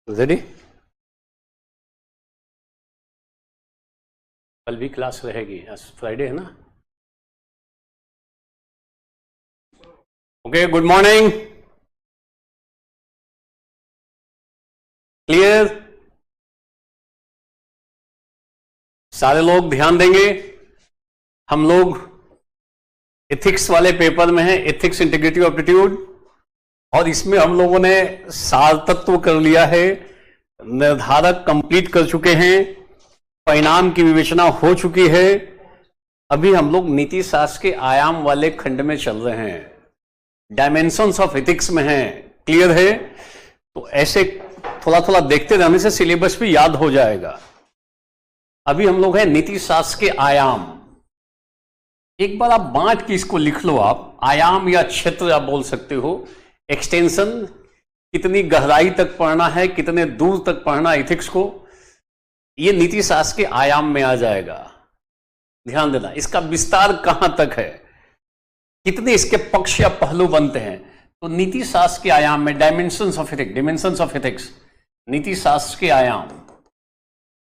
Ready? कल भी class रहेगी, आज फ्राइडे है ना। Okay, good morning. क्लियर? सारे लोग ध्यान देंगे। हम लोग एथिक्स वाले पेपर में हैं, एथिक्स इंटीग्रिटी एप्टीट्यूड, और इसमें हम लोगों ने सार तत्व कर लिया है, निर्धारक कंप्लीट कर चुके हैं, परिणाम की विवेचना हो चुकी है। अभी हम लोग नीति शास्त्र के आयाम वाले खंड में चल रहे हैं, डायमेंशंस ऑफ एथिक्स में हैं। क्लियर है? तो ऐसे थोड़ा थोड़ा देखते रहने से सिलेबस भी याद हो जाएगा। अभी हम लोग हैं नीति शास्त्र के आयाम। एक बार आप बांट के इसको लिख लो, आप आयाम या क्षेत्र आप बोल सकते हो। एक्सटेंशन, कितनी गहराई तक पढ़ना है, कितने दूर तक पढ़ना एथिक्स को, ये नीति शास्त्र के आयाम में आ जाएगा। ध्यान देना, इसका विस्तार कहां तक है, कितने इसके पक्ष या पहलू बनते हैं। तो नीति शास्त्र के आयाम में डायमेंशंस ऑफ एथिक्स, नीति शास्त्र के आयाम।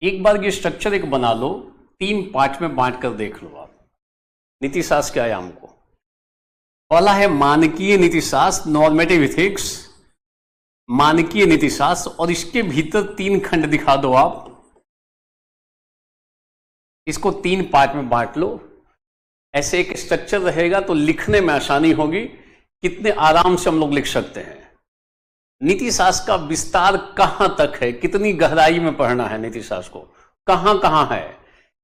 एक बार ये स्ट्रक्चर एक बना लो, 3 पार्ट में बांट कर देख लो आप नीति शास्त्र के आयाम को। पहला है मानकीय नीति शास्त्र, नॉर्मेटिव एथिक्स, मानकीय नीति शास्त्र, और इसके भीतर 3 खंड दिखा दो आप। इसको 3 पार्ट में बांट लो, ऐसे एक स्ट्रक्चर रहेगा तो लिखने में आसानी होगी। कितने आराम से हम लोग लिख सकते हैं। नीति शास्त्र का विस्तार कहां तक है, कितनी गहराई में पढ़ना है नीति शास्त्र को, कहां कहां है,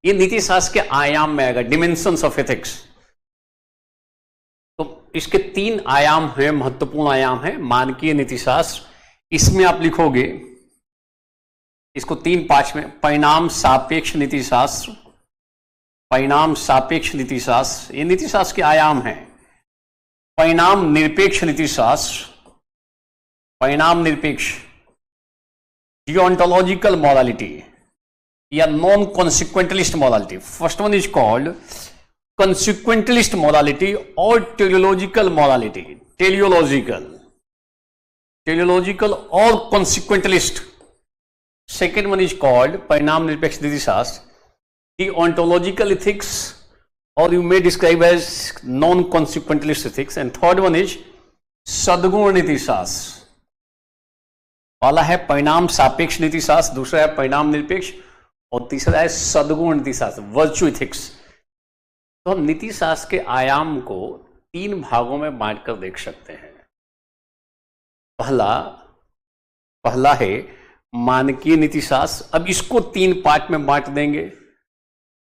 ये नीति शास्त्र के आयाम में आएगा, डिमेंशंस ऑफ एथिक्स। तो इसके 3 आयाम हैं, महत्वपूर्ण आयाम है मानकीय नीति शास्त्र। इसमें आप लिखोगे इसको 3 पार्ट में, परिणाम सापेक्ष नीति शास्त्र, परिणाम सापेक्ष नीति शास्त्र, ये नीति शास्त्र के आयाम हैं। परिणाम निरपेक्ष नीति शास्त्र, परिणाम निरपेक्ष, डिओंटोलॉजिकल मोरालिटी या non consequentialist morality. First one is called consequentialist morality और teleological morality, teleological और consequentialist। second one is called परिणाम निरपेक्ष नीति शास्त्र, the ontological ethics, or you may describe as non consequentialist ethics, and third one is सद्गुण नीति शास्त्र। पहला है परिणाम सापेक्ष नीति शास्त्र, दूसरा है परिणाम निरपेक्ष, और तीसरा है सद्गुण नीति शास्त्र, वर्चू एथिक्स। तो हम नीति शास्त्र के आयाम को 3 भागों में बांट कर देख सकते हैं। पहला है मानकीय नीति शास्त्र, अब इसको 3 पार्ट में बांट देंगे।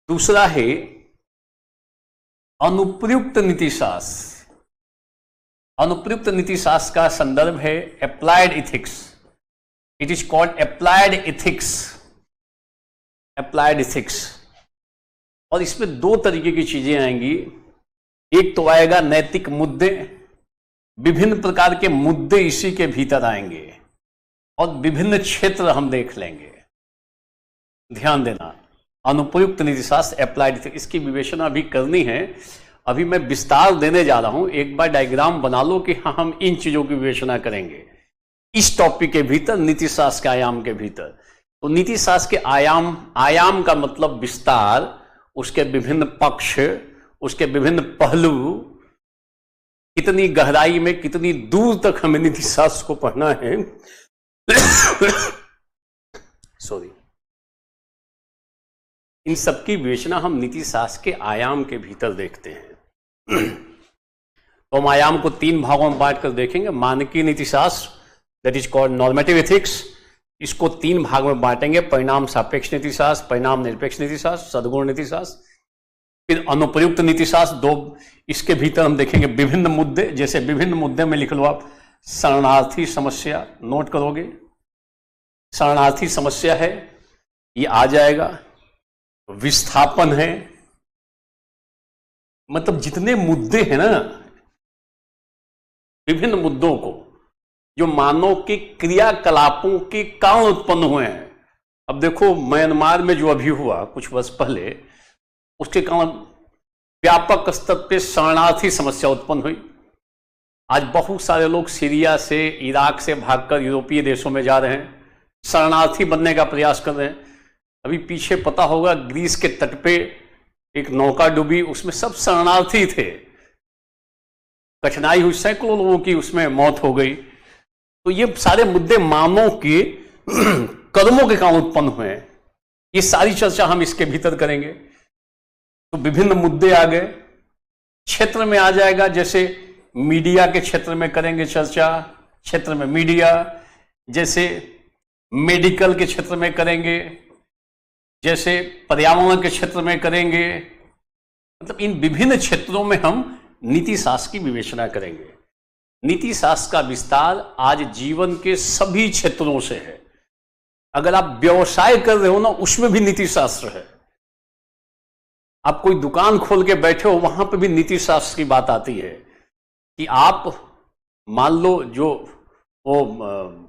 दूसरा है अनुप्रयुक्त नीति शास्त्र, अनुप्रयुक्त नीति शास्त्र का संदर्भ है applied ethics, it is called applied ethics, applied ethics. और इसमें 2 तरीके की चीजें आएंगी। एक तो आएगा नैतिक मुद्दे, विभिन्न प्रकार के मुद्दे इसी के भीतर आएंगे, और विभिन्न क्षेत्र हम देख लेंगे। ध्यान देना, अनुप्रयुक्त नीति शास्त्र, अप्लाइड, इसकी विवेचना भी करनी है। अभी मैं विस्तार देने जा रहा हूं, एक बार डायग्राम बना लो कि हाँ हम इन चीजों की विवेचना करेंगे इस टॉपिक के भीतर, नीति शास्त्र के आयाम के भीतर। तो नीति शास्त्र के आयाम का मतलब विस्तार, उसके विभिन्न पक्ष, उसके विभिन्न पहलू, कितनी गहराई में, कितनी दूर तक हमें नीति शास्त्र को पढ़ना है। सॉरी, इन सबकी विवेचना हम नीति शास्त्र के आयाम के भीतर देखते हैं। तो हम आयाम को 3 भागों में बांट कर देखेंगे। मानकीय नीति शास्त्र, that is called normative ethics, इसको 3 भाग में बांटेंगे, परिणाम सापेक्ष नीति शास्त्र, परिणाम निरपेक्ष नीति शास्त्र, सद्गुण नीति शास्त्र। फिर अनुप्रयुक्त नीति शास्त्र 2, इसके भीतर हम देखेंगे विभिन्न मुद्दे, जैसे विभिन्न मुद्दे में लिख लो आप शरणार्थी समस्या, नोट करोगे शरणार्थी समस्या है, ये आ जाएगा। विस्थापन है, मतलब जितने मुद्दे हैं ना, विभिन्न मुद्दों को जो मानव के क्रियाकलापों के कारण उत्पन्न हुए हैं। अब देखो म्यांमार में जो अभी हुआ कुछ वर्ष पहले, उसके कारण व्यापक स्तर पे शरणार्थी समस्या उत्पन्न हुई। आज बहुत सारे लोग सीरिया से, इराक से भागकर यूरोपीय देशों में जा रहे हैं। शरणार्थी बनने का प्रयास कर रहे हैं। अभी पीछे पता होगा ग्रीस के तट पे एक नौका डूबी, उसमें सब शरणार्थी थे, कठिनाई हुई, सैकड़ों लोगों की उसमें मौत हो गई। तो ये सारे मुद्दे मानव के कर्मों के कारण उत्पन्न हुए हैं। ये सारी चर्चा हम इसके भीतर करेंगे। तो विभिन्न मुद्दे आ गए, क्षेत्र में आ जाएगा, जैसे मीडिया के क्षेत्र में करेंगे चर्चा, क्षेत्र में मीडिया, जैसे मेडिकल के क्षेत्र में करेंगे, जैसे पर्यावरण के क्षेत्र में करेंगे। मतलब इन विभिन्न क्षेत्रों में हम नीति शास्त्र की विवेचना करेंगे। नीति शास्त्र का विस्तार आज जीवन के सभी क्षेत्रों से है। अगर आप व्यवसाय कर रहे हो ना, उसमें भी नीति शास्त्र है। आप कोई दुकान खोल के बैठे हो, वहां पे भी नीति शास्त्र की बात आती है कि आप मान लो जो वो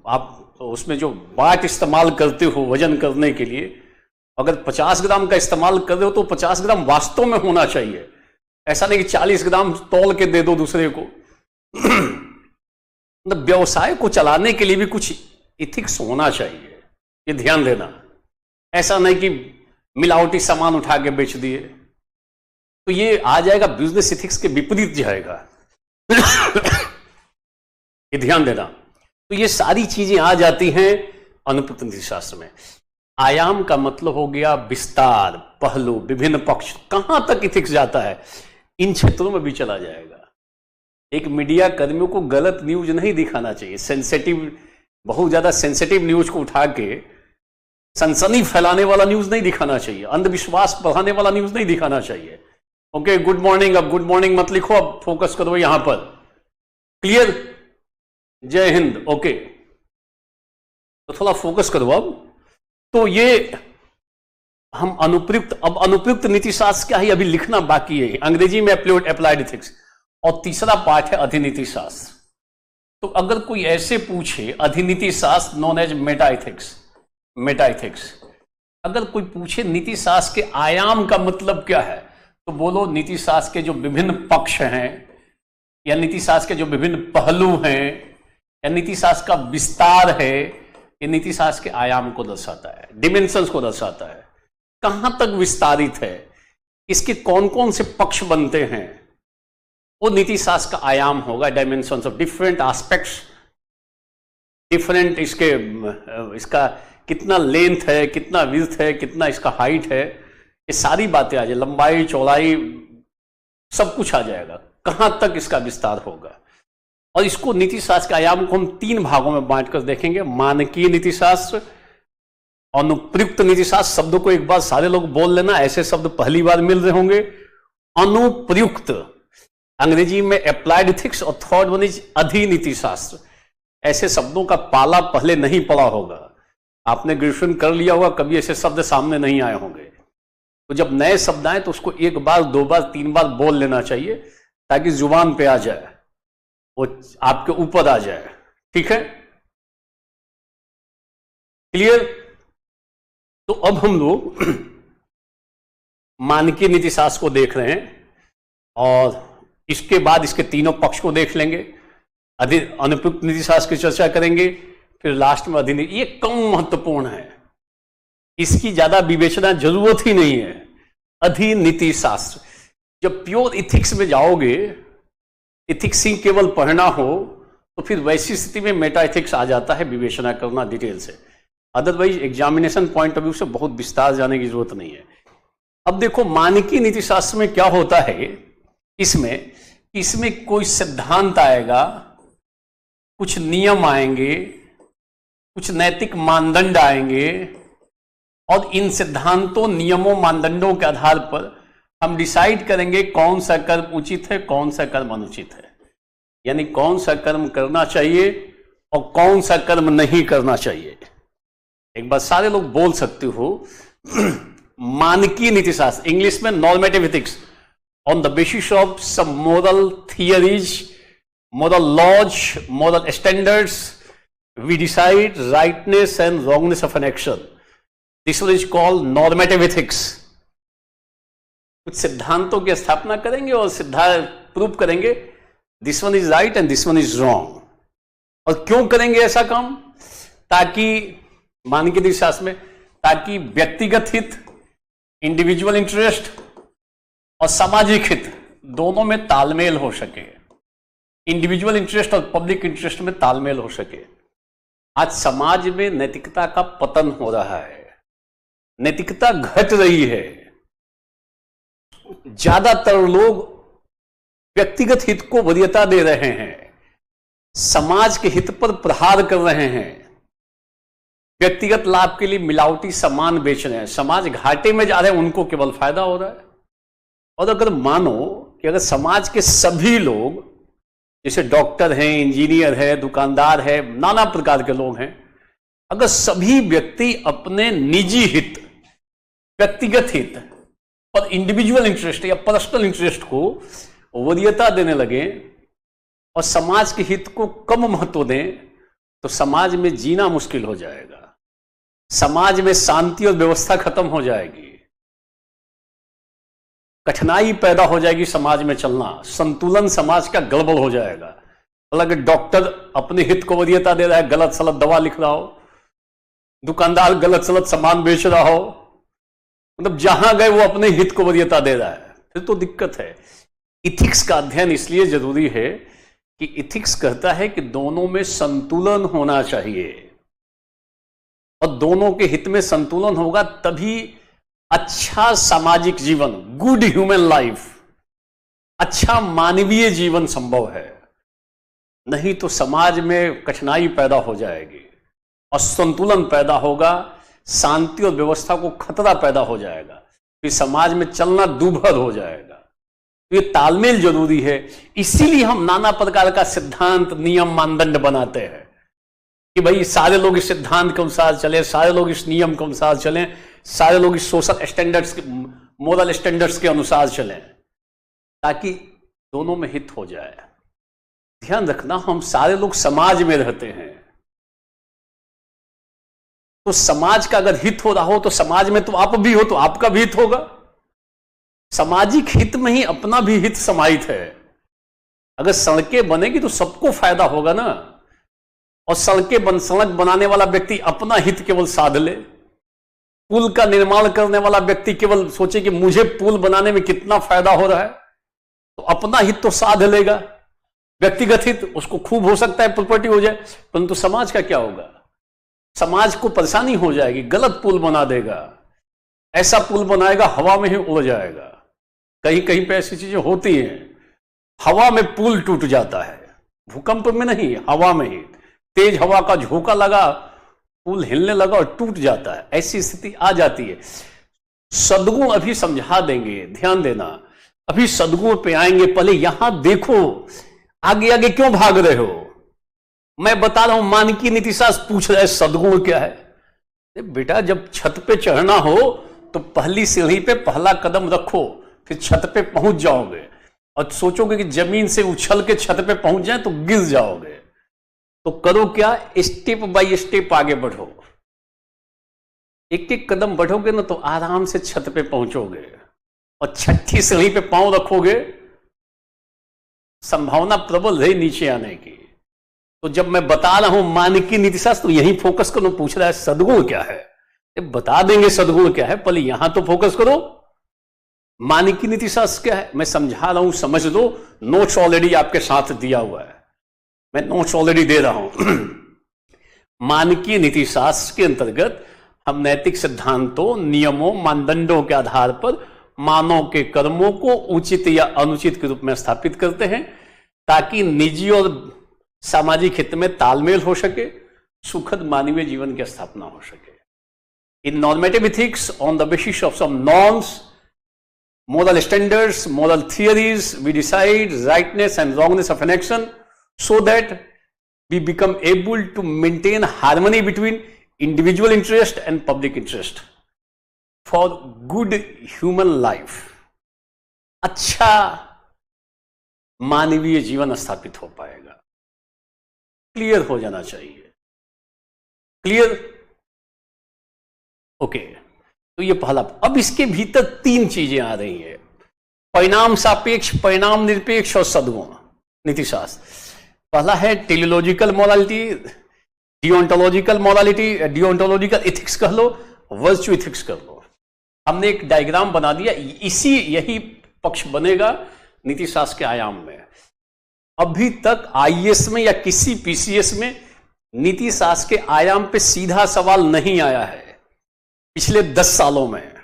आप उसमें जो बाट इस्तेमाल करते हो वजन करने के लिए, अगर 50 ग्राम का इस्तेमाल कर रहे हो तो 50 ग्राम वास्तव में होना चाहिए। ऐसा नहीं कि 40 ग्राम तौल के दे दो दूसरे को। मतलब व्यवसाय को चलाने के लिए भी कुछ इथिक्स होना चाहिए, ये ध्यान देना। ऐसा नहीं कि मिलावटी सामान उठा के बेच दिए, तो ये आ जाएगा बिजनेस इथिक्स के विपरीत जाएगा। ये ध्यान देना। तो ये सारी चीजें आ जाती हैं अनुप्रयुक्त नीति शास्त्र में। आयाम का मतलब हो गया विस्तार, पहलू, विभिन्न पक्ष, कहां तक इथिक्स जाता है, इन क्षेत्रों में भी चला जाएगा। एक मीडिया कर्मियों को गलत न्यूज नहीं दिखाना चाहिए, सेंसिटिव, बहुत ज्यादा सेंसिटिव न्यूज को उठा के सनसनी फैलाने वाला न्यूज नहीं दिखाना चाहिए, अंधविश्वास बढ़ाने वाला न्यूज नहीं दिखाना चाहिए। ओके, गुड मॉर्निंग, अब गुड मॉर्निंग मत लिखो, अब फोकस करो यहां पर। क्लियर? जय हिंद। ओके, तो थोड़ा फोकस करो अब। तो ये हम अनुप्रयुक्त, अब अनुप्रयुक्त नीति शास्त्र क्या है अभी लिखना बाकी है, अंग्रेजी में अप्लाइड इथिक्स, और तीसरा पार्ट है अधिनीति शास्त्र। तो अगर कोई ऐसे पूछे अधिनीति शास्त्र known as meta ethics, meta ethics, अगर कोई पूछे नीति शास्त्र के आयाम का मतलब क्या है, तो बोलो नीति शास्त्र के जो विभिन्न पक्ष हैं, या नीति शास्त्र के जो विभिन्न पहलू हैं, या नीति शास्त्र का विस्तार है, ये नीति शास्त्र के आयाम को दर्शाता है, डिमेंशंस को दर्शाता है, कहां तक विस्तारित है, इसके कौन कौन से पक्ष बनते हैं, वो नीति शास्त्र का आयाम होगा। Dimensions of different aspects, different इसका कितना लेंथ है, कितना विड्थ है, कितना इसका हाइट है, ये सारी बातें आ जाए, लंबाई, चौड़ाई, सब कुछ आ जाएगा, कहां तक इसका विस्तार होगा। और इसको नीति शास्त्र के आयाम को हम 3 भागों में बांटकर देखेंगे, मानकीय नीति शास्त्र, अनुप्रयुक्त नीति शास्त्र, शब्दों को एक बार सारे लोग बोल लेना, ऐसे शब्द पहली बार मिल रहे होंगे, अनुप्रयुक्त, अंग्रेजी में अप्लाइड इथिक्स, और थर्ड वन इज अधिनीति शास्त्र। ऐसे शब्दों का पाला पहले नहीं पड़ा होगा, आपने ग्रेजुएशन कर लिया होगा, कभी ऐसे शब्द सामने नहीं आए होंगे। तो जब नए शब्द आए तो उसको 1 बार 2 बार 3 बार बोल लेना चाहिए, ताकि जुबान पे आ जाए, वो आपके ऊपर आ जाए। ठीक है, क्लियर? तो अब हम लोग मानकीय नीति शास्त्र को देख रहे हैं, और इसके बाद इसके तीनों पक्ष को देख लेंगे, अनुप्रयुक्त नीति शास्त्र की चर्चा करेंगे, फिर लास्ट में अधिनीति। ये कम महत्वपूर्ण है, इसकी ज्यादा विवेचना जरूरत ही नहीं है। अधिनीति शास्त्र, जब प्योर इथिक्स में जाओगे, इथिक्स ही केवल पढ़ना हो, तो फिर वैसी स्थिति में मेटा इथिक्स आ जाता है, विवेचना करना डिटेल से। Otherwise examination point of view से बहुत विस्तार जाने की जरूरत नहीं है। अब देखो मानकीय नीति शास्त्र में क्या होता है, इसमें कोई सिद्धांत आएगा, कुछ नियम आएंगे, कुछ नैतिक मानदंड आएंगे, और इन सिद्धांतों, नियमों, मानदंडों के आधार पर हम डिसाइड करेंगे कौन सा कर्म उचित है, कौन सा कर्म अनुचित है, यानी कौन सा कर्म करना चाहिए और कौन सा कर्म नहीं करना चाहिए। एक बार सारे लोग बोल सकते हो, मानकीय नीति शास्त्र, इंग्लिश में normative ethics, on the basis of some moral theories, moral laws, moral standards, we decide rightness and wrongness of an action. This one is called normative ethics. कुछ सिद्धांतों की स्थापना करेंगे और सिद्धांत प्रूव करेंगे, this one is right and this one is wrong. और क्यों करेंगे ऐसा काम? ताकि मानकीय नीतिशास्त्र में, ताकि व्यक्तिगत हित, इंडिविजुअल इंटरेस्ट और सामाजिक हित दोनों में तालमेल हो सके, इंडिविजुअल इंटरेस्ट और पब्लिक इंटरेस्ट में तालमेल हो सके। आज समाज में नैतिकता का पतन हो रहा है, नैतिकता घट रही है। ज्यादातर लोग व्यक्तिगत हित को वरीयता दे रहे हैं, समाज के हित पर प्रहार कर रहे हैं, व्यक्तिगत लाभ के लिए मिलावटी सामान बेच रहे हैं। समाज घाटे में जा रहे हैं, उनको केवल फायदा हो रहा है। और अगर मानो कि अगर समाज के सभी लोग, जैसे डॉक्टर हैं, इंजीनियर है, दुकानदार है, नाना प्रकार के लोग हैं, अगर सभी व्यक्ति अपने निजी हित, व्यक्तिगत हित और इंडिविजुअल इंटरेस्ट या पर्सनल इंटरेस्ट को वरीयता देने लगे और समाज के हित को कम महत्व दें, तो समाज में जीना मुश्किल हो जाएगा, समाज में शांति और व्यवस्था खत्म हो जाएगी, कठिनाई पैदा हो जाएगी समाज में चलना, संतुलन समाज का गड़बड़ हो जाएगा। हालांकि डॉक्टर अपने हित को वरीयता दे रहा है, गलत सलत दवा लिख रहा हो, दुकानदार गलत सलत सामान बेच रहा हो, मतलब जहां गए वो अपने हित को वरीयता दे रहा है, फिर तो दिक्कत है। इथिक्स का अध्ययन इसलिए जरूरी है कि इथिक्स कहता है कि दोनों में संतुलन होना चाहिए, और दोनों के हित में संतुलन होगा तभी अच्छा सामाजिक जीवन, गुड ह्यूमन लाइफ, अच्छा मानवीय जीवन संभव है। नहीं तो समाज में कठिनाई पैदा हो जाएगी, असंतुलन पैदा होगा, शांति और व्यवस्था को खतरा पैदा हो जाएगा, फिर समाज में चलना दूभर हो जाएगा। तो ये तालमेल जरूरी है। इसीलिए हम नाना प्रकार का सिद्धांत, नियम, मानदंड बनाते हैं कि भाई सारे लोग इस सिद्धांत के अनुसार चले, सारे लोग इस नियम के अनुसार चलें, सारे लोग इस सोशल स्टैंडर्ड्स, मोरल स्टैंडर्ड्स के अनुसार चलें, ताकि दोनों में हित हो जाए। ध्यान रखना, हम सारे लोग समाज में रहते हैं, तो समाज का अगर हित हो रहा हो तो समाज में तो आप भी हो, तो आपका भी हित होगा। सामाजिक हित में ही अपना भी हित समाहित है। अगर सड़कें बनेगी तो सबको फायदा होगा ना, और सड़क बनाने वाला व्यक्ति अपना हित केवल साध ले, पुल का निर्माण करने वाला व्यक्ति केवल सोचे कि मुझे पुल बनाने में कितना फायदा हो रहा है, तो अपना हित तो साध लेगा। व्यक्तिगत हित उसको खूब हो सकता है प्रॉपर्टी हो जाए, परंतु समाज का क्या होगा? समाज को परेशानी हो जाएगी, गलत पुल बना देगा, ऐसा पुल बनाएगा हवा में ही उड़ जाएगा। कहीं कहीं पे ऐसी चीजें होती हैं, हवा में पुल टूट जाता है, भूकंप में नहीं, हवा में ही तेज हवा का झोंका लगा, पुल हिलने लगा और टूट जाता है। ऐसी स्थिति आ जाती है। सद्गुण अभी समझा देंगे, ध्यान देना, अभी सद्गुण पे आएंगे। पहले यहां देखो, आगे आगे क्यों भाग रहे हो? मैं बता रहा हूं, मानकीय नीतिशास्त्र पूछ रहा है सद्गुण क्या है। बेटा, जब छत पे चढ़ना हो तो पहली सीढ़ी पे पहला कदम रखो, फिर छत पे पहुंच जाओगे, और सोचोगे कि जमीन से उछल के छत पे पहुंच जाए तो गिर जाओगे। तो करो क्या? स्टेप बाय स्टेप आगे बढ़ो। एक एक कदम बढ़ोगे ना तो आराम से छत पे पहुंचोगे, और छठी सीढ़ी पे पांव रखोगे, संभावना प्रबल है नीचे आने की। तो जब मैं बता रहा हूं मानकीय नीतिशास्त्र, तो यही फोकस करो। पूछ रहा है सद्गुण क्या है, बता देंगे सद्गुण क्या है, पहले यहां तो फोकस करो। मानकीय नीतिशास्त्र क्या है मैं समझा रहा हूं, समझ लो। नोट्स ऑलरेडी आपके साथ दिया हुआ है, मैं नोट्स ऑलरेडी दे रहा हूं। मानकीय नीतिशास्त्र के अंतर्गत हम नैतिक सिद्धांतों, नियमों, मानदंडों के आधार पर मानव के कर्मों को उचित या अनुचित के रूप में स्थापित करते हैं, ताकि निजी और सामाजिक हित में तालमेल हो सके, सुखद मानवीय जीवन की स्थापना हो सके। In normative ethics on the basis of some norms, moral standards, moral theories, we decide rightness and wrongness of an action, so that we become able to maintain harmony between individual interest and public interest for good human life. अच्छा मानवीय जीवन स्थापित हो पाएगा। Clear हो जाना चाहिए। Clear? Okay. तो ये पहला। अब इसके भीतर तीन चीजें आ रही है, परिणाम सापेक्ष, परिणाम निरपेक्ष और सद्गुण नीतिशास्त्र। पहला है टेलियोलॉजिकल मोरालिटी, डिओन्टोलॉजिकल मोरालिटी, डिओन्टोलॉजिकल एथिक्स कह लो, वर्चू एथिक्स कर लो। हमने एक डायग्राम बना दिया, यही पक्ष बनेगा नीति शास्त्र के आयाम में। अभी तक आईएएस में या किसी पीसीएस में नीति शास्त्र के आयाम पे सीधा सवाल नहीं आया है पिछले 10 सालों में।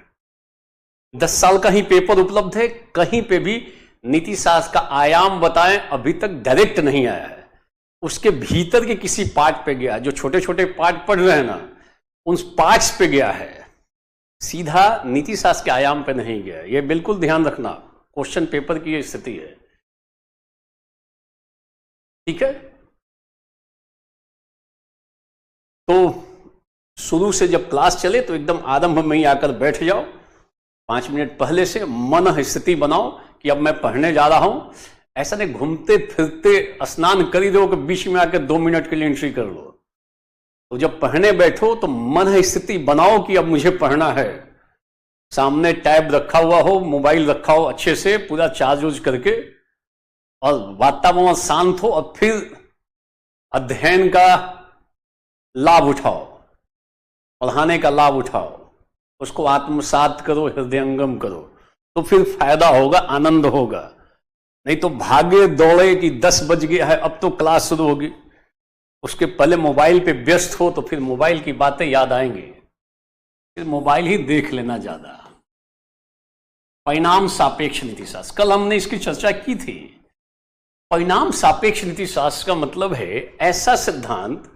10 साल का ही पेपर उपलब्ध है, कहीं पे भी नीति शास्त्र का आयाम बताएं अभी तक डायरेक्ट नहीं आया है। उसके भीतर के किसी पार्ट पे गया, जो छोटे छोटे पार्ट पढ़ रहे हैं ना, उन पार्ट्स पे गया है, सीधा नीति शास्त्र के आयाम पे नहीं गया। ये बिल्कुल ध्यान रखना, क्वेश्चन पेपर की ये स्थिति है, ठीक है। तो शुरू से जब क्लास चले तो एकदम आरंभ में ही आकर बैठ जाओ, 5 मिनट पहले से मन स्थिति बनाओ कि अब मैं पढ़ने जा रहा हूं। ऐसा नहीं घूमते फिरते स्नान कर ही दो कि बीच में आकर 2 मिनट के लिए एंट्री कर लो। तो जब पढ़ने बैठो तो मन स्थिति बनाओ कि अब मुझे पढ़ना है। सामने टैब रखा हुआ हो, मोबाइल रखा हो अच्छे से पूरा चार्ज ऊर्ज करके, और वातावरण शांत हो, और फिर अध्ययन का लाभ उठाओ, पढ़ाने का लाभ उठाओ, उसको आत्मसात करो, हृदयंगम करो, तो फिर फायदा होगा, आनंद होगा। नहीं तो भागे दौड़े कि 10 बज गया है अब तो क्लास शुरू होगी, उसके पहले मोबाइल पे व्यस्त हो तो फिर मोबाइल की बातें याद आएंगी, फिर मोबाइल ही देख लेना ज्यादा। परिणाम सापेक्ष नीति शास्त्र, कल हमने इसकी चर्चा की थी। परिणाम सापेक्ष नीति शास्त्र का मतलब है ऐसा सिद्धांत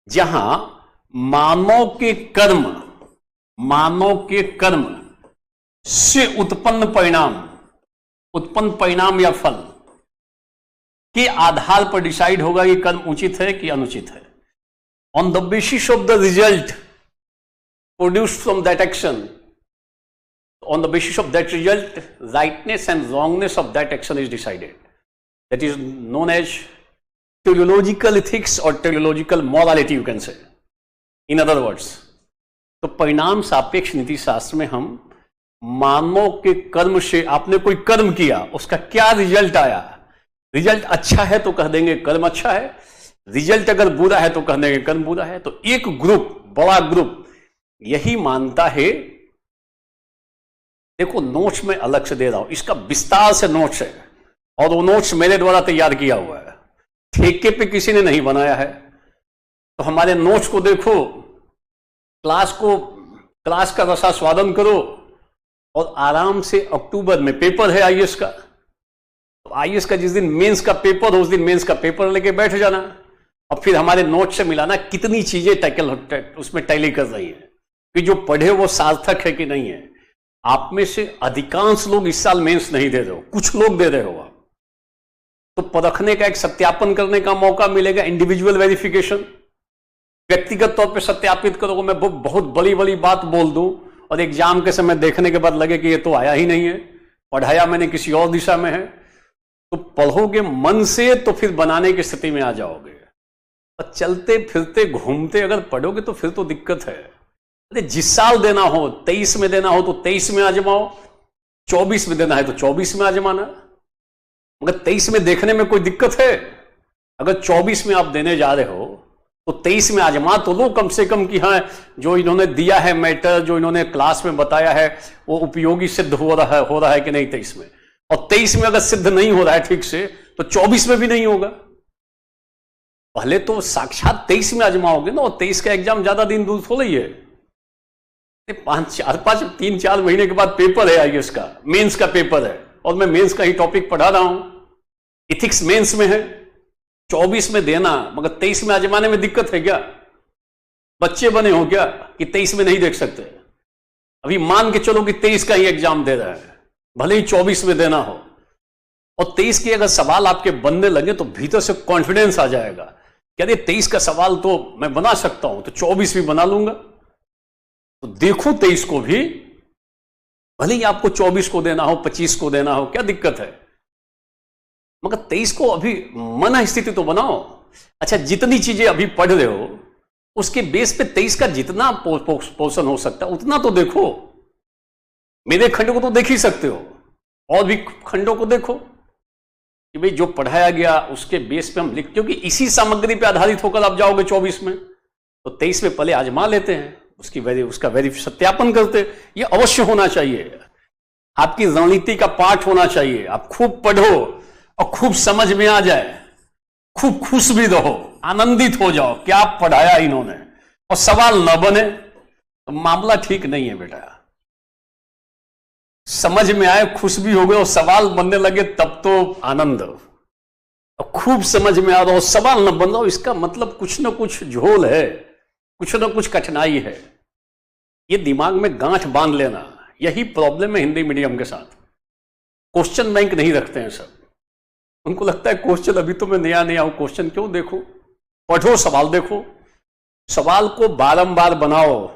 जहां मानव के कर्म से उत्पन्न परिणाम या फल के आधार पर डिसाइड होगा कि कर्म उचित है कि अनुचित है। On the basis of the result produced from that action, on the basis of that result rightness and wrongness of that action is decided. That is known as teleological ethics और teleological morality, you can say. In other words, तो परिणाम सापेक्ष नीति शास्त्र में हम मानव के कर्म से, आपने कोई कर्म किया, उसका क्या रिजल्ट आया, रिजल्ट अच्छा है तो कह देंगे कर्म अच्छा है, रिजल्ट अगर बुरा है तो कह देंगे कर्म बुरा है। तो एक ग्रुप, बड़ा ग्रुप यही मानता है, देखो नोट्स में अलग से दे रहा हूं, इसका विस्तार से नोट्स है, और वो नोट्स मेरे द्वारा तैयार किया हुआ है, ठेके पे किसी ने नहीं बनाया है। तो हमारे नोट्स को देखो, क्लास का रसास्वादन करो, और आराम से अक्टूबर में पेपर है आईएएस का, तो आईएएस का जिस दिन मेंस का पेपर हो उस दिन मेंस का पेपर लेके बैठ जाना, और फिर हमारे नोट से मिलाना कितनी चीजें उसमें टैली कर रही है, कि जो पढ़े वो सार्थक है कि नहीं है। आप में से अधिकांश लोग इस साल मेंस नहीं दे रहे हो, कुछ लोग दे रहे हो आप, तो परखने का एक सत्यापन करने का मौका मिलेगा, इंडिविजुअल वेरिफिकेशन। व्यक्तिगत तौर पे सत्यापित करोगे, मैं बहुत बड़ी बड़ी बात बोल दूं और एग्जाम के समय देखने के बाद लगे कि ये तो आया ही नहीं है, पढ़ाया मैंने किसी और दिशा में है, तो पढ़ोगे मन से तो फिर बनाने की स्थिति में आ जाओगे। और चलते फिरते घूमते अगर पढ़ोगे तो फिर तो दिक्कत है। अरे जिस साल देना हो, 23 में देना हो तो 23 में आजमाओ, 24 में देना है तो 24 में आजमाना। मगर 23 में देखने में कोई दिक्कत है? अगर 24 में आप देने जा रहे हो तो 23 में आजमा तो लो कम से कम कि हाँ, जो इन्होंने दिया है मैटर, जो इन्होंने क्लास में बताया है वो उपयोगी सिद्ध हो रहा है कि नहीं 23 में। और 23 में अगर सिद्ध नहीं हो रहा है ठीक से तो 24 में भी नहीं होगा। पहले तो साक्षात 23 में आजमाओगे ना, और 23 का एग्जाम ज्यादा दिन दूर थोड़ा ही है, 3-4 महीने के बाद पेपर है आईएएस का, मेंस का पेपर है, और मैं मेंस का ही टॉपिक पढ़ा रहा हूं, इथिक्स मेंस में है। 24 में देना मगर 23 में आजमाने में दिक्कत है क्या? बच्चे बने हो क्या कि 23 में नहीं देख सकते? अभी मान के चलो कि 23 का ही एग्जाम दे रहा है, भले ही 24 में देना हो, और 23 के अगर सवाल आपके बनने लगे तो भीतर से कॉन्फिडेंस आ जाएगा कि अरे 23 का सवाल तो मैं बना सकता हूं, तो 24 भी बना लूंगा। तो देखो 23 को भी, भले ही आपको 24 को देना हो, 25 को देना हो, क्या दिक्कत है? मगर 23 को अभी मन स्थिति तो बनाओ। अच्छा, जितनी चीजें अभी पढ़ रहे हो उसके बेस पे 23 का जितना पोर्शन हो सकता है उतना तो देखो। मेरे खंड को तो देख ही सकते हो, और भी खंडों को देखो। कि भाई जो पढ़ाया गया उसके बेस पे हम लिख, क्योंकि इसी सामग्री पे आधारित होकर आप जाओगे 24 में, तो 23 में पहले आजमा लेते हैं, उसका सत्यापन करते। ये अवश्य होना चाहिए, आपकी रणनीति का पाठ होना चाहिए। आप खूब पढ़ो और खूब समझ में आ जाए, खूब खुश भी रहो, आनंदित हो जाओ क्या पढ़ाया इन्होंने, और सवाल न बने तो मामला ठीक नहीं है बेटा। समझ में आए, खुश भी हो गए और सवाल बनने लगे तब तो आनंद। और खूब समझ में आ रहा हो, सवाल न बन रहा हो, इसका मतलब कुछ ना कुछ झोल है, कुछ ना कुछ कठिनाई है। ये दिमाग में गांठ बांध लेना, यही प्रॉब्लम है हिंदी मीडियम के साथ। क्वेश्चन बैंक नहीं रखते हैं सब, उनको लगता है क्वेश्चन अभी तो मैं नया हूं, क्वेश्चन क्यों देखो, पढ़ो, सवाल देखो, सवाल को बारंबार बनाओ।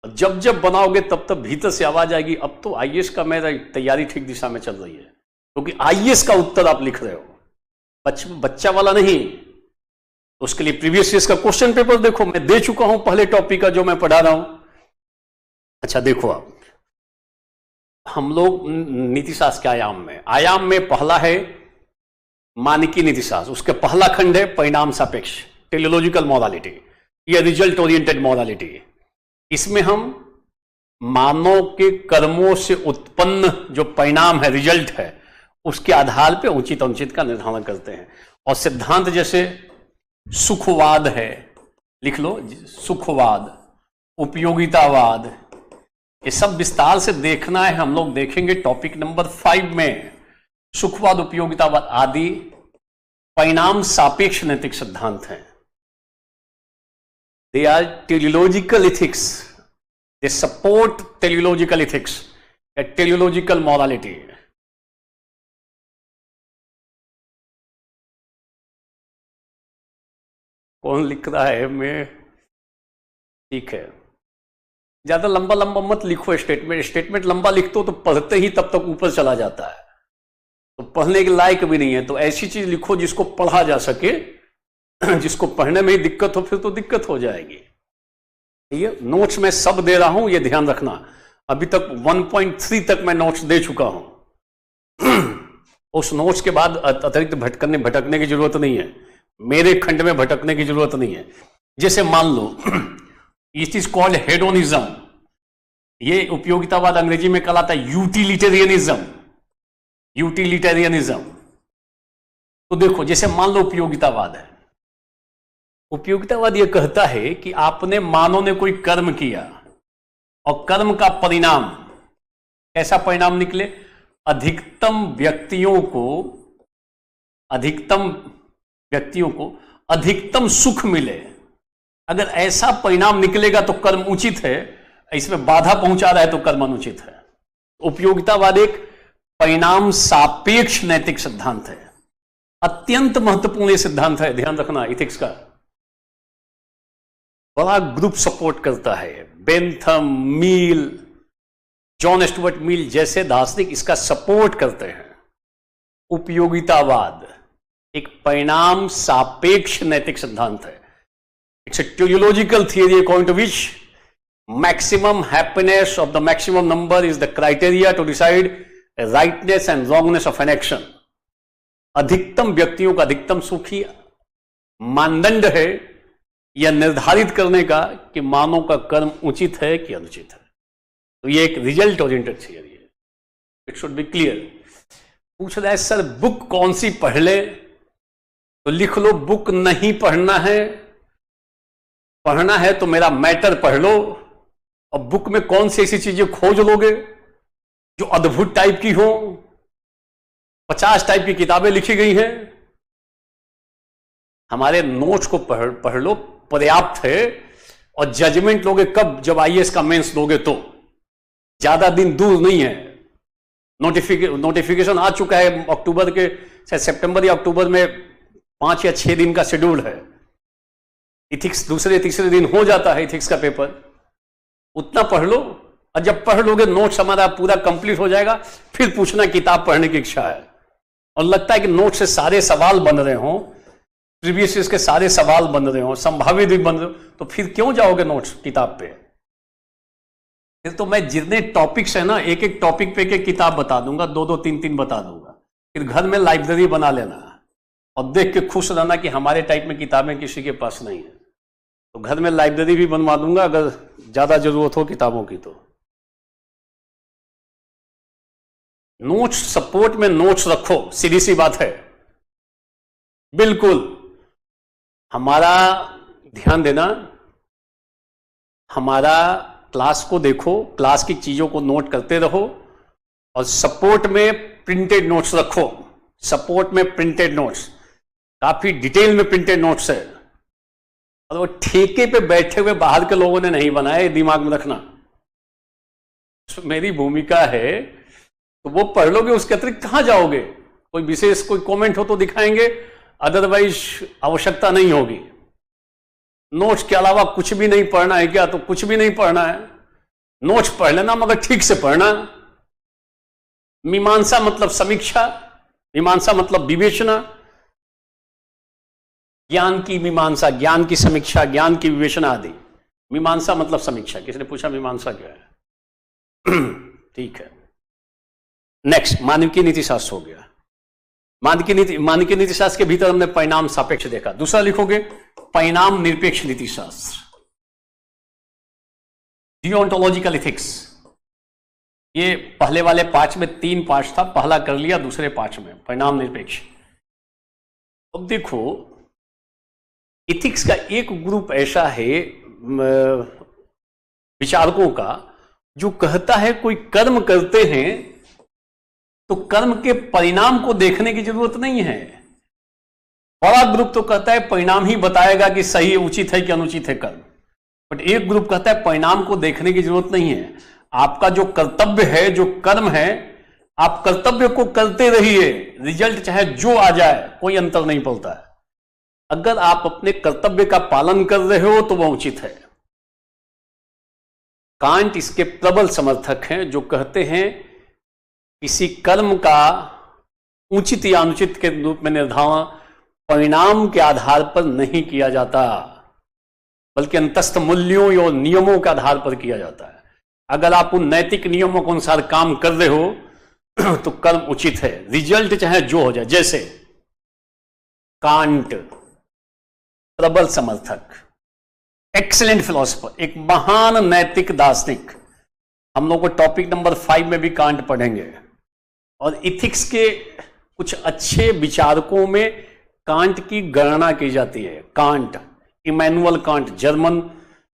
जब जब बनाओगे तब तब भीतर से आवाज आएगी, अब तो आईएएस का मेरा तैयारी ठीक दिशा में चल रही है, क्योंकि आईएएस का उत्तर आप लिख रहे हो, बच्चा वाला नहीं। तो उसके लिए प्रीवियस ईयर का क्वेश्चन पेपर देखो, मैं दे चुका हूं पहले टॉपिक का जो मैं पढ़ा रहा हूं। अच्छा देखो, आप हम लोग नीति शास्त्र के आयाम में पहला है मानकीय नीति शास्त्र, उसके पहला खंड है परिणाम सापेक्ष टेलियोलॉजिकल मॉडलिटी या रिजल्ट ओरिएंटेड मॉडलिटी। इसमें हम मानव के कर्मों से उत्पन्न जो परिणाम है, रिजल्ट है, उसके आधार पर उचित अनुचित का निर्धारण करते हैं। और सिद्धांत जैसे सुखवाद है, लिख लो, सुखवाद, उपयोगितावाद, ये सब विस्तार से देखना है, हम लोग देखेंगे टॉपिक नंबर 5 में। सुखवाद, उपयोगितावाद आदि परिणाम सापेक्ष नैतिक सिद्धांत हैं। They are teleological ethics, they support teleological ethics या टेलियोलॉजिकल मॉरलिटी। कौन लिख रहा है? मैं, ठीक है, ज्यादा लंबा लंबा मत लिखो। स्टेटमेंट लंबा लिखते हो तो पढ़ते ही तब तक ऊपर चला जाता है, तो पढ़ने के लायक भी नहीं है। तो ऐसी चीज लिखो जिसको पढ़ा जा सके, जिसको पढ़ने में ही दिक्कत हो फिर तो दिक्कत हो जाएगी। ये नोट्स मैं सब दे रहा हूं, ये ध्यान रखना। अभी तक 1.3 तक मैं नोट्स दे चुका हूं। उस नोट्स के बाद अतिरिक्त भटकने की जरूरत नहीं है, मेरे खंड में भटकने की जरूरत नहीं है। जैसे मान लो इट इज कॉल्ड हेडोनिज्म, ये उपयोगितावाद अंग्रेजी में कहलाता है यूटिलिटेरियनिज्म। यूटिलिटेरियनिज्म, तो देखो जैसे मान लो उपयोगितावाद है, उपयोगितावाद यह कहता है कि आपने, मानव ने कोई कर्म किया और कर्म का परिणाम, कैसा परिणाम निकले, अधिकतम व्यक्तियों को अधिकतम सुख मिले। अगर ऐसा परिणाम निकलेगा तो कर्म उचित है, इसमें बाधा पहुंचा रहा है तो कर्म अनुचित है। उपयोगितावाद एक परिणाम सापेक्ष नैतिक सिद्धांत है, अत्यंत महत्वपूर्ण ये सिद्धांत है, ध्यान रखना। इथिक्स का बड़ा ग्रुप सपोर्ट करता है, बेंथम, मील, जॉन स्टुअर्ट मिल जैसे दार्शनिक इसका सपोर्ट करते हैं। उपयोगितावाद एक परिणाम सापेक्ष नैतिक सिद्धांत है। It's a teleological theory according to which maximum happiness of the maximum number is the criteria to decide rightness and wrongness of an action. अधिकतम व्यक्तियों का अधिकतम सुख ही मानदंड है यह निर्धारित करने का कि मानव का कर्म उचित है कि अनुचित है। तो ये एक रिजल्ट ओरिएंटेड थियरी है, इट शुड बी क्लियर। पूछ रहा है सर बुक कौन सी पढ़ ले, तो लिख लो बुक नहीं पढ़ना है, पढ़ना है तो मेरा मैटर पढ़ लो। और बुक में कौन सी ऐसी चीजें खोज लोगे जो अद्भुत टाइप की हो, 50 टाइप की किताबें लिखी गई हैं, हमारे नोट्स को पढ़ लो, पर्याप्त है। और जजमेंट लोगे कब, जब आईएएस का मेंस दोगे, तो ज्यादा दिन दूर नहीं है। नोटिफिकेशन आ चुका है अक्टूबर के, शायद सितंबर या अक्टूबर में 5 या 6 दिन का शेड्यूल है। इथिक्स दूसरे तीसरे दिन हो जाता है इथिक्स का पेपर, उतना पढ़ लो। और जब पढ़ लोगे नोट्स हमारा पूरा कंप्लीट हो जाएगा, फिर पूछना किताब पढ़ने की इच्छा है और लगता है कि नोट से सारे सवाल बन रहे हों, प्रीवियस ईयर के सारे सवाल बन रहे हों, संभावित भी बन रहे हो, तो फिर क्यों जाओगे नोट्स किताब पे। फिर तो मैं जितने टॉपिक्स है ना, एक एक टॉपिक पे एक एक किताब बता दूंगा, 2-2, 3-3 बता दूंगा। फिर घर में लाइब्रेरी बना लेना और देख के खुश रहना कि हमारे टाइप में किताबें किसी के पास नहीं है। तो घर में लाइब्रेरी भी बनवा दूंगा अगर ज्यादा जरूरत हो किताबों की। तो नोट्स, सपोर्ट में नोट्स रखो, सीधी सी बात है। बिल्कुल हमारा ध्यान देना, हमारा क्लास को देखो, क्लास की चीजों को नोट करते रहो और सपोर्ट में प्रिंटेड नोट्स रखो। सपोर्ट में प्रिंटेड नोट्स, काफी डिटेल में प्रिंटेड नोट्स है और वो ठेके पे बैठे हुए बाहर के लोगों ने नहीं बनाए, दिमाग में रखना। मेरी भूमिका है तो वो पढ़ लोगे, उसके अतिरिक्त कहां जाओगे? कोई विशेष कोई कमेंट हो तो दिखाएंगे, अदरवाइज आवश्यकता नहीं होगी। नोट्स के अलावा कुछ भी नहीं पढ़ना है क्या? तो कुछ भी नहीं पढ़ना है। नोट्स पढ़ लेना मगर ठीक से पढ़ना। मीमांसा मतलब समीक्षा, मीमांसा मतलब विवेचना, ज्ञान की मीमांसा, ज्ञान की समीक्षा, ज्ञान की विवेचना आदि। मीमांसा मतलब समीक्षा। किसी ने पूछा मीमांसा क्या है? ठीक है। नेक्स्ट, मानविकी नीति शास्त्र हो गया। मानविकी नीति शास्त्र के भीतर हमने परिणाम सापेक्ष देखा। दूसरा लिखोगे परिणाम निरपेक्ष नीति शास्त्र, डिओन्टोलॉजिकल इथिक्स। ये पहले वाले पांच में 3 पार्ट था, पहला कर लिया, दूसरे पांच में परिणाम निरपेक्ष। अब देखो, इथिक्स का एक ग्रुप ऐसा है विचारकों का जो कहता है कोई कर्म करते हैं तो कर्म के परिणाम को देखने की जरूरत नहीं है। बड़ा ग्रुप तो कहता है परिणाम ही बताएगा कि सही उचित है कि अनुचित है कर्म। बट एक ग्रुप कहता है परिणाम को देखने की जरूरत नहीं है। आपका जो कर्तव्य है, जो कर्म है, आप कर्तव्य को करते रहिए, रिजल्ट चाहे जो आ जाए कोई अंतर नहीं पड़ता है। अगर आप अपने कर्तव्य का पालन कर रहे हो तो वह उचित है। कांट इसके प्रबल समर्थक हैं जो कहते हैं किसी कर्म का उचित या अनुचित के रूप में निर्धारण परिणाम के आधार पर नहीं किया जाता, बल्कि अंतस्थ मूल्यों या नियमों के आधार पर किया जाता है। अगर आप उन नैतिक नियमों के अनुसार काम कर रहे हो तो कर्म उचित है, रिजल्ट चाहे जो हो जाए। जैसे कांट प्रबल समर्थक, एक्सीलेंट फिलोसफर, एक महान नैतिक दार्शनिक। हम लोग को टॉपिक नंबर 5 में भी कांट पढ़ेंगे। और इथिक्स के कुछ अच्छे विचारकों में कांट की गणना की जाती है। Can't, Immanuel Kant, German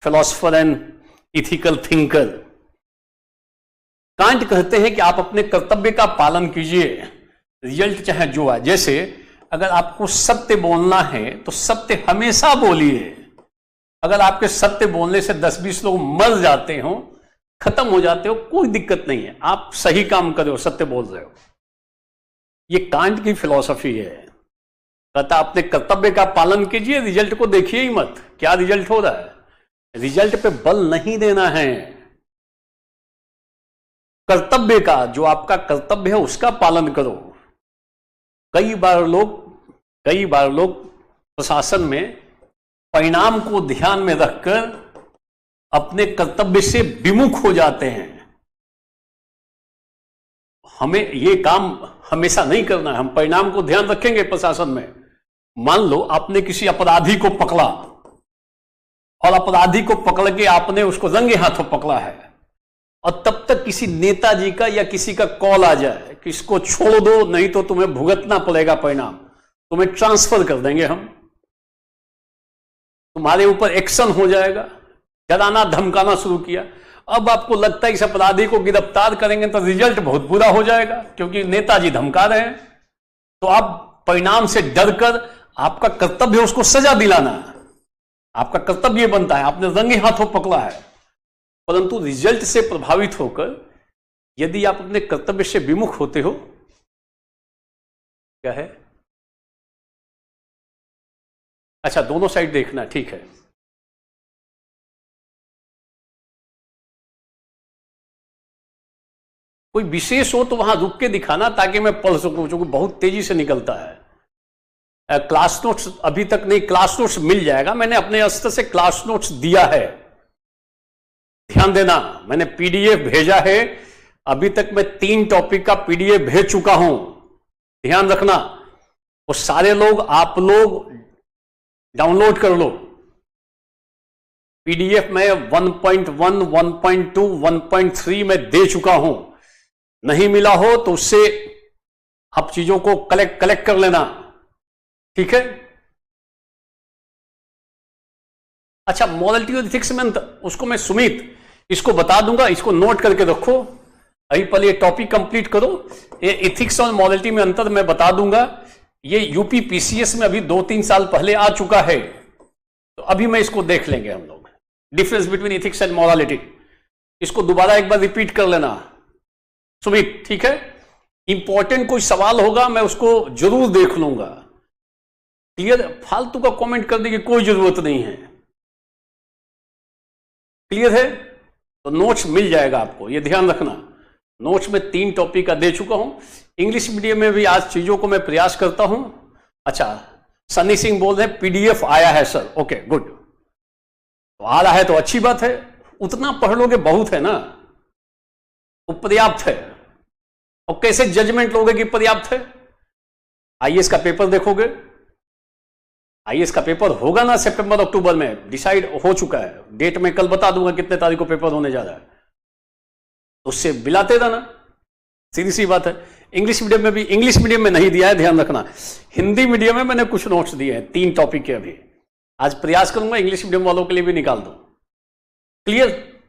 philosopher and ethical thinker. Can't कहते हैं कि आप अपने कर्तव्य का पालन कीजिए, रिजल्ट चाहे जो आए। जैसे अगर आपको सत्य बोलना है तो सत्य हमेशा बोलिए। अगर आपके सत्य बोलने से 10-20 लोग मर जाते हो, खत्म हो जाते हो, कोई दिक्कत नहीं है, आप सही काम कर रहे हो, सत्य बोल रहे हो। ये कांट की फिलॉसफी है। कहता अपने कर्तव्य का पालन कीजिए, रिजल्ट को देखिए ही मत क्या रिजल्ट हो रहा है। रिजल्ट पे बल नहीं देना है, कर्तव्य का, जो आपका कर्तव्य है उसका पालन करो। कई बार लोग प्रशासन में परिणाम को ध्यान में रखकर अपने कर्तव्य से विमुख हो जाते हैं। हमें ये काम हमेशा नहीं करना है, हम परिणाम को ध्यान रखेंगे प्रशासन में। मान लो आपने किसी अपराधी को पकड़ा और अपराधी को पकड़ के आपने उसको रंगे हाथों पकड़ा है और तब तक किसी नेताजी का या किसी का कॉल आ जाए कि इसको छोड़ दो नहीं तो तुम्हें भुगतना पड़ेगा परिणाम, तुम्हें ट्रांसफर कर देंगे हम, तुम्हारे ऊपर एक्शन हो जाएगा, डराना धमकाना शुरू किया। अब आपको लगता है इस अपराधी को गिरफ्तार करेंगे तो रिजल्ट बहुत बुरा हो जाएगा क्योंकि नेताजी धमका रहे हैं। तो आप परिणाम से डरकर, आपका कर्तव्य है उसको सजा दिलाना, आपका कर्तव्य बनता है, आपने रंगे हाथों पकड़ा है। परंतु रिजल्ट से प्रभावित होकर यदि आप अपने कर्तव्य से विमुख होते हो, क्या है, अच्छा दोनों साइड देखना, ठीक है। कोई विशेष हो तो वहां रुक के दिखाना ताकि मैं पढ़ सकूं, क्योंकि बहुत तेजी से निकलता है। क्लास नोट्स अभी तक नहीं, क्लास नोट्स मिल जाएगा, मैंने अपने स्तर से क्लास नोट्स दिया है, ध्यान देना। मैंने पीडीएफ भेजा है, अभी तक मैं 3 टॉपिक का पीडीएफ भेज चुका हूं। ध्यान रखना, वो सारे लोग आप लोग डाउनलोड कर लो। पीडीएफ में 1.1, 1.2, 1.3 में दे चुका हूं। नहीं मिला हो तो उससे आप चीजों को कलेक्ट कर लेना, ठीक है। अच्छा, मॉरलिटी और एथिक्स में उसको मैं सुमित इसको बता दूंगा, इसको नोट करके रखो। अभी पहले ये टॉपिक कंप्लीट करो। ये एथिक्स और मॉरलिटी में अंतर मैं बता दूंगा। ये यूपी पीसीएस में अभी 2-3 साल पहले आ चुका है, तो अभी मैं इसको देख लेंगे हम लोग, difference between ethics and morality. इसको दोबारा एक बार रिपीट कर लेना सुमित, ठीक है। इंपॉर्टेंट कोई सवाल होगा मैं उसको जरूर देख लूंगा। क्लियर? फालतू का कमेंट करने की कोई जरूरत नहीं है। क्लियर है? तो नोट्स मिल जाएगा आपको, ये ध्यान रखना। नोट्स में 3 टॉपिक का दे चुका हूं। इंग्लिश मीडियम में भी आज चीजों को मैं प्रयास करता हूं। अच्छा, सन्नी सिंह बोल रहे हैं पीडीएफ आया है सर। Okay, good. तो आ रहा है तो अच्छी बात है। उतना पढ़ लोगे बहुत है ना, वो पर्याप्त है। और कैसे जजमेंट लोगे कि पर्याप्त है? आईएएस का पेपर देखोगे, आईएएस का पेपर होगा ना सितंबर अक्टूबर में, डिसाइड हो चुका है। डेट में कल बता दूंगा कितने तारीख को पेपर होने जा रहा है, उससे मिलाते रहना, सीधी सी बात है। इंग्लिश मीडियम में भी, इंग्लिश मीडियम में नहीं दिया है, ध्यान रखना। हिंदी मीडियम में मैंने कुछ नोट्स दिए हैं 3 टॉपिक के। अभी आज प्रयास करूंगा इंग्लिश मीडियम वालों के लिए भी निकाल दो। क्लियर?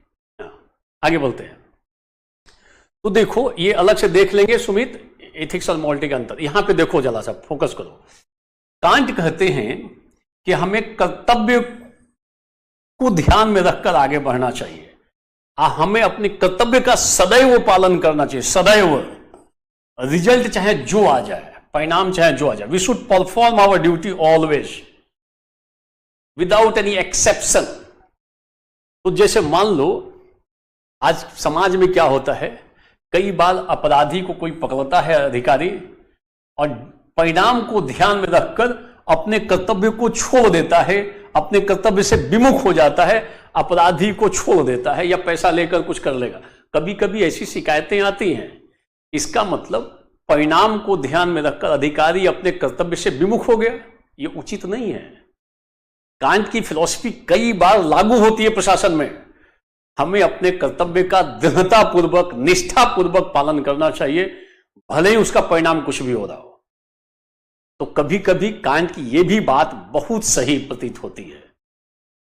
आगे बोलते हैं। तो देखो, ये अलग से देख लेंगे सुमित, एथिक्स और मॉरलिटी का अंतर। यहां पे देखो, जरा सा फोकस करो। कांट कहते हैं कि हमें कर्तव्य को ध्यान में रखकर आगे बढ़ना चाहिए। हमें अपने कर्तव्य का सदैव पालन करना चाहिए, सदैव। रिजल्ट चाहे जो आ जाए, परिणाम चाहे जो आ जाए, we should perform our duty always without any exception. तो जैसे मान लो आज समाज में क्या होता है, कई बार अपराधी को कोई पकड़ता है अधिकारी, और परिणाम को ध्यान में रखकर अपने कर्तव्य को छोड़ देता है, अपने कर्तव्य से विमुख हो जाता है, अपराधी को छोड़ देता है या पैसा लेकर कुछ कर लेगा। कभी कभी ऐसी शिकायतें आती हैं। इसका मतलब परिणाम को ध्यान में रखकर अधिकारी अपने कर्तव्य से विमुख हो गया, ये उचित नहीं है। कांट की फिलॉसफी कई बार लागू होती है प्रशासन में। हमें अपने कर्तव्य का दृढ़तापूर्वक, निष्ठापूर्वक पालन करना चाहिए, भले ही उसका परिणाम कुछ भी हो रहा हो। तो कभी कभी कांट की यह भी बात बहुत सही प्रतीत होती है।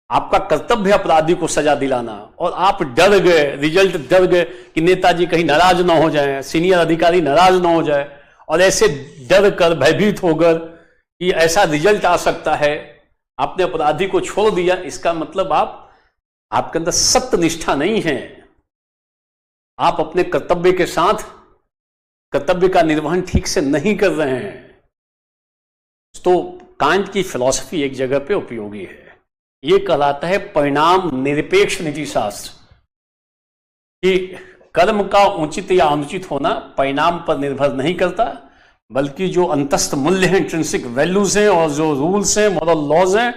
आपका कर्तव्य अपराधी को सजा दिलाना, और आप डर गए, रिजल्ट डर गए कि नेताजी कहीं नाराज ना हो जाए, सीनियर अधिकारी नाराज ना हो जाए, और ऐसे डर कर, भयभीत होकर कि ऐसा रिजल्ट आ सकता है, आपने अपराधी को छोड़ दिया। इसका मतलब आपके अंदर सत्यनिष्ठा नहीं है। आप अपने कर्तव्य के साथ कर्तव्य का निर्वहन ठीक से नहीं कर रहे हैं। तो कांट की फिलॉसफी एक जगह पे उपयोगी है। यह कहलाता है परिणाम निरपेक्ष नीति शास्त्र, कि कर्म का उचित या अनुचित होना परिणाम पर निर्भर नहीं करता, बल्कि जो अंतस्थ मूल्य हैं, इंट्रिंसिक वैल्यूज हैं, और जो रूल्स हैं, मॉरल लॉज हैं,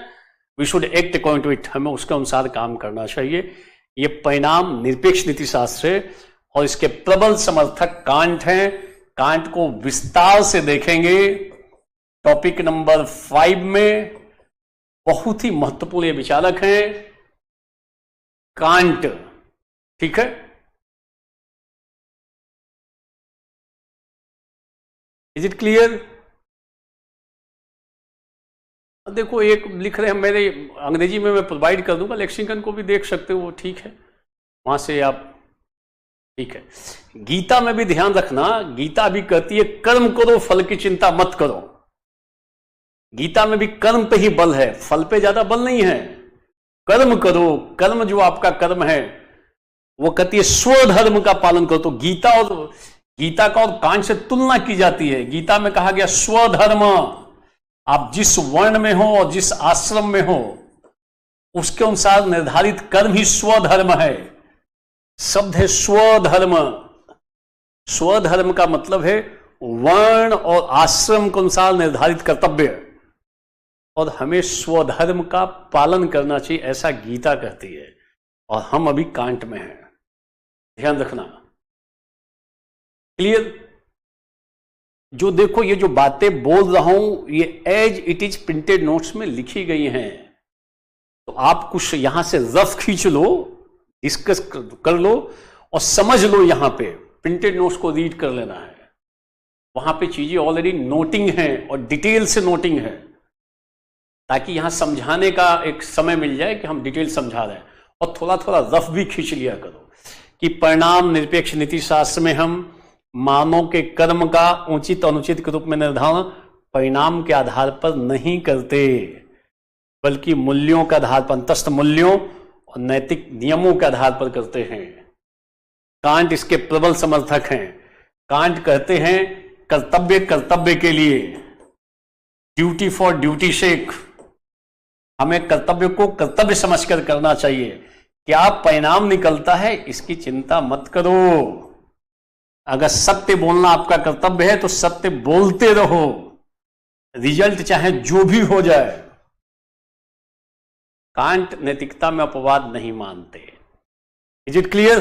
we should act according to it. हमें उसके अनुसार काम करना चाहिए। ये परिणाम निरपेक्ष नीति शास्त्र है, और इसके प्रबल समर्थक कांट हैं। कांट को विस्तार से देखेंगे टॉपिक नंबर 5 में। बहुत ही महत्वपूर्ण ये विचारक हैं कांट, ठीक है। Is it clear? देखो, एक लिख रहे हैं, मेरे अंग्रेजी में मैं प्रोवाइड कर दूंगा, लेक्सिकन को भी देख सकते हो, वो ठीक है, वहां से आप, ठीक है। गीता में भी ध्यान रखना, गीता भी कहती है कर्म करो, फल की चिंता मत करो। गीता में भी कर्म पे ही बल है, फल पे ज्यादा बल नहीं है। कर्म करो, कर्म जो आपका कर्म है वो कहती है स्वधर्म का पालन करो। तो गीता का और कांट से तुलना की जाती है। गीता में कहा गया स्वधर्म, आप जिस वर्ण में हो और जिस आश्रम में हो उसके अनुसार निर्धारित कर्म ही स्वधर्म है। शब्द है स्वधर्म। स्वधर्म का मतलब है वर्ण और आश्रम के अनुसार निर्धारित कर्तव्य, और हमें स्वधर्म का पालन करना चाहिए, ऐसा गीता कहती है। और हम अभी कांट में हैं, ध्यान रखना। क्लियर? जो देखो ये जो बातें बोल रहा हूं ये as it is printed notes में लिखी गई हैं, तो आप कुछ यहां से रफ खींच लो, डिस्कस कर लो और समझ लो। यहां पे प्रिंटेड नोट्स को रीड कर लेना है, वहां पे चीजें ऑलरेडी नोटिंग हैं और डिटेल से नोटिंग है, ताकि यहां समझाने का एक समय मिल जाए कि हम डिटेल समझा रहे हैं। और थोड़ा थोड़ा रफ भी खींच लिया करो कि परिणाम निरपेक्ष नीति शास्त्र में हम मानव के कर्म का उचित अनुचित के रूप में निर्धारण परिणाम के आधार पर नहीं करते, बल्कि मूल्यों के आधार पर, अंतस्थ मूल्यों और नैतिक नियमों के आधार पर करते हैं। कांट इसके प्रबल समर्थक हैं। कांट कहते हैं कर्तव्य कर्तव्य के लिए, ड्यूटी फॉर ड्यूटी सेक, हमें कर्तव्य को कर्तव्य समझकर करना चाहिए। क्या परिणाम निकलता है इसकी चिंता मत करो। अगर सत्य बोलना आपका कर्तव्य है तो सत्य बोलते रहो, रिजल्ट चाहे जो भी हो जाए। कांट नैतिकता में अपवाद नहीं मानते। Is it clear?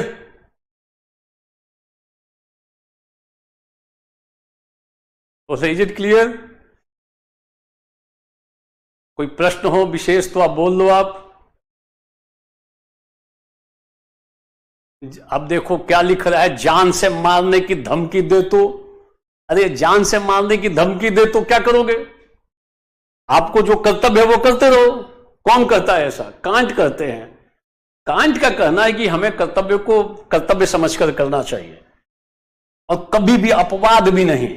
तो इज इट क्लियर? कोई प्रश्न हो विशेष तो आप बोल लो। आप अब देखो क्या लिख रहा है, जान से मारने की धमकी दे तो, अरे जान से मारने की धमकी दे तो क्या करोगे? आपको जो कर्तव्य है वो करते रहो। कौन करता है ऐसा? कांट करते हैं। कांट का कहना है कि हमें कर्तव्य को कर्तव्य समझकर करना चाहिए और कभी भी अपवाद भी नहीं।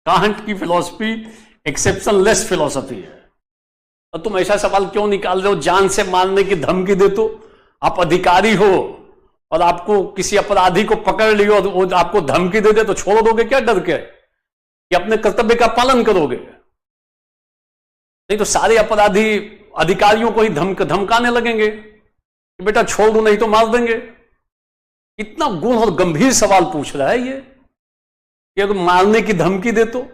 कांट की फिलॉसफी एक्सेप्शनलेस फिलॉसफी है। और तुम ऐसा सवाल क्यों निकाल रहे हो, जान से मारने की धमकी दे तो? आप अधिकारी हो और आपको किसी अपराधी को पकड़ लियो और वो आपको धमकी दे दे तो छोड़ दोगे क्या डर के? कि अपने कर्तव्य का पालन करोगे? नहीं तो सारे अपराधी अधिकारियों को ही धमकाने लगेंगे कि बेटा छोड़ दो नहीं तो मार देंगे। इतना गुण और गंभीर सवाल पूछ रहा है ये कि अगर मारने की धमकी दे तो?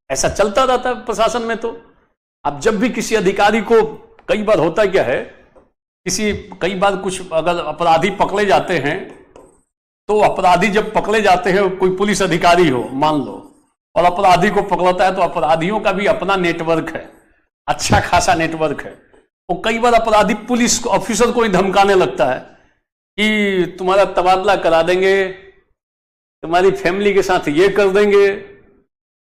ऐसा चलता रहता है प्रशासन में। तो अब जब भी किसी अधिकारी को, कई बार होता क्या है, कई बार कुछ अगर अपराधी पकड़े जाते हैं तो अपराधी जब पकड़े जाते हैं, कोई पुलिस अधिकारी हो मान लो और अपराधी को पकड़ता है, तो अपराधियों का भी अपना नेटवर्क है, अच्छा खासा नेटवर्क है। और कई बार अपराधी पुलिस ऑफिसर को ही धमकाने लगता है कि तुम्हारा तबादला करा देंगे, तुम्हारी फैमिली के साथ ये कर देंगे,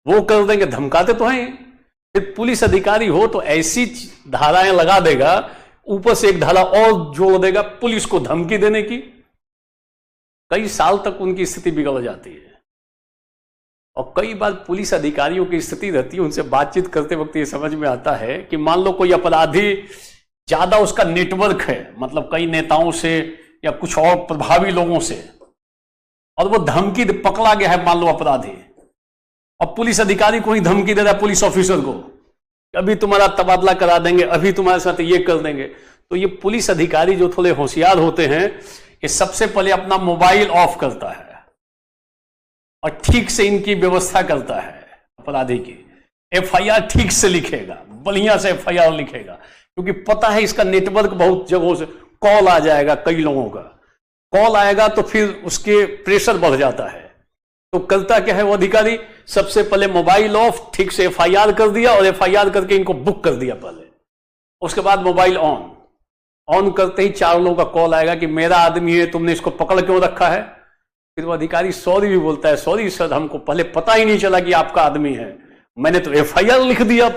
वो कर देंगे, धमकाते तो हैं। फिर पुलिस अधिकारी हो तो ऐसी धाराएं लगा देगा, ऊपर से एक धारा और जोड़ देगा पुलिस को धमकी देने की। कई साल तक उनकी स्थिति बिगड़ जाती है। और कई बार पुलिस अधिकारियों की स्थिति रहती है, उनसे बातचीत करते वक्त ये समझ में आता है कि मान लो कोई अपराधी ज्यादा उसका नेटवर्क है, मतलब कई नेताओं से या कुछ और प्रभावी लोगों से, और वो धमकी पकड़ा गया है मान लो अपराधी, और पुलिस अधिकारी को ही धमकी दे रहा है पुलिस ऑफिसर को, अभी तुम्हारा तबादला करा देंगे, अभी तुम्हारे साथ ये कर देंगे। तो ये पुलिस अधिकारी जो थोड़े होशियार होते हैं, ये सबसे पहले अपना मोबाइल ऑफ करता है और ठीक से इनकी व्यवस्था करता है अपराधी की। एफआईआर ठीक से लिखेगा, बढ़िया से एफआईआर लिखेगा, क्योंकि पता है इसका नेटवर्क बहुत जगहों से कॉल आ जाएगा, कई लोगों का कॉल आएगा तो फिर उसके प्रेशर बढ़ जाता है। तो करता क्या है वो अधिकारी, सबसे पहले मोबाइल ऑफ, ठीक से एफआईआर कर दिया और एफआईआर करके इनको बुक कर दिया पहले। उसके बाद मोबाइल ऑन करते ही 4 लोगों का कॉल आएगा कि मेरा आदमी है, तुमने इसको पकड़ क्यों रखा है। फिर वो अधिकारी सॉरी भी बोलता है, सॉरी सर हमको पहले पता ही नहीं चला कि आपका आदमी है, मैंने तो एफआईआर लिख दिया।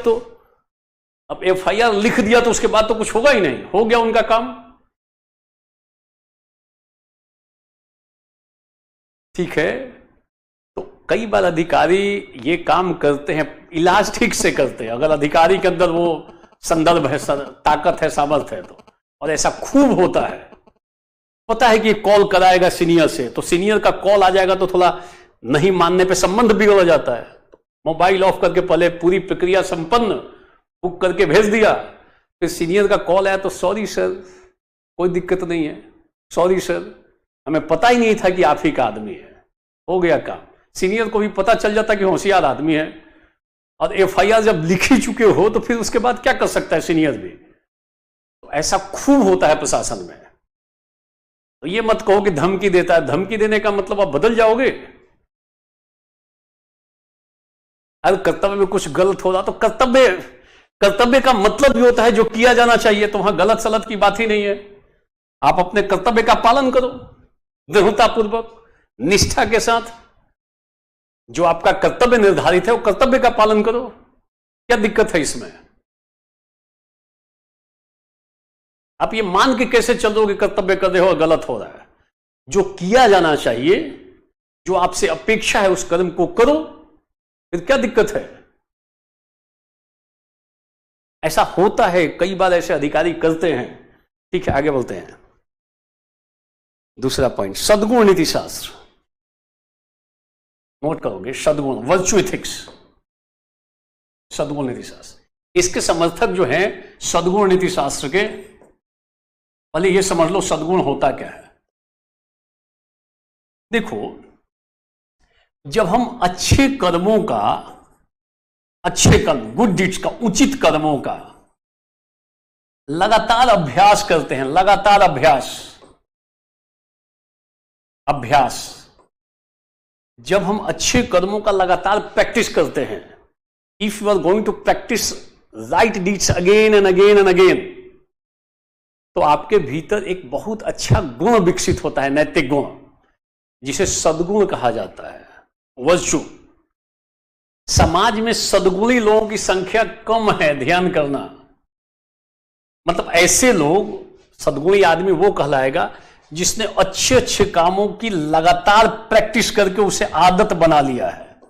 अब एफआईआर लिख दिया तो उसके बाद तो कुछ होगा ही नहीं, हो गया उनका काम। ठीक है, तो कई बार अधिकारी ये काम करते हैं, इलाज ठीक से करते हैं अगर अधिकारी के अंदर वो संदर्भ है, ताकत है, सामर्थ्य है तो। और ऐसा खूब होता है, पता है कि कॉल कराएगा सीनियर से, तो सीनियर का कॉल आ जाएगा तो थोड़ा नहीं मानने पे संबंध बिगड़ जाता है। मोबाइल ऑफ करके पहले पूरी प्रक्रिया संपन्न, बुक करके भेज दिया, फिर सीनियर का कॉल आया तो सॉरी सर कोई दिक्कत नहीं है, सॉरी सर हमें पता ही नहीं था कि आप ही का आदमी है, हो गया काम। सीनियर को भी पता चल जाता कि होशियार आदमी है। और एफआईआर जब लिख ही चुके हो तो फिर उसके बाद क्या कर सकता है सीनियर भी। तो ऐसा खूब होता है प्रशासन में। तो ये मत कहो कि धमकी देता है, धमकी देने का मतलब आप बदल जाओगे। अगर कर्तव्य में कुछ गलत हो रहा तो कर्तव्य का मतलब भी होता है जो किया जाना चाहिए, तो वहां गलत सलत की बात ही नहीं है। आप अपने कर्तव्य का पालन करो दृढ़तापूर्वक, निष्ठा के साथ। जो आपका कर्तव्य निर्धारित है वो कर्तव्य का पालन करो, क्या दिक्कत है इसमें? आप ये मान के कैसे चलोगे कर्तव्य कर रहे हो और गलत हो रहा है? जो किया जाना चाहिए, जो आपसे अपेक्षा है, उस कर्म को करो, फिर क्या दिक्कत है? ऐसा होता है, कई बार ऐसे अधिकारी करते हैं। ठीक है, आगे बोलते हैं। दूसरा पॉइंट, सद्गुण नीति शास्त्र। नोट करोगे, सद्गुण, वर्च्यू एथिक्स, सद्गुण नीति शास्त्र। इसके समर्थक जो हैं सद्गुण नीति शास्त्र के, पहले यह समझ लो सद्गुण होता क्या है। देखो, जब हम अच्छे कर्मों का, अच्छे कर्म, गुड डीड्स का, उचित कर्मों का लगातार अभ्यास करते हैं, लगातार अभ्यास, जब हम अच्छे कर्मों का लगातार प्रैक्टिस करते हैं, if you are going to practice right deeds again and again and again, तो आपके भीतर एक बहुत अच्छा गुण विकसित होता है, नैतिक गुण, जिसे सद्गुण कहा जाता है, वर्च्यू। समाज में सद्गुणी लोगों की संख्या कम है, ध्यान करना। मतलब ऐसे लोग, सद्गुणी आदमी वो कहलाएगा जिसने अच्छे अच्छे कामों की लगातार प्रैक्टिस करके उसे आदत बना लिया है।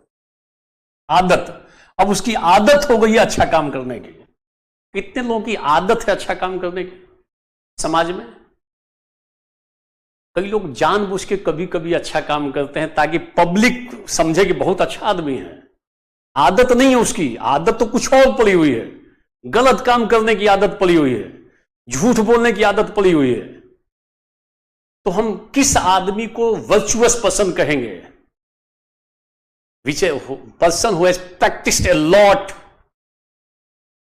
आदत, अब उसकी आदत हो गई है अच्छा काम करने की। कितने लोगों की आदत है अच्छा काम करने की समाज में? कई लोग जानबूझ के कभी कभी अच्छा काम करते हैं ताकि पब्लिक समझे कि बहुत अच्छा आदमी है। आदत नहीं है उसकी, आदत तो कुछ और पड़ी हुई है। गलत काम करने की आदत पड़ी हुई है, झूठ बोलने की आदत पड़ी हुई है। तो हम किस आदमी को वर्चुअस पर्सन कहेंगे? Which person who has practised a lot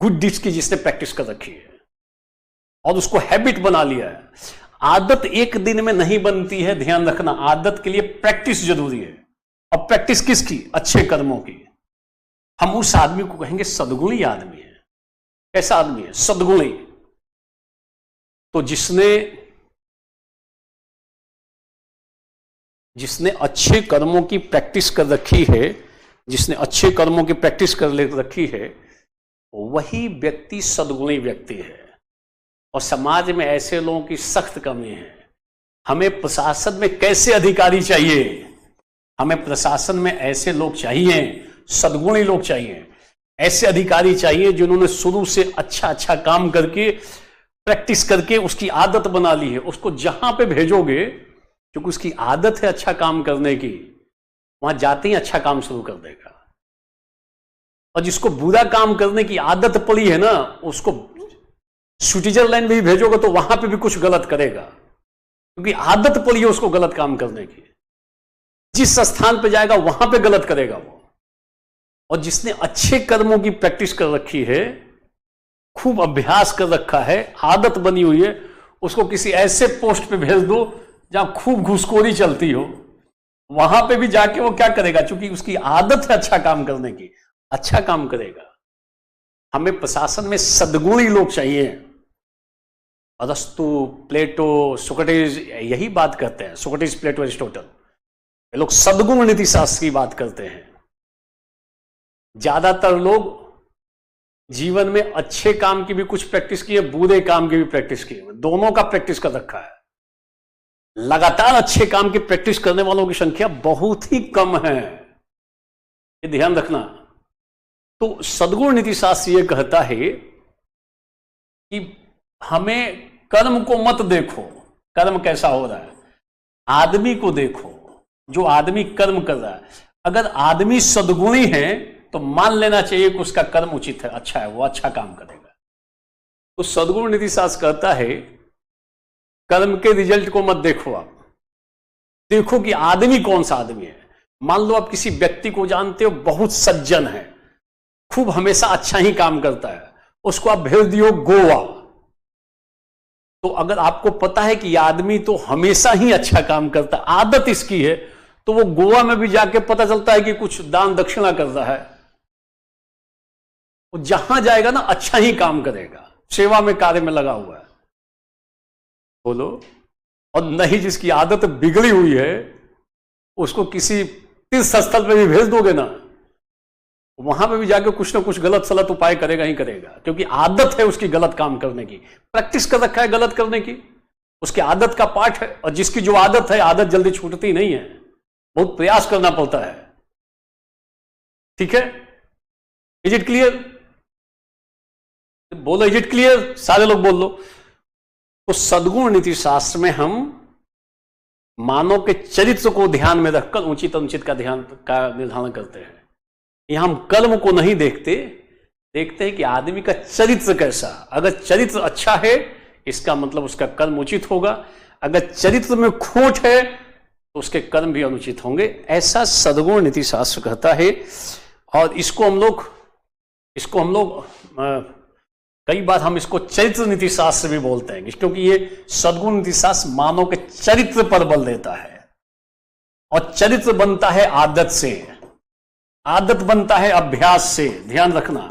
good deeds की, जिसने प्रैक्टिस कर रखी है और उसको हैबिट बना लिया है। आदत एक दिन में नहीं बनती है, ध्यान रखना। आदत के लिए प्रैक्टिस जरूरी है। अब प्रैक्टिस किसकी? अच्छे कर्मों की। हम उस आदमी को कहेंगे सद्गुणी आदमी है। कैसा आदमी है? सद्गुणी। तो जिसने अच्छे कर्मों की प्रैक्टिस कर रखी है, जिसने अच्छे कर्मों की प्रैक्टिस कर रखी है, वही व्यक्ति सद्गुणी व्यक्ति है। और समाज में ऐसे लोगों की सख्त कमी है। हमें प्रशासन में कैसे अधिकारी चाहिए? हमें प्रशासन में ऐसे लोग चाहिए, सद्गुणी लोग चाहिए, ऐसे अधिकारी चाहिए जिन्होंने शुरू से अच्छा अच्छा काम करके, प्रैक्टिस करके उसकी आदत बना ली है। उसको जहां पे भेजोगे, क्योंकि उसकी आदत है अच्छा काम करने की, वहां जाते ही अच्छा काम शुरू कर देगा। और जिसको बुरा काम करने की आदत पड़ी है ना, उसको स्विट्जरलैंड में भी भेजोगे तो वहां पे भी कुछ गलत करेगा, क्योंकि आदत पड़ी है उसको गलत काम करने की। जिस स्थान पे जाएगा वहां पे गलत करेगा वो। और जिसने अच्छे कर्मों की प्रैक्टिस कर रखी है, खूब अभ्यास कर रखा है, आदत बनी हुई है, उसको किसी ऐसे पोस्ट पे भेज दो जहां खूब घुसखोरी चलती हो, वहां पे भी जाके वो क्या करेगा? क्योंकि उसकी आदत है अच्छा काम करने की, अच्छा काम करेगा। हमें प्रशासन में सद्गुणी लोग चाहिए। अरस्तु, प्लेटो, सोक्रेटिस यही बात करते हैं। सोक्रेटिस, प्लेटो, एरिस्टोटल, ये लोग सद्गुण नीति शास्त्र की बात करते हैं। ज्यादातर लोग जीवन में अच्छे काम की भी कुछ प्रैक्टिस की है, बुरे काम की भी प्रैक्टिस की है, दोनों का प्रैक्टिस कर रखा है। लगातार अच्छे काम की प्रैक्टिस करने वालों की संख्या बहुत ही कम है, ये ध्यान रखना। तो सद्गुण नीति शास्त्र यह कहता है कि हमें कर्म को मत देखो, कर्म कैसा हो रहा है, आदमी को देखो, जो आदमी कर्म कर रहा है। अगर आदमी सद्गुणी है तो मान लेना चाहिए कि उसका कर्म उचित है, अच्छा है, वो अच्छा काम करेगा। तो सद्गुण नीति शास्त्र कहता है कर्म के रिजल्ट को मत देखो, आप देखो कि आदमी कौन सा आदमी है। मान लो आप किसी व्यक्ति को जानते हो, बहुत सज्जन है, खूब हमेशा अच्छा ही काम करता है, उसको आप भेज दियो गोवा, तो अगर आपको पता है कि यह आदमी तो हमेशा ही अच्छा काम करता है, आदत इसकी है, तो वो गोवा में भी जाके पता चलता है कि कुछ दान दक्षिणा कर रहा है, वो जहां जाएगा ना अच्छा ही काम करेगा, सेवा में कार्य में लगा हुआ है। बोलो। और नहीं जिसकी आदत बिगड़ी हुई है उसको किसी तीर्थ स्थल पे भी भेज दोगे ना, वहां पे भी जाके कुछ ना कुछ गलत सलत उपाय करेगा ही करेगा, क्योंकि आदत है उसकी गलत काम करने की, प्रैक्टिस कर रखा है गलत करने की, उसकी आदत का पाठ है। और जिसकी जो आदत है, आदत जल्दी छूटती नहीं है, बहुत प्रयास करना पड़ता है। ठीक है, इज इट क्लियर? बोलो इज इट क्लियर, सारे लोग बोल लो। तो सद्गुण नीति शास्त्र में हम मानव के चरित्र को ध्यान में रखकर उचित अनुचित का निर्धारण करते हैं। यहां हम कर्म को नहीं देखते, देखते हैं कि आदमी का चरित्र कैसा। अगर चरित्र अच्छा है इसका मतलब उसका कर्म उचित होगा, अगर चरित्र में खोट है तो उसके कर्म भी अनुचित होंगे, ऐसा सद्गुण नीति शास्त्र कहता है। और इसको हम लोग कई बार हम इसको चरित्र नीति शास्त्र भी बोलते हैं, क्योंकि ये सद्गुण नीति शास्त्र मानव के चरित्र पर बल देता है। और चरित्र बनता है आदत से, आदत बनता है अभ्यास से। ध्यान रखना,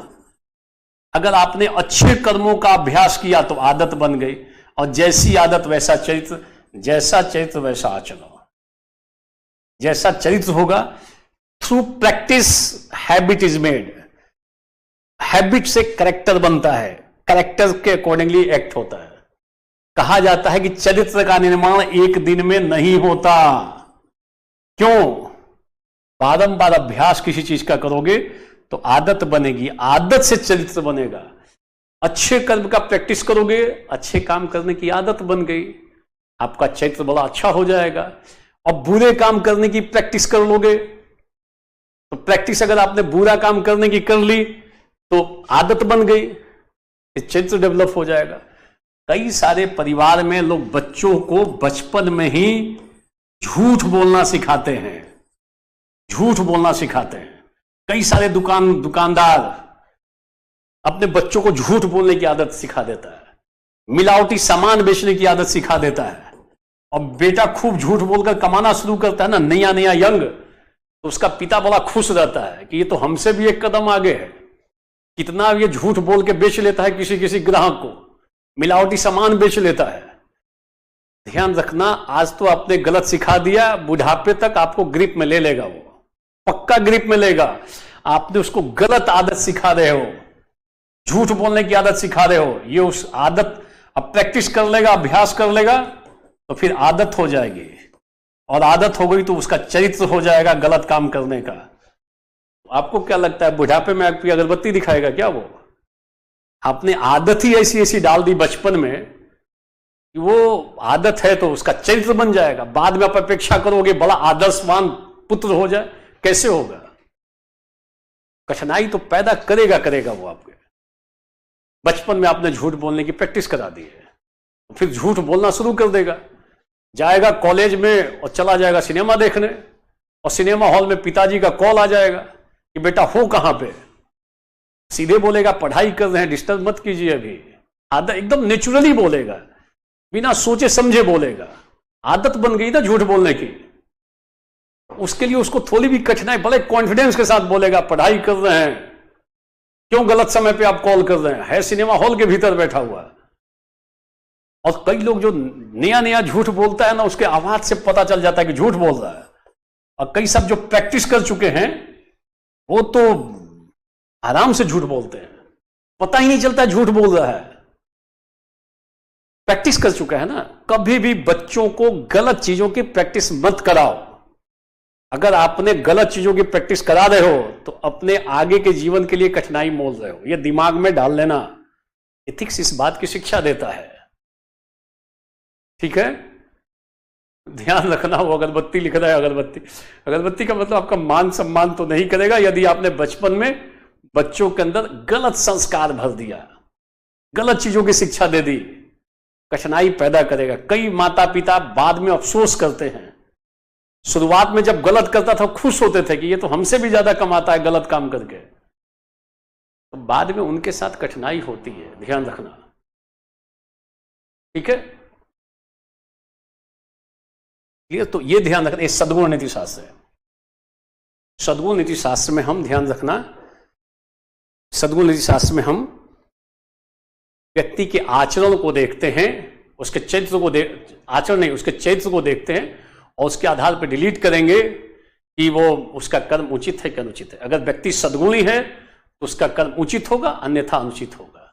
अगर आपने अच्छे कर्मों का अभ्यास किया तो आदत बन गई, और जैसी आदत वैसा चरित्र, जैसा चरित्र वैसा आचरण। जैसा चरित्र होगा, through practice habit is made. Habit से कैरेक्टर बनता है, कैरेक्टर के अकॉर्डिंगली एक्ट होता है। कहा जाता है कि चरित्र का निर्माण एक दिन में नहीं होता। क्यों? बारंबार अभ्यास किसी चीज का करोगे तो आदत बनेगी, आदत से चरित्र बनेगा। अच्छे कर्म का प्रैक्टिस करोगे, अच्छे काम करने की आदत बन गई, आपका चरित्र बड़ा अच्छा हो जाएगा। और बुरे काम करने की प्रैक्टिस कर लोगे तो प्रैक्टिस अगर आपने बुरा काम करने की कर ली तो आदत बन गई, चरित्र डेवलप हो जाएगा। कई सारे परिवार में लोग बच्चों को बचपन में ही झूठ बोलना सिखाते हैं, झूठ बोलना सिखाते हैं। कई सारे दुकानदार अपने बच्चों को झूठ बोलने की आदत सिखा देता है, मिलावटी सामान बेचने की आदत सिखा देता है। और बेटा खूब झूठ बोलकर कमाना शुरू करता है ना, नया नया यंग, तो उसका पिता बड़ा खुश रहता है कि ये तो हमसे भी एक कदम आगे है। कितना ये झूठ बोल के बेच लेता है, किसी किसी ग्राहक को मिलावटी सामान बेच लेता है। ध्यान रखना, आज तो आपने गलत सिखा दिया, बुढ़ापे तक आपको ग्रिप में ले लेगा, वो पक्का ग्रिप में लेगा। आपने उसको गलत आदत सिखा रहे हो, झूठ बोलने की आदत सिखा रहे हो, ये उस आदत अब प्रैक्टिस कर लेगा, अभ्यास कर लेगा तो फिर आदत हो जाएगी। और आदत हो गई तो उसका चरित्र हो जाएगा गलत काम करने का। आपको क्या लगता है बुढ़ापे में आपकी अगरबत्ती दिखाएगा क्या वो? आपने आदत ही ऐसी ऐसी डाल दी बचपन में कि वो आदत है तो उसका चरित्र बन जाएगा। बाद में आप अपेक्षा करोगे बड़ा आदर्शवान पुत्र हो जाए, कैसे होगा? कठिनाई तो पैदा करेगा वो आपके। बचपन में आपने झूठ बोलने की प्रैक्टिस करा दी है, फिर झूठ बोलना शुरू कर देगा, जाएगा कॉलेज में और चला जाएगा सिनेमा देखने, और सिनेमा हॉल में पिताजी का कॉल आ जाएगा कि बेटा हो कहां पे। सीधे बोलेगा पढ़ाई कर रहे हैं, डिस्टर्ब मत कीजिए अभी। आदत एकदम नेचुरली बोलेगा, बिना सोचे समझे बोलेगा। आदत बन गई ना झूठ बोलने की, उसके लिए उसको थोड़ी भी कठिनाई, बड़े कॉन्फिडेंस के साथ बोलेगा पढ़ाई कर रहे हैं, क्यों गलत समय पे आप कॉल कर रहे हैं, है सिनेमा हॉल के भीतर बैठा हुआ। और कई लोग जो नया नया झूठ बोलता है ना, उसके आवाज से पता चल जाता है कि झूठ बोल रहा है। और कई सब जो प्रैक्टिस कर चुके हैं वो तो आराम से झूठ बोलते हैं, पता ही नहीं चलता झूठ बोल रहा है, प्रैक्टिस कर चुका है ना। कभी भी बच्चों को गलत चीजों की प्रैक्टिस मत कराओ। अगर आपने गलत चीजों की प्रैक्टिस करा रहे हो तो अपने आगे के जीवन के लिए कठिनाई मोल रहे हो, यह दिमाग में डाल लेना। एथिक्स इस बात की शिक्षा देता है, ठीक है? ध्यान रखना, वो अगरबत्ती लिख रहा है, अगरबत्ती, अगरबत्ती का मतलब आपका मान सम्मान तो नहीं करेगा यदि आपने बचपन में बच्चों के अंदर गलत संस्कार भर दिया, गलत चीजों की शिक्षा दे दी, कठिनाई पैदा करेगा। कई माता पिता बाद में अफसोस करते हैं, शुरुआत में जब गलत करता था खुश होते थे कि ये तो हमसे भी ज्यादा कमाता है गलत काम करके, तो बाद में उनके साथ कठिनाई होती है। ध्यान रखना, ठीक है? ये तो ये ध्यान रखना, ये सद्गुण नीति शास्त्र है। सद्गुण नीति शास्त्र में हम ध्यान रखना, सद्गुण नीति शास्त्र में हम व्यक्ति के आचरण को देखते हैं, उसके चरित्र को आचरण नहीं, उसके चरित्र को देखते हैं और उसके आधार पर डिलीट करेंगे कि वो उसका कर्म उचित है कि अनुचित है। अगर व्यक्ति सद्गुणी है तो उसका कर्म उचित होगा, अन्यथा अनुचित होगा।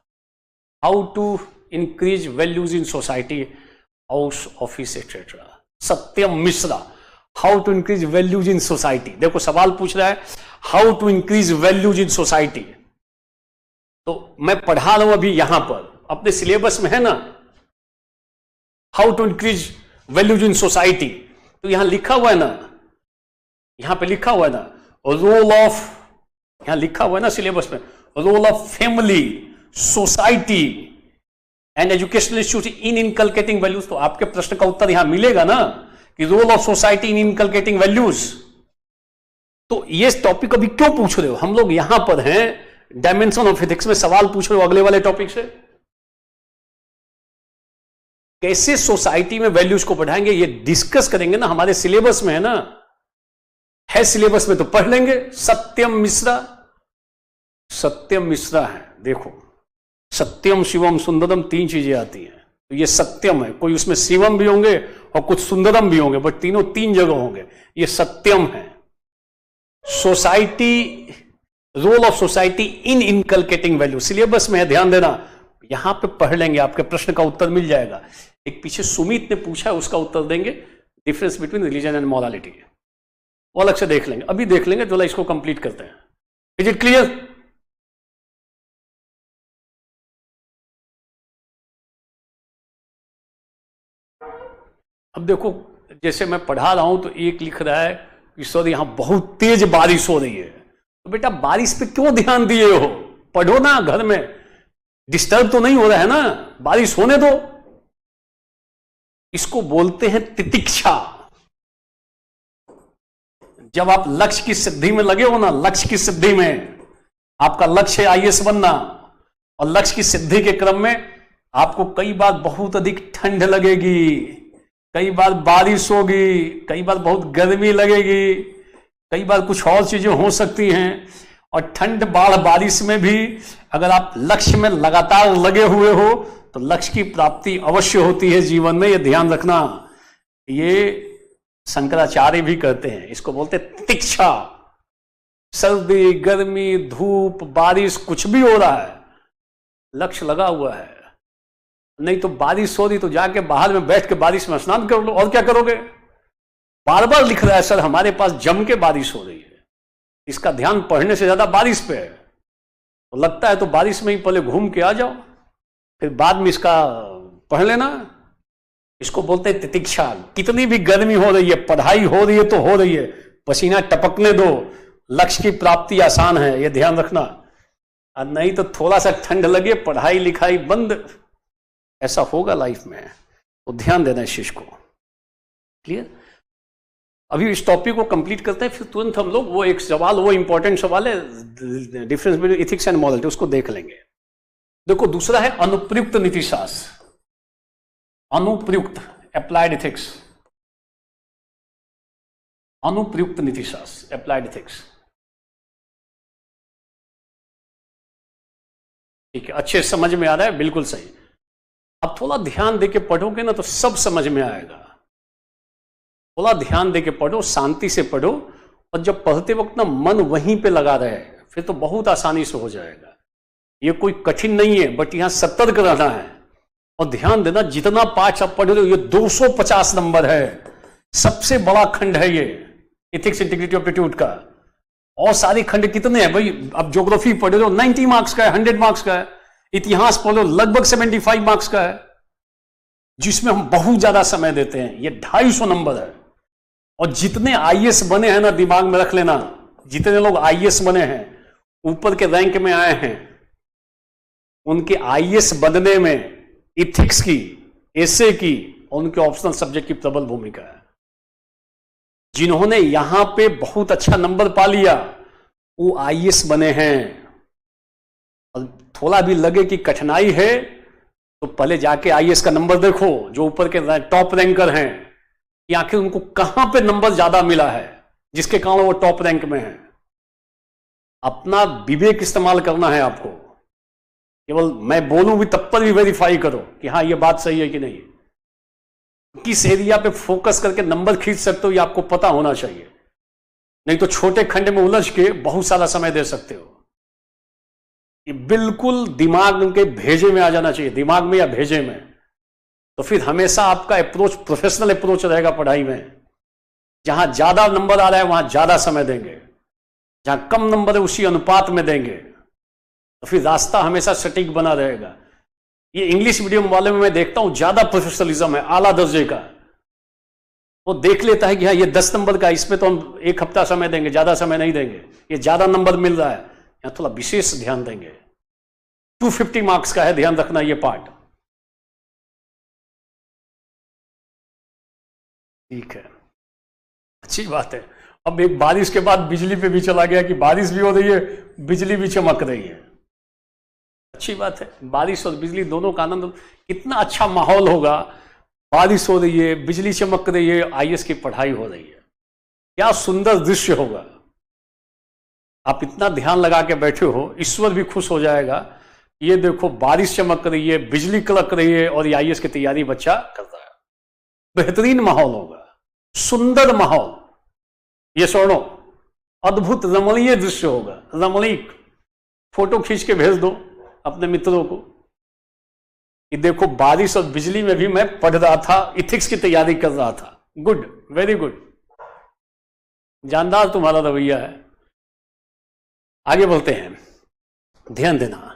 How to increase values in society, house office etcetera. Satyam Mishra, how to increase values in society. देखो सवाल पूछ रहा है how to increase values in society, तो मैं पढ़ा रहा हूं अभी यहां पर अपने सिलेबस में है ना, how to increase values in society, तो यहां लिखा हुआ है ना, यहां पे लिखा हुआ है ना रोल ऑफ, यहां लिखा हुआ है ना सिलेबस में, role of family, society and educational institute in inculcating values. तो आपके प्रश्न का उत्तर यहां मिलेगा ना कि role of society in inculcating values. तो ये टॉपिक अभी क्यों पूछ रहे हो, हम लोग यहां पर हैं डायमेंशन ऑफ एथिक्स में, सवाल पूछ रहे हो अगले वाले टॉपिक से। कैसे सोसाइटी में वैल्यूज को बढ़ाएंगे ये डिस्कस करेंगे ना, हमारे सिलेबस में है ना, है सिलेबस में तो पढ़ लेंगे। सत्यम मिश्रा, सत्यम मिश्रा है, देखो सत्यम शिवम सुंदरम तीन चीजें आती हैं, तो ये सत्यम है, कोई उसमें शिवम भी होंगे और कुछ सुंदरम भी होंगे, बट तीनों तीन जगह होंगे, ये सत्यम है। Society, role of society in inculcating value syllabus में है, ध्यान देना, यहां पे पढ़ लेंगे, आपके प्रश्न का उत्तर मिल जाएगा। एक पीछे सुमित ने पूछा है उसका उत्तर देंगे, difference between religion and morality, वो अलग से देख लेंगे, अभी देख लेंगे, जो इसको कंप्लीट करते हैं। Is it clear? अब देखो जैसे मैं पढ़ा रहा हूं तो एक लिख रहा है कि सर यहां बहुत तेज बारिश हो रही है, तो बेटा बारिश पे क्यों ध्यान दिए हो, पढ़ो ना घर में, डिस्टर्ब तो नहीं हो रहा है ना, बारिश होने दो। इसको बोलते हैं तितिक्षा। जब आप लक्ष्य की सिद्धि में लगे हो ना, लक्ष्य की सिद्धि में, आपका लक्ष्य है आईएएस बनना, और लक्ष्य की सिद्धि के क्रम में आपको कई बार बहुत अधिक ठंड लगेगी, कई बार बारिश होगी, कई बार बहुत गर्मी लगेगी, कई बार कुछ और चीजें हो सकती हैं, और ठंड बाढ़ बारिश में भी अगर आप लक्ष्य में लगातार लगे हुए हो तो लक्ष्य की प्राप्ति अवश्य होती है जीवन में, ये ध्यान रखना। ये शंकराचार्य भी कहते हैं, इसको बोलते हैं तितिक्षा। सर्दी, गर्मी, धूप, बारिश, कुछ भी हो रहा है, लक्ष्य लगा हुआ है। नहीं तो बारिश हो रही तो जाके बाहर में बैठ के बारिश में स्नान कर लो, और क्या करोगे। बार बार लिख रहा है सर हमारे पास जम के बारिश हो रही है, इसका ध्यान पढ़ने से ज्यादा बारिश पे है, तो लगता है तो बारिश में ही पहले घूम के आ जाओ, फिर बाद में इसका पढ़ लेना। इसको बोलते हैं तितिक्षा। कितनी भी गर्मी हो रही है, पढ़ाई हो रही है तो हो रही है, पसीना टपकने दो, लक्ष्य की प्राप्ति आसान है, ये ध्यान रखना। और नहीं तो थोड़ा सा ठंड लगे, पढ़ाई लिखाई बंद, ऐसा होगा लाइफ में, तो ध्यान देना इस चीज को। क्लियर? अभी इस टॉपिक को कंप्लीट करते हैं, फिर तुरंत हम लोग वो एक सवाल, वो इंपॉर्टेंट सवाल है difference between ethics and morality, उसको देख लेंगे। देखो दूसरा है अनुप्रयुक्त नीति शास्त्र, अनुप्रयुक्त अप्लाइड एथिक्स, अनुप्रयुक्त नीति शास्त्र अप्लाइड एथिक्स। ठीक है, अच्छे समझ में आ रहा है, बिल्कुल सही। अब थोड़ा ध्यान देके पढ़ोगे ना तो सब समझ में आएगा, थोड़ा ध्यान देके पढ़ो, शांति से पढ़ो, और जब पढ़ते वक्त ना मन वहीं पे लगा रहे, फिर तो बहुत आसानी से हो जाएगा। ये कोई कठिन नहीं है, बट यहां सतर्क रहना है और ध्यान देना। जितना पाठ आप पढ़ रहे हो, ये 250 नंबर है, सबसे बड़ा खंड है ये एथिक्स इंटीग्रिटी एप्टीट्यूड का। और सारे खंड कितने हैं भाई, अब ज्योग्राफी पढ़ रहे हो 90 मार्क्स का है, 100 मार्क्स का है, इतिहास पढ़ रहे हो लगभग 75 मार्क्स का है, जिसमें हम बहुत ज्यादा समय देते हैं, ये 250 नंबर है। और जितने आईएएस बने हैं ना, दिमाग में रख लेना, जितने लोग आईएएस बने हैं, ऊपर के रैंक में आए हैं, उनके आईएएस बनने में इथिक्स की, एसे की और उनके ऑप्शनल सब्जेक्ट की प्रबल भूमिका है। जिन्होंने यहां पे बहुत अच्छा नंबर पा लिया वो आईएएस बने हैं। और थोड़ा भी लगे कि कठिनाई है तो पहले जाके आईएएस का नंबर देखो, जो ऊपर के टॉप रैंकर हैं, कि आखिर उनको कहां पे नंबर ज्यादा मिला है जिसके कारण वो टॉप रैंक में है। अपना विवेक इस्तेमाल करना है आपको। केवल मैं बोलूं भी तब पर भी वेरीफाई करो कि हाँ ये बात सही है कि नहीं। किस एरिया पे फोकस करके नंबर खींच सकते हो ये आपको पता होना चाहिए, नहीं तो छोटे खंड में उलझ के बहुत सारा समय दे सकते हो। ये बिल्कुल दिमाग के भेजे में आ जाना चाहिए, दिमाग में या भेजे में। तो फिर हमेशा आपका अप्रोच प्रोफेशनल अप्रोच रहेगा पढ़ाई में। जहां ज्यादा नंबर आ रहा है वहां ज्यादा समय देंगे, जहां कम नंबर है उसी अनुपात में देंगे, तो फिर रास्ता हमेशा सटीक बना रहेगा। ये इंग्लिश मीडियम वाले में मैं देखता हूं ज्यादा प्रोफेशनलिज्म है, आला दर्जे का। वो देख लेता है कि हाँ ये 10 नंबर का, इसमें तो हम 1 हफ्ता समय देंगे, ज्यादा समय नहीं देंगे, ये ज्यादा नंबर मिल रहा है, यहां थोड़ा विशेष ध्यान देंगे। 250 मार्क्स का है, ध्यान रखना ये पार्ट। ठीक है, अच्छी बात है। अब एक बारिश के बाद बिजली पे भी चला गया कि बारिश भी हो रही है, बिजली भी चमक रही है। अच्छी बात है, बारिश और बिजली दोनों का आनंद। कितना अच्छा माहौल होगा, बारिश हो रही है, बिजली चमक रही है, आईएएस की पढ़ाई हो रही है, क्या सुंदर दृश्य होगा। आप इतना ध्यान लगा के बैठे हो, ईश्वर भी खुश हो जाएगा। ये देखो बारिश चमक रही है, बिजली कड़क रही है और ये आईएएस की तैयारी बच्चा कर रहा है। बेहतरीन माहौल होगा, सुंदर माहौल, ये सुनो, अद्भुत रमणीय दृश्य होगा, रमणीक। फोटो खींच के भेज दो अपने मित्रों को कि देखो बारिश और बिजली में भी मैं पढ़ रहा था, इथिक्स की तैयारी कर रहा था। गुड, वेरी गुड, जानदार तुम्हारा रवैया है। आगे बढ़ते हैं, ध्यान देना।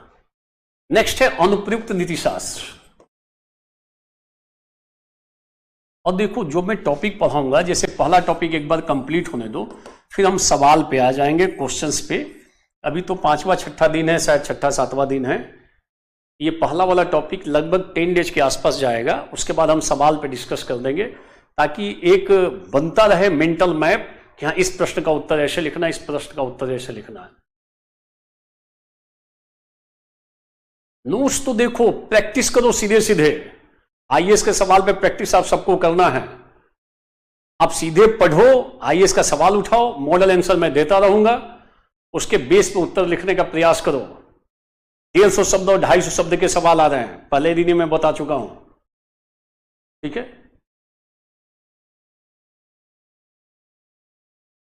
नेक्स्ट है अनुप्रयुक्त नीति शास्त्र। और देखो जो मैं टॉपिक पढ़ाऊंगा, जैसे पहला टॉपिक एक बार कंप्लीट होने दो, फिर हम सवाल पे आ जाएंगे, क्वेश्चंस पे। अभी तो 5वां 6ठा दिन है, शायद 6ठा 7वां दिन है। ये पहला वाला टॉपिक लगभग 10 डेज के आसपास जाएगा, उसके बाद हम सवाल पे डिस्कस कर देंगे, ताकि एक बनता रहे मेंटल मैप कि हाँ इस प्रश्न का उत्तर ऐसे लिखना है, इस प्रश्न का उत्तर ऐसे लिखना है। नोट्स तो देखो प्रैक्टिस करो सीधे सीधे। आईएएस के सवाल पे प्रैक्टिस आप सबको करना है। आप सीधे पढ़ो, आईएएस का सवाल उठाओ, मॉडल आंसर मैं देता रहूंगा, उसके बेस पे उत्तर लिखने का प्रयास करो। 150 शब्द और 250 शब्द के सवाल आ रहे हैं, पहले दिन ही मैं बता चुका हूं। ठीक है,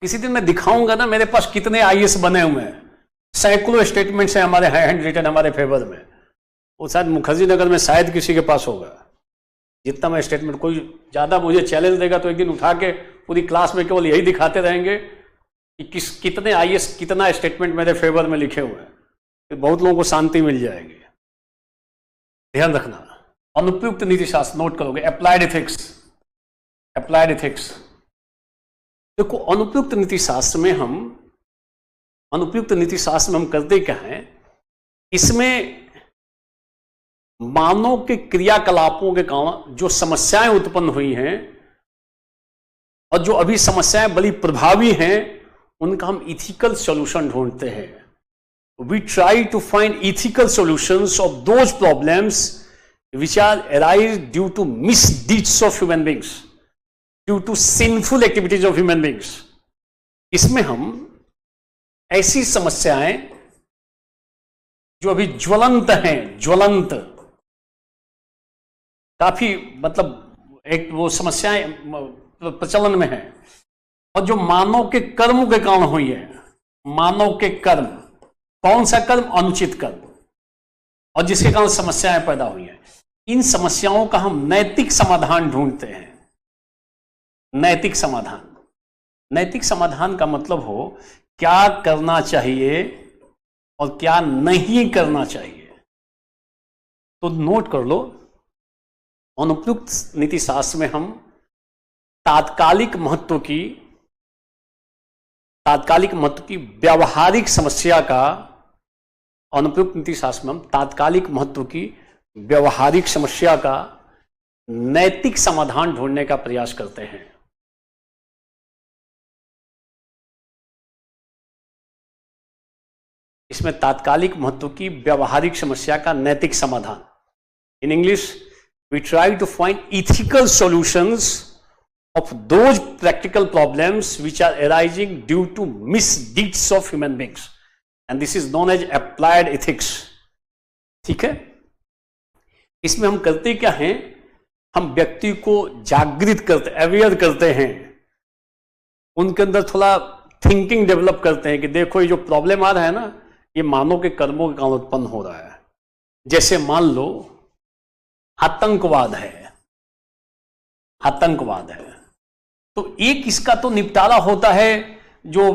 किसी दिन मैं दिखाऊंगा ना मेरे पास कितने आईएएस बने हुए हैं। सैकड़ों स्टेटमेंट्स हैं हमारे हैंड रिटन हमारे फेवर में। वो शायद मुखर्जी नगर में शायद किसी के पास होगा जितना मैं स्टेटमेंट। कोई ज्यादा मुझे चैलेंज देगा तो एक दिन उठा के पूरी क्लास में केवल यही दिखाते रहेंगे कि कितने आईएएस कितना स्टेटमेंट मेरे फेवर में लिखे हुए हैं, फिर बहुत लोगों को शांति मिल जाएगी। ध्यान रखना, अनुप्रयुक्त नीति शास्त्र नोट करोगे, अप्लाइड एथिक्स। अप्लाइड एथिक्स देखो, अनुप्रयुक्त नीति शास्त्र में हम करते क्या है, इसमें मानव के क्रियाकलापों के कारण जो समस्याएं उत्पन्न हुई हैं और जो अभी समस्याएं बड़ी प्रभावी हैं, उनका हम इथिकल सॉल्यूशन ढूंढते हैं। We try to find ethical solutions of those problems which are arise due to misdeeds of human beings, due to sinful activities of human beings। इसमें हम ऐसी समस्याएं जो अभी ज्वलंत हैं, ज्वलंत काफी मतलब एक वो समस्याएं प्रचलन में है, और जो मानव के कर्म के कारण हुई है। मानव के कर्म, कौन सा कर्म? अनुचित कर्म, और जिसके कारण समस्याएं पैदा हुई हैं। इन समस्याओं का हम नैतिक समाधान ढूंढते हैं। नैतिक समाधान, नैतिक समाधान का मतलब हो क्या करना चाहिए और क्या नहीं करना चाहिए। तो नोट कर लो, अनुप्रयुक्त नीति शास्त्र में हम तात्कालिक महत्व की व्यावहारिक समस्या का, अनुप्रयुक्त नीति शास्त्र में हम तात्कालिक महत्व की व्यवहारिक समस्या का नैतिक समाधान ढूंढने का प्रयास करते हैं। इसमें तात्कालिक महत्व की व्यवहारिक समस्या का नैतिक समाधान, in English we try to find ethical solutions of those practical problems which are arising due to misdeeds of human beings। And this is known as applied ethics. ठीक है, इसमें हम करते क्या हैं, हम व्यक्ति को जागृत करते, अवेयर करते हैं, उनके अंदर थोड़ा थिंकिंग डेवलप करते हैं कि देखो ये जो प्रॉब्लम आ रहा है ना, ये मानव के कर्मों के कारण उत्पन्न हो रहा है। जैसे मान लो आतंकवाद है, आतंकवाद है, तो एक इसका तो निपटारा होता है जो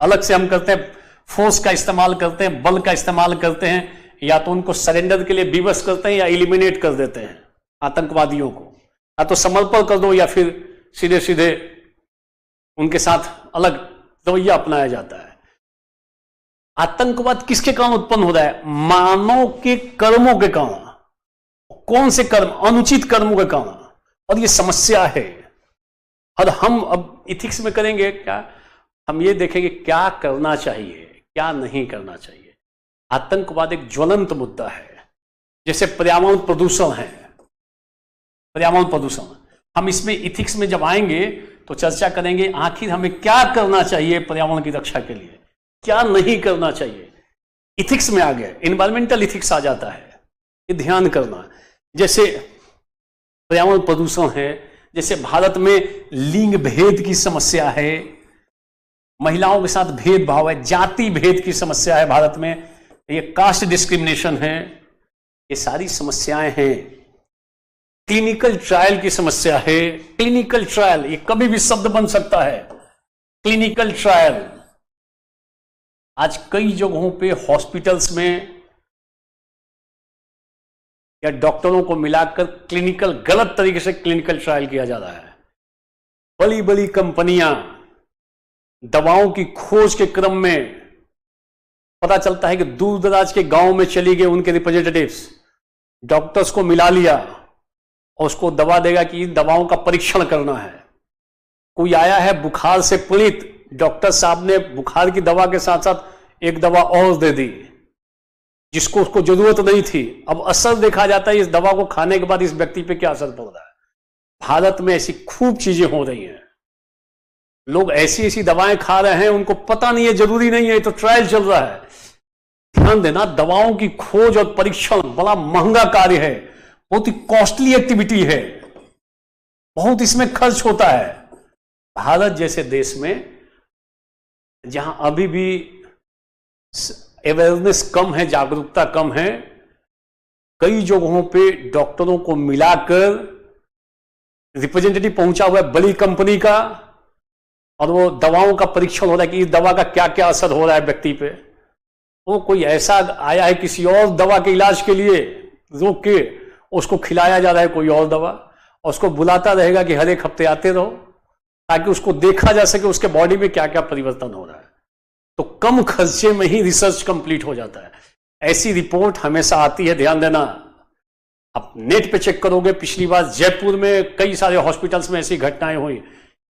अलग से हम करते हैं, फोर्स का इस्तेमाल करते हैं, बल का इस्तेमाल करते हैं, या तो उनको सरेंडर के लिए विवश करते हैं या एलिमिनेट कर देते हैं आतंकवादियों को, या तो समर्पण कर दो या फिर सीधे सीधे उनके साथ अलग रवैया अपनाया जाता है। आतंकवाद किसके कारण उत्पन्न हो रहा है? मानव के कर्मों के कारण। कौन से कर्म? अनुचित कर्मों के कारण। और ये समस्या है। और हम अब इथिक्स में करेंगे क्या, हम ये देखेंगे क्या करना चाहिए, क्या नहीं करना चाहिए। आतंकवाद एक ज्वलंत मुद्दा है, जैसे पर्यावरण प्रदूषण है, पर्यावरण प्रदूषण। हम इसमें इथिक्स में जब आएंगे तो चर्चा करेंगे आखिर हमें क्या करना चाहिए पर्यावरण की रक्षा के लिए, क्या नहीं करना चाहिए। इथिक्स में आ गए, एनवायरमेंटल इथिक्स आ जाता है, ये ध्यान करना। जैसे पर्यावरण प्रदूषण है, जैसे भारत में लिंग भेद की समस्या है, महिलाओं के साथ भेदभाव है, जाति भेद की समस्या है भारत में, ये कास्ट डिस्क्रिमिनेशन है, ये सारी समस्याएं हैं। क्लिनिकल ट्रायल की समस्या है। क्लिनिकल ट्रायल ये कभी भी शब्द बन सकता है, क्लिनिकल ट्रायल। आज कई जगहों पे हॉस्पिटल्स में या डॉक्टरों को मिलाकर क्लिनिकल, गलत तरीके से क्लिनिकल ट्रायल किया जा रहा है। बड़ी बड़ी कंपनियां दवाओं की खोज के क्रम में पता चलता है कि दूर दराज के गांव में चली गए, उनके रिप्रेजेंटेटिव्स डॉक्टर्स को मिला लिया और उसको दवा देगा कि इन दवाओं का परीक्षण करना है। कोई आया है बुखार से पीड़ित, डॉक्टर साहब ने बुखार की दवा के साथ साथ एक दवा और दे दी जिसको उसको जरूरत नहीं थी। अब असर देखा जाता है इस दवा को खाने के बाद इस व्यक्ति पे क्या असर पड़ रहा है। भारत में ऐसी खूब चीजें हो रही हैं, लोग ऐसी ऐसी दवाएं खा रहे हैं, उनको पता नहीं है, जरूरी नहीं है, तो ट्रायल चल रहा है। ध्यान देना, दवाओं की खोज और परीक्षण बड़ा महंगा कार्य है, बहुत ही कॉस्टली एक्टिविटी है, बहुत इसमें खर्च होता है। भारत जैसे देश में जहां अभी भी अवेयरनेस कम है, जागरूकता कम है, कई जगहों पे डॉक्टरों को मिलाकर रिप्रेजेंटेटिव पहुंचा हुआ है बड़ी कंपनी का, और वो दवाओं का परीक्षण हो रहा है कि इस दवा का क्या क्या असर हो रहा है व्यक्ति पे। वो कोई ऐसा आया है किसी और दवा के इलाज के लिए, रोक के उसको खिलाया जा रहा है कोई और दवा, और उसको बुलाता रहेगा कि हर एक हफ्ते आते रहो, ताकि उसको देखा जा सके उसके बॉडी में क्या क्या परिवर्तन हो रहा है। तो कम खर्चे में ही रिसर्च कंप्लीट हो जाता है। ऐसी रिपोर्ट हमेशा आती है, ध्यान देना। आप नेट पे चेक करोगे, पिछली बार जयपुर में कई सारे हॉस्पिटल्स में ऐसी घटनाएं हुई,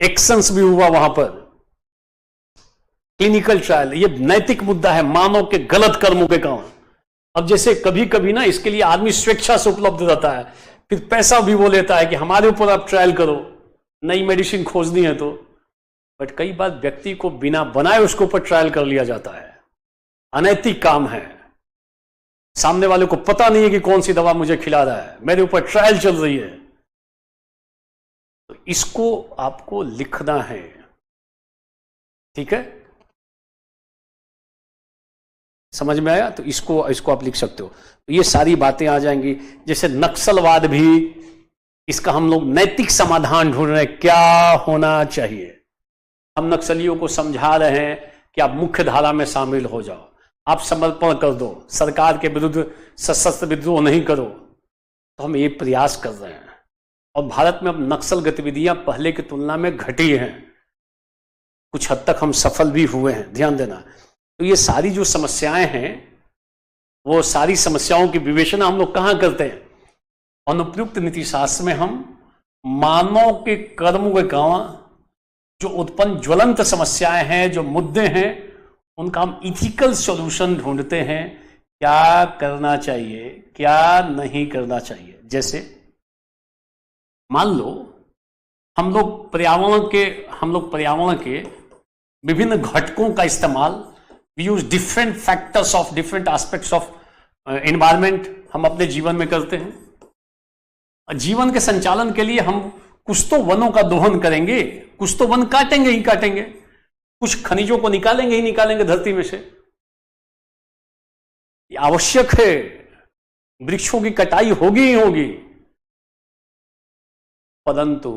एक्शंस भी हुआ वहां पर। क्लिनिकल ट्रायल ये नैतिक मुद्दा है, मानव के गलत कर्मों के कारण। अब जैसे कभी कभी ना इसके लिए आदमी स्वेच्छा से उपलब्ध रहता है, फिर पैसा भी वो लेता है कि हमारे ऊपर आप ट्रायल करो, नई मेडिसिन खोजनी है तो। बट कई बार व्यक्ति को बिना बनाए उसके ऊपर ट्रायल कर लिया जाता है, अनैतिक काम है। सामने वाले को पता नहीं है कि कौन सी दवा मुझे खिला रहा है, मेरे ऊपर ट्रायल चल रही है। तो इसको आपको लिखना है, ठीक है, समझ में आया? तो इसको आप लिख सकते हो। तो ये सारी बातें आ जाएंगी। जैसे नक्सलवाद भी, इसका हम लोग नैतिक समाधान ढूंढ रहे हैं, क्या होना चाहिए। हम नक्सलियों को समझा रहे हैं कि आप मुख्य धारा में शामिल हो जाओ, आप समर्पण कर दो, सरकार के विरुद्ध सशस्त्र विद्रोह नहीं करो। तो हम ये प्रयास कर रहे हैं। और भारत में अब नक्सल गतिविधियां पहले की तुलना में घटी हैं, कुछ हद तक हम सफल भी हुए हैं, ध्यान देना। तो ये सारी जो समस्याएं हैं, वो सारी समस्याओं की विवेचना हम लोग कहां करते हैं? अनुप्रयुक्त नीति शास्त्र में हम मानव के कर्मों के कारण जो उत्पन्न ज्वलंत समस्याएं हैं, जो मुद्दे हैं, उनका हम इथिकल सॉल्यूशन ढूंढते हैं। क्या करना चाहिए, क्या नहीं करना चाहिए। जैसे मान लो हम लोग पर्यावरण के विभिन्न घटकों का इस्तेमाल we use different factors of different aspects of environment, हम अपने जीवन में करते हैं। जीवन के संचालन के लिए हम कुछ तो वनों का दोहन करेंगे, कुछ तो वन काटेंगे ही काटेंगे, कुछ खनिजों को निकालेंगे ही निकालेंगे धरती में से। आवश्यक है, वृक्षों की कटाई होगी ही होगी, परंतु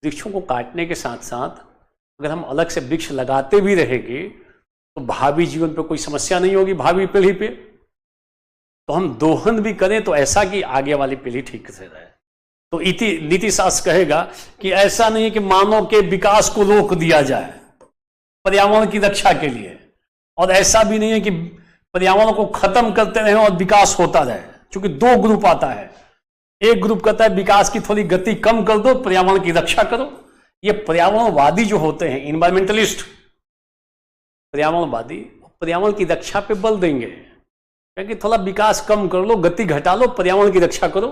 वृक्षों को काटने के साथ साथ अगर हम अलग से वृक्ष लगाते भी रहेंगे तो भावी जीवन पे कोई समस्या नहीं होगी, भावी पीढ़ी पे। तो हम दोहन भी करें तो ऐसा कि आगे वाली पीढ़ी ठीक से रहे। तो इति नीति शास्त्र कहेगा कि ऐसा नहीं है कि मानव के विकास को रोक दिया जाए पर्यावरण की रक्षा के लिए, और ऐसा भी नहीं है कि पर्यावरण को खत्म करते रहे और विकास होता रहे। क्योंकि दो ग्रुप आता है, एक ग्रुप कहता है विकास की थोड़ी गति कम कर दो, पर्यावरण की रक्षा करो। ये पर्यावरणवादी जो होते हैं, इन्वायरमेंटलिस्ट, पर्यावरणवादी पर्यावरण की रक्षा पे बल देंगे, क्योंकि थोड़ा विकास कम कर लो, गति घटा लो, पर्यावरण की रक्षा करो।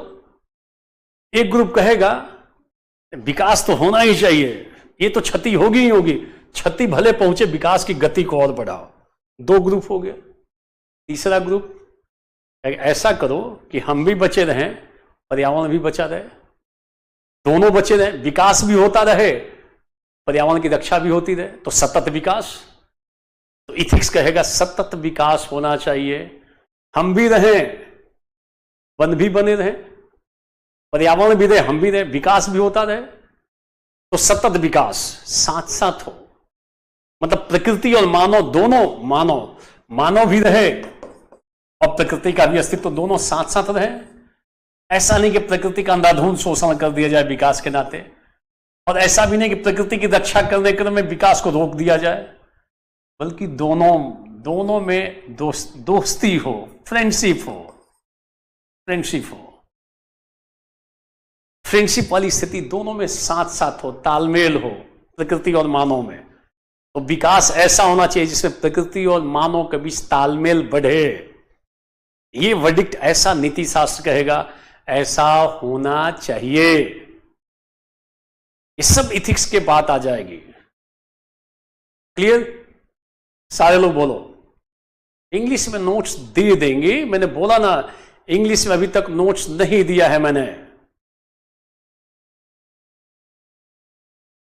एक ग्रुप कहेगा विकास तो होना ही चाहिए, ये तो क्षति होगी ही होगी, क्षति भले पहुंचे, विकास की गति को और बढ़ाओ। दो ग्रुप हो गए। तीसरा ग्रुप ऐसा करो कि हम भी बचे रहें, पर्यावरण भी बचा रहे, दोनों बचे रहे, विकास भी होता रहे, पर्यावरण की रक्षा भी होती रहे, तो सतत विकास। तो इथिक्स कहेगा सतत विकास होना चाहिए, हम भी रहें, वन भी बने रहे, पर्यावरण भी रहे, हम भी रहे, विकास भी होता रहे। तो सतत विकास साथ साथ हो, मतलब प्रकृति और मानव दोनों, मानव भी रहे और प्रकृति का भी अस्तित्व दोनों साथ साथ रहे। ऐसा नहीं कि प्रकृति का अंधाधुंध शोषण कर दिया जाए विकास के नाते, और ऐसा भी नहीं कि प्रकृति की रक्षा करने क्रम में विकास को रोक दिया जाए, बल्कि दोनों में दोस्ती हो, फ्रेंडशिप वाली स्थिति दोनों में साथ साथ हो, तालमेल हो प्रकृति और मानव में। तो विकास ऐसा होना चाहिए जिसमें प्रकृति और मानव के बीच तालमेल बढ़े। ये वर्डिक्ट ऐसा नीति शास्त्र कहेगा, ऐसा होना चाहिए। ये सब इथिक्स के बात आ जाएगी। क्लियर? सारे लोग बोलो। इंग्लिश में नोट्स दे देंगे, मैंने बोला ना, इंग्लिश में अभी तक नोट्स नहीं दिया है मैंने।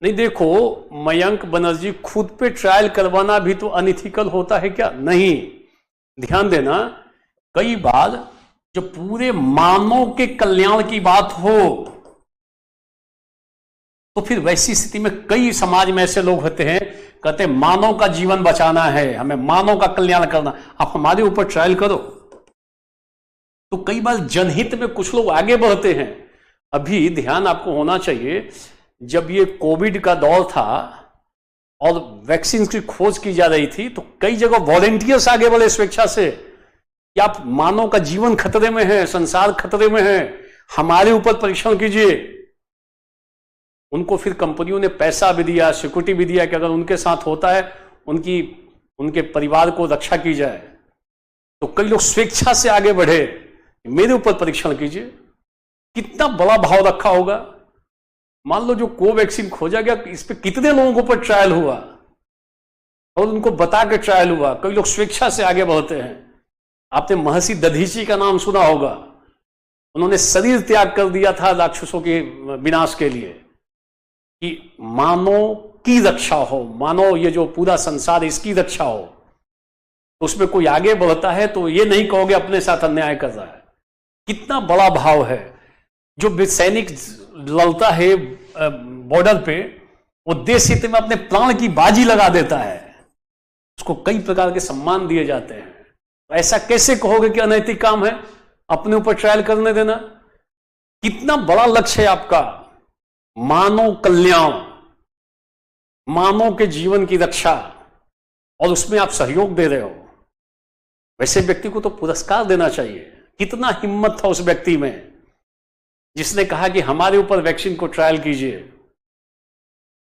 नहीं, देखो मयंक बनर्जी, खुद पे ट्रायल करवाना भी तो अनइथिकल होता है क्या? नहीं, ध्यान देना, कई बार जो पूरे मानव के कल्याण की बात हो तो फिर वैसी स्थिति में कई समाज में ऐसे लोग होते हैं, कहते हैं मानव का जीवन बचाना है, हमें मानव का कल्याण करना, आप हमारे ऊपर ट्रायल करो। तो कई बार जनहित में कुछ लोग आगे बढ़ते हैं। अभी ध्यान आपको होना चाहिए, जब ये कोविड का दौर था और वैक्सीन की खोज की जा रही थी तो कई जगह वॉलेंटियर्स आगे बढ़े स्वेच्छा से कि आप मानव का जीवन खतरे में है, संसार खतरे में है, हमारे ऊपर परीक्षण कीजिए। उनको फिर कंपनियों ने पैसा भी दिया, सिक्योरिटी भी दिया कि अगर उनके साथ होता है उनके परिवार को रक्षा की जाए। तो कई लोग स्वेच्छा से आगे बढ़े, मेरे ऊपर परीक्षण कीजिए। कितना बड़ा भाव रखा होगा। मान लो जो कोवैक्सीन खोजा गया, इस पे कितने लोगों के ऊपर ट्रायल हुआ और उनको बता के ट्रायल हुआ। कई लोग स्वेच्छा से आगे बढ़ते हैं। आपने महर्षि दधीची का नाम सुना होगा, उन्होंने शरीर त्याग कर दिया था राक्षसों के विनाश के लिए कि मानव की रक्षा हो, मानव ये जो पूरा संसार इसकी रक्षा हो। तो उसमें कोई आगे बढ़ता है तो ये नहीं कहोगे अपने साथ अन्याय कर रहा है। कितना बड़ा भाव है। जो सैनिक लड़ता है बॉर्डर पे, वो देश हित में अपने प्राण की बाजी लगा देता है, उसको कई प्रकार के सम्मान दिए जाते हैं। तो ऐसा कैसे कहोगे कि अनैतिक काम है अपने ऊपर ट्रायल करने देना? कितना बड़ा लक्ष्य है आपका, मानव कल्याण, मानव के जीवन की रक्षा, और उसमें आप सहयोग दे रहे हो। वैसे व्यक्ति को तो पुरस्कार देना चाहिए। कितना हिम्मत था उस व्यक्ति में जिसने कहा कि हमारे ऊपर वैक्सीन को ट्रायल कीजिए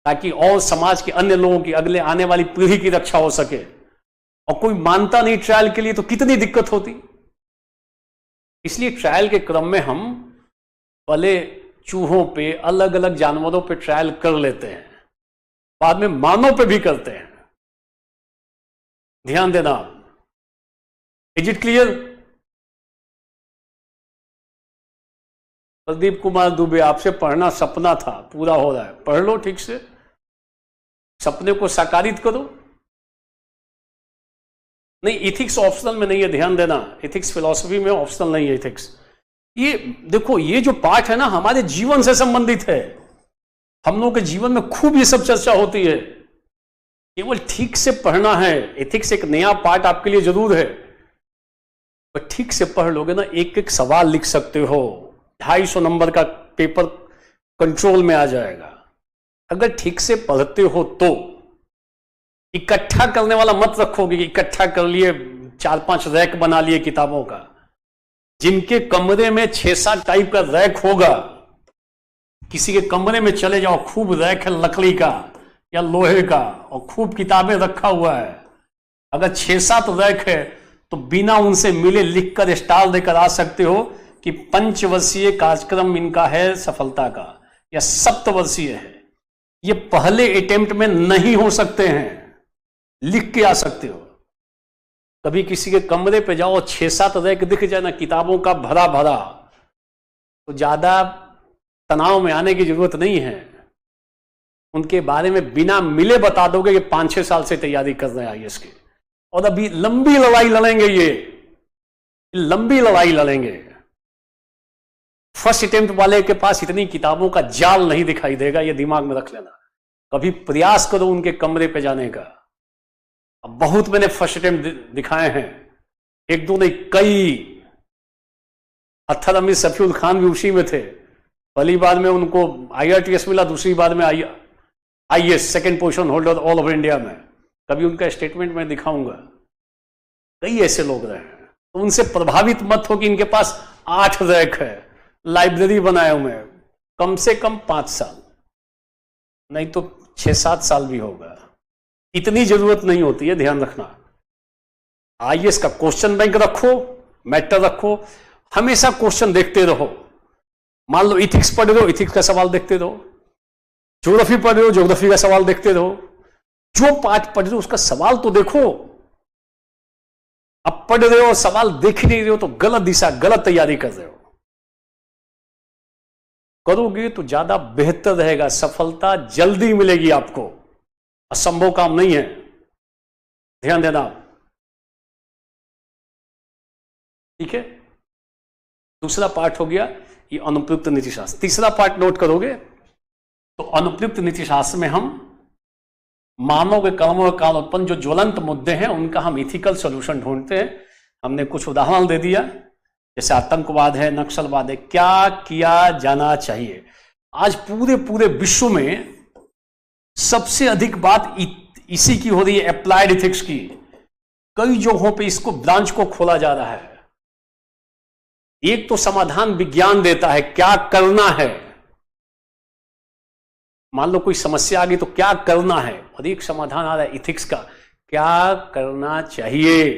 ताकि और समाज के अन्य लोगों की, अगले आने वाली पीढ़ी की रक्षा हो सके। और कोई मानता नहीं ट्रायल के लिए तो कितनी दिक्कत होती। इसलिए ट्रायल के क्रम में हम पहले चूहों पे, अलग अलग जानवरों पे ट्रायल कर लेते हैं, बाद में मानव पे भी करते हैं। ध्यान देना। Is it clear? Pradeep Kumar Dubey, आपसे पढ़ना सपना था, पूरा हो रहा है, पढ़ लो ठीक से, सपने को साकारित करो। नहीं, इथिक्स ऑप्शनल में नहीं है, ध्यान देना, इथिक्स फिलॉसफी में ऑप्शनल नहीं है इथिक्स। ये देखो, ये जो पाठ है ना, हमारे जीवन से संबंधित है। हम लोगों के जीवन में खूब ये सब चर्चा होती है, केवल ठीक से पढ़ना है। एथिक्स एक नया पार्ट आपके लिए जरूर है, पर ठीक से पढ़ लोगे ना, एक एक सवाल लिख सकते हो, 250 नंबर का पेपर कंट्रोल में आ जाएगा। अगर ठीक से पढ़ते हो तो इकट्ठा करने वाला मत रखोगे कि इकट्ठा कर लिए, 4-5 रैक बना लिए किताबों का। जिनके कमरे में 6-7 टाइप का रैक होगा, किसी के कमरे में चले जाओ, खूब रैक है लकड़ी का या लोहे का और खूब किताबें रखा हुआ है, अगर 6-7 रैक है तो बिना उनसे मिले लिखकर स्टार देकर आ सकते हो कि 5 वर्षीय कार्यक्रम इनका है सफलता का या 7 वर्षीय है। ये पहले अटेम्प्ट में नहीं हो सकते हैं, लिख के आ सकते हो। कभी किसी के कमरे पे जाओ, 6-7 रैक दिख जाए ना किताबों का भरा भरा, तो ज्यादा तनाव में आने की जरूरत नहीं है। उनके बारे में बिना मिले बता दोगे कि 5-6 साल से तैयारी कर रहे हैं आईएएस की, और अभी लंबी लड़ाई लड़ेंगे, ये लंबी लड़ाई लड़ेंगे। फर्स्ट अटेम्प्ट वाले के पास इतनी किताबों का जाल नहीं दिखाई देगा, ये दिमाग में रख लेना। कभी प्रयास करो उनके कमरे पे जाने का। अब बहुत मैंने फर्स्ट अटेम्प्ट दिखाए हैं, एक दो नहीं, कई। अत्थर अमीर सफीउल खान भी उसी में थे। पहली बार में उनको IRTS मिला, दूसरी बार में IAS second position holder all over India में। कभी उनका स्टेटमेंट मैं दिखाऊंगा। कई ऐसे लोग रहे हैं, तो उनसे प्रभावित मत हो कि इनके पास 8 रैक है, लाइब्रेरी बनाए हुए हैं। कम से कम 5 साल, नहीं तो 6-7 साल भी होगा। इतनी जरूरत नहीं होती है, ध्यान रखना। IAS का क्वेश्चन बैंक रखो, मैटर रखो, हमेशा क्वेश्चन देखते रहो। मान लो इथिक्स पढ़ रहे हो, इथिक्स का सवाल देखते रहो। ज्योग्राफी पढ़ रहे हो, ज्योग्राफी का सवाल देखते रहो। जो पाठ पढ़ रहे हो उसका सवाल तो देखो। अब पढ़ रहे हो, सवाल देख ही नहीं रहे हो, तो गलत दिशा, गलत तैयारी कर रहे हो। करोगे तो ज्यादा बेहतर रहेगा, सफलता जल्दी मिलेगी आपको। असंभव काम नहीं है, ध्यान देना। ठीक है, दूसरा पार्ट हो गया ये अनुप्रयुक्त नीतिशास्त्र। तीसरा पार्ट नोट करोगे तो अनुप्रयुक्त नीतिशास्त्र में हम मानव के कर्मों के कारण उत्पन्न जो ज्वलंत मुद्दे हैं उनका हम इथिकल सॉल्यूशन ढूंढते हैं। हमने कुछ उदाहरण दे दिया, जैसे आतंकवाद है, नक्सलवाद है, क्या किया जाना चाहिए। आज पूरे विश्व में सबसे अधिक बात इसी की हो रही है, अप्लाइड इथिक्स की। कई जगहों पे इसको ब्रांच को खोला जा रहा है। एक तो समाधान विज्ञान देता है क्या करना है, मान लो कोई समस्या आ गई तो क्या करना है, और एक समाधान आ रहा है इथिक्स का, क्या करना चाहिए,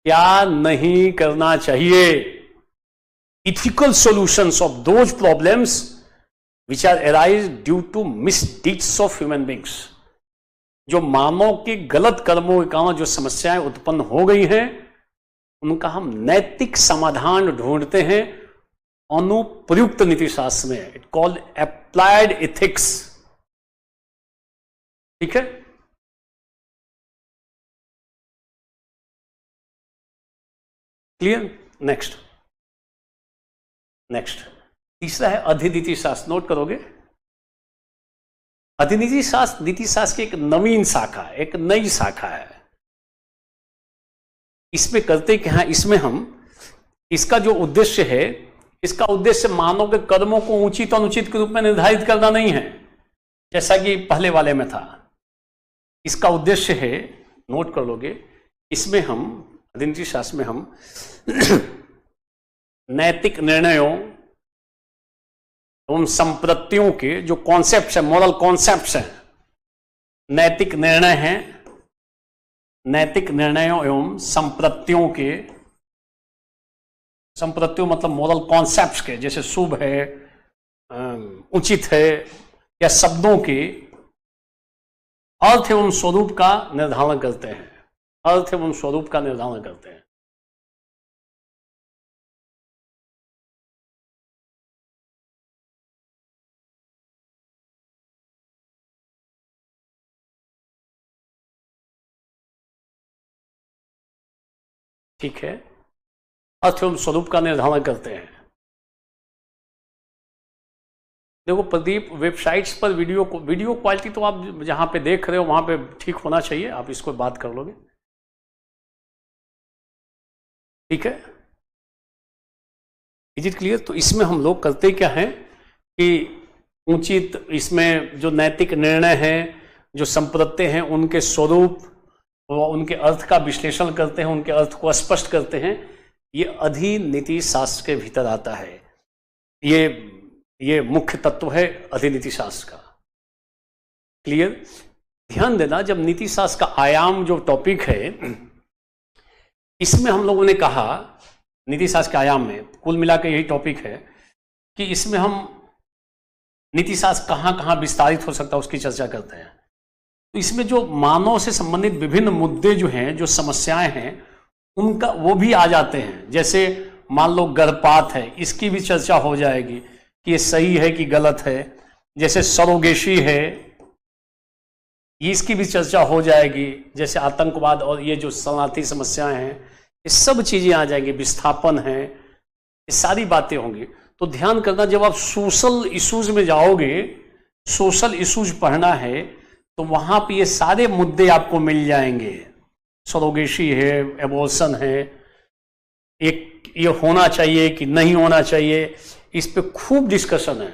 क्या नहीं करना चाहिए। Ethical solutions of those problems which are arise due to misdeeds of human beings. जो मानव के गलत कर्मों के कारण जो समस्याएं उत्पन्न हो गई हैं, उनका हम नैतिक समाधान ढूंढते हैं अनुप्रयुक्त नीतिशास्त्र में। It called applied ethics. ठीक है, क्लियर। नेक्स्ट तीसरा है अधिनीति शास्त्र। नोट करोगे, अधिनीति शास्त्र नीति शास्त्र की एक नवीन शाखा है, एक नई शाखा है। इसमें करते क्या है, इसमें हम इसका जो उद्देश्य है, इसका उद्देश्य मानव के कर्मों को उचित अनुचित के रूप में निर्धारित करना नहीं है, जैसा कि पहले वाले में था। इसका उद्देश्य है, नोट कर लोगे, इसमें हम अधिनीति शास्त्र में हम नैतिक निर्णयों एवं संप्रत्तियों के जो कॉन्सेप्ट्स हैं, मॉरल कॉन्सेप्ट्स हैं, नैतिक निर्णय हैं, नैतिक निर्णयों एवं संप्रत्तियों के, संप्रत्तियों मतलब मॉरल कॉन्सेप्ट्स के, जैसे शुभ है, उचित है, या शब्दों के अर्थ एवं स्वरूप का निर्धारण करते हैं। अर्थ एवं स्वरूप का निर्धारण करते हैं। ठीक है, अर्थ एवं स्वरूप का निर्धारण करते हैं। देखो प्रदीप, वेबसाइट्स पर वीडियो क्वालिटी तो आप जहां पे देख रहे हो वहां पे ठीक होना चाहिए, आप इसको बात कर लोगे, ठीक है। Is it clear? तो इसमें हम लोग करते क्या है कि उचित, इसमें जो नैतिक निर्णय हैं, जो संप्रत्यय हैं, उनके स्वरूप व उनके अर्थ का विश्लेषण करते हैं, उनके अर्थ को स्पष्ट करते हैं। ये अधिनीति शास्त्र के भीतर आता है। ये मुख्य तत्व है अधिनीति शास्त्र का। क्लियर? ध्यान देना, जब नीति शास्त्र का आयाम जो टॉपिक है, इसमें हम लोगों ने कहा नीति शास्त्र के आयाम में कुल मिलाकर यही टॉपिक है कि इसमें हम नीति शास्त्र कहाँ कहाँ विस्तारित हो सकता है उसकी चर्चा करते हैं। तो इसमें जो मानव से संबंधित विभिन्न मुद्दे जो हैं, जो समस्याएं हैं, उनका वो भी आ जाते हैं। जैसे मान लो गर्भपात है, इसकी भी चर्चा हो जाएगी कि ये सही है कि गलत है। जैसे सरोगेसी है, इसकी भी चर्चा हो जाएगी। जैसे आतंकवाद और ये जो शरणार्थी समस्याएं हैं, ये सब चीजें आ जाएंगी। विस्थापन है, ये सारी बातें होंगी। तो ध्यान करना, जब आप सोशल इश्यूज में जाओगे, सोशल इश्यूज पढ़ना है, तो वहां पे ये सारे मुद्दे आपको मिल जाएंगे। सरोगेसी है, एबॉर्शन है, एक ये होना चाहिए कि नहीं होना चाहिए, इस पे खूब डिस्कशन है।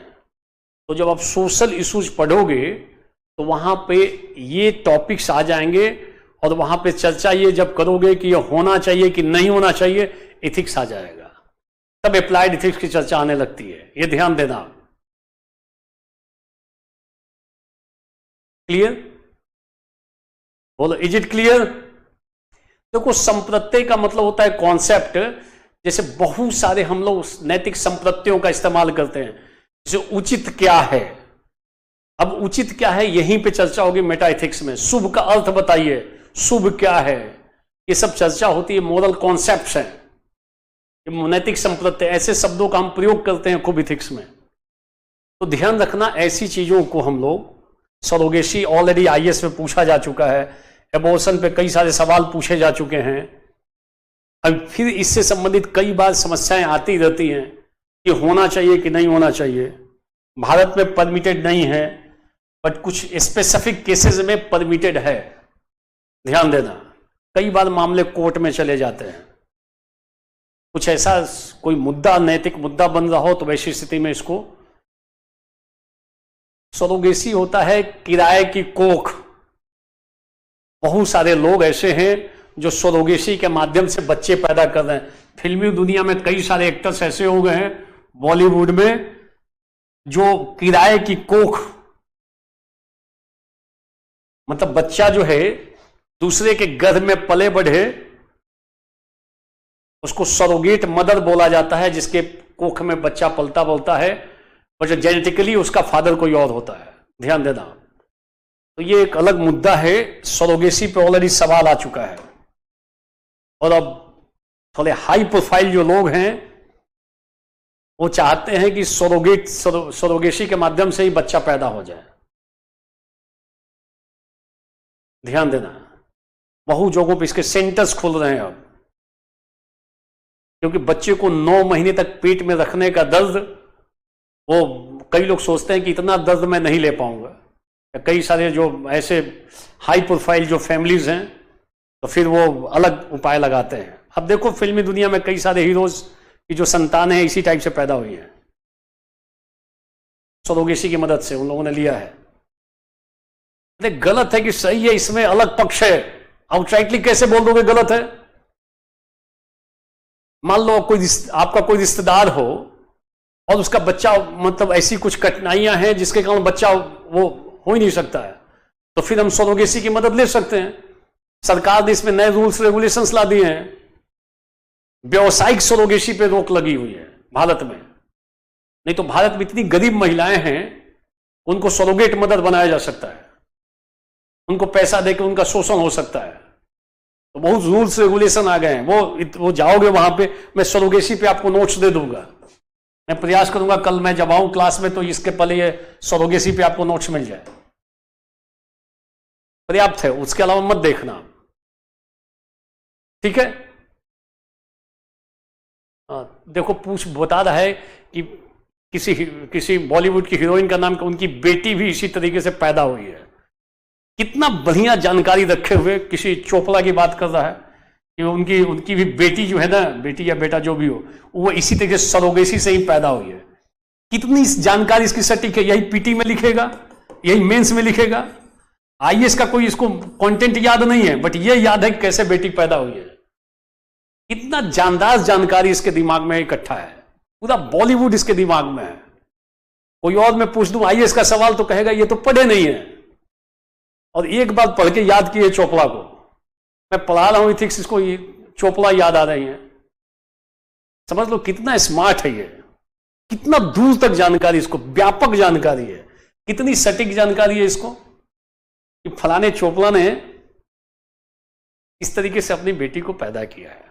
तो जब आप सोशल इश्यूज पढ़ोगे तो वहां पे ये टॉपिक्स आ जाएंगे, और वहां पे चर्चा ये जब करोगे कि ये होना चाहिए कि नहीं होना चाहिए, एथिक्स आ जाएगा। तब अप्लाइड एथिक्स की चर्चा आने लगती है। ये ध्यान देना। क्लियर? बोलो, इज इट क्लियर? देखो, संप्रत्यय का मतलब होता है कॉन्सेप्ट। जैसे बहुत सारे हम लोग नैतिक संप्रत्ययों का इस्तेमाल करते हैं। जैसे उचित क्या है, अब उचित क्या है यहीं पे चर्चा होगी मेटा एथिक्स में। शुभ का अर्थ बताइए, शुभ क्या है, ये सब चर्चा होती है। मोरल कॉन्सेप्ट्स हैं, नैतिक संप्रत्यय, ऐसे शब्दों का हम प्रयोग करते हैं खूब एथिक्स में। तो ध्यान रखना, ऐसी चीजों को हम लोग, सरोगेसी ऑलरेडी आईएएस में पूछा जा चुका है, एबॉर्शन पे कई सारे सवाल पूछे जा चुके हैं। अब फिर इससे संबंधित कई बार समस्याएं आती रहती हैं कि होना चाहिए कि नहीं होना चाहिए। भारत में परमिटेड नहीं है, बट कुछ स्पेसिफिक केसेस में परमिटेड है। ध्यान देना, कई बार मामले कोर्ट में चले जाते हैं। कुछ ऐसा कोई मुद्दा, नैतिक मुद्दा बन रहा हो, तो वैसी स्थिति में इसको, सरोगेसी होता है किराए की कोख। बहुत सारे लोग ऐसे हैं जो सरोगेसी के माध्यम से बच्चे पैदा कर रहे हैं। फिल्मी दुनिया में कई सारे एक्टर्स ऐसे हो गए हैं, बॉलीवुड में, जो किराए की कोख, मतलब बच्चा जो है दूसरे के गर्भ में पले बढ़े, उसको सरोगेट मदर बोला जाता है, जिसके कोख में बच्चा पलता बोलता है, और जो जेनेटिकली उसका फादर कोई और होता है। ध्यान देना। तो ये एक अलग मुद्दा है। सरोगेसी पे ऑलरेडी सवाल आ चुका है, और अब थोड़े हाई प्रोफाइल जो लोग हैं वो चाहते हैं कि सरोगेसी के माध्यम से ही बच्चा पैदा हो जाए। ध्यान देना, बहुत जगहों पे इसके सेंटर्स खुल रहे हैं अब, क्योंकि बच्चे को 9 महीने तक पेट में रखने का दर्द, वो कई लोग सोचते हैं कि इतना दर्द मैं नहीं ले पाऊंगा। कई सारे जो ऐसे हाई प्रोफाइल जो फैमिलीज हैं, तो फिर वो अलग उपाय लगाते हैं। अब देखो, फिल्मी दुनिया में कई सारे हीरोज की जो संतानें हैं इसी टाइप से पैदा हुई हैं, सरोगेसी की मदद से उन लोगों ने लिया है। अरे गलत है कि सही है, इसमें अलग पक्ष है। आउटराइटली कैसे बोल दोगे गलत है? मान लो आपका कोई रिश्तेदार हो और उसका बच्चा, मतलब ऐसी कुछ कठिनाइयां हैं जिसके कारण बच्चा वो हो ही नहीं सकता है, तो फिर हम सरोगेसी की मदद ले सकते हैं। सरकार ने इसमें नए रूल्स रेगुलेशंस ला दिए हैं। व्यावसायिक सरोगेसी पे रोक लगी हुई है भारत में। नहीं तो भारत में इतनी गरीब महिलाएं हैं, उनको सरोगेट मदर बनाया जा सकता है, उनको पैसा देकर उनका शोषण हो सकता है। तो बहुत रूल्स रेगुलेशन आ गए हैं, वो जाओगे वहां पे, मैं सरोगेसी पे आपको नोट्स दे दूंगा। मैं प्रयास करूंगा कल मैं जब आऊं क्लास में तो इसके पहले ये सरोगेसी पे आपको नोट्स मिल जाए, पर्याप्त है, उसके अलावा मत देखना, ठीक है। देखो पूछ बता रहा है कि किसी बॉलीवुड की हीरोइन का नाम, उनकी बेटी भी इसी तरीके से पैदा हुई है। कितना बढ़िया जानकारी रखे हुए किसी चोपड़ा की बात कर रहा है कि उनकी भी बेटी जो है ना, बेटी या बेटा जो भी हो, वो इसी तरीके से सरोगेसी से ही पैदा हुई है। कितनी जानकारी इसकी सटीक है, यही पीटी में लिखेगा, यही मेंस में लिखेगा। आईएएस का कोई इसको कंटेंट याद नहीं है, बट ये याद है कि कैसे बेटी पैदा हुई है। इतना जानदार जानकारी इसके दिमाग में इकट्ठा है, पूरा बॉलीवुड इसके दिमाग में है। कोई और मैं पूछ दूं आईएएस का सवाल तो कहेगा ये तो पढ़े नहीं है, और एक बार पढ़ के याद किए चोपड़ा को। मैं पढ़ा रहा हूं इथिक्स, इसको चोपड़ा याद आ रही है। समझ लो कितना स्मार्ट है ये, कितना दूर तक जानकारी, इसको व्यापक जानकारी है, कितनी सटीक जानकारी है इसको कि फलाने चोपड़ा ने इस तरीके से अपनी बेटी को पैदा किया है।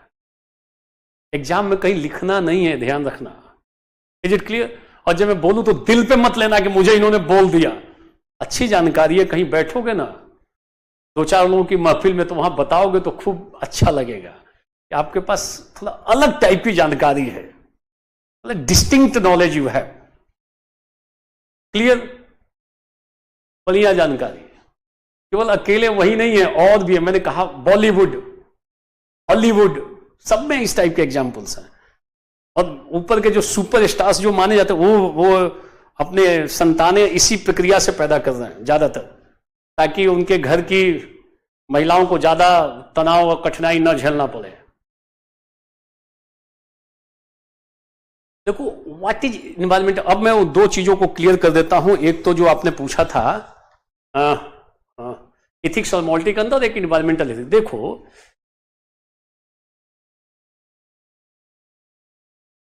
एग्जाम में कहीं लिखना नहीं है, ध्यान रखना। Is it clear? और जब मैं बोलूं तो दिल पे मत लेना कि मुझे इन्होंने बोल दिया। अच्छी जानकारी है, कहीं बैठोगे ना 2-4 लोगों की महफिल में तो वहां बताओगे तो खूब अच्छा लगेगा कि आपके पास थोड़ा अलग टाइप की जानकारी है, मतलब डिस्टिंक्ट नॉलेज यू है। क्लियर? बढ़िया जानकारी। केवल अकेले वही नहीं है, और भी है। मैंने कहा बॉलीवुड, हॉलीवुड, सब में इस टाइप के एग्जाम्पल्स हैं। और ऊपर के जो सुपर स्टार्स जो माने जाते हैं वो अपने संतानें इसी प्रक्रिया से पैदा कर रहे हैं ज्यादातर, ताकि उनके घर की महिलाओं को ज्यादा तनाव और कठिनाई न झेलना पड़े। देखो व्हाट इज एनवायरमेंट। अब मैं वो 2 चीजों को क्लियर कर देता हूं। एक तो जो आपने पूछा था इथिक्स और मॉरलिटी के अंदर, एक एनवायरमेंटल एथिक्स। देखो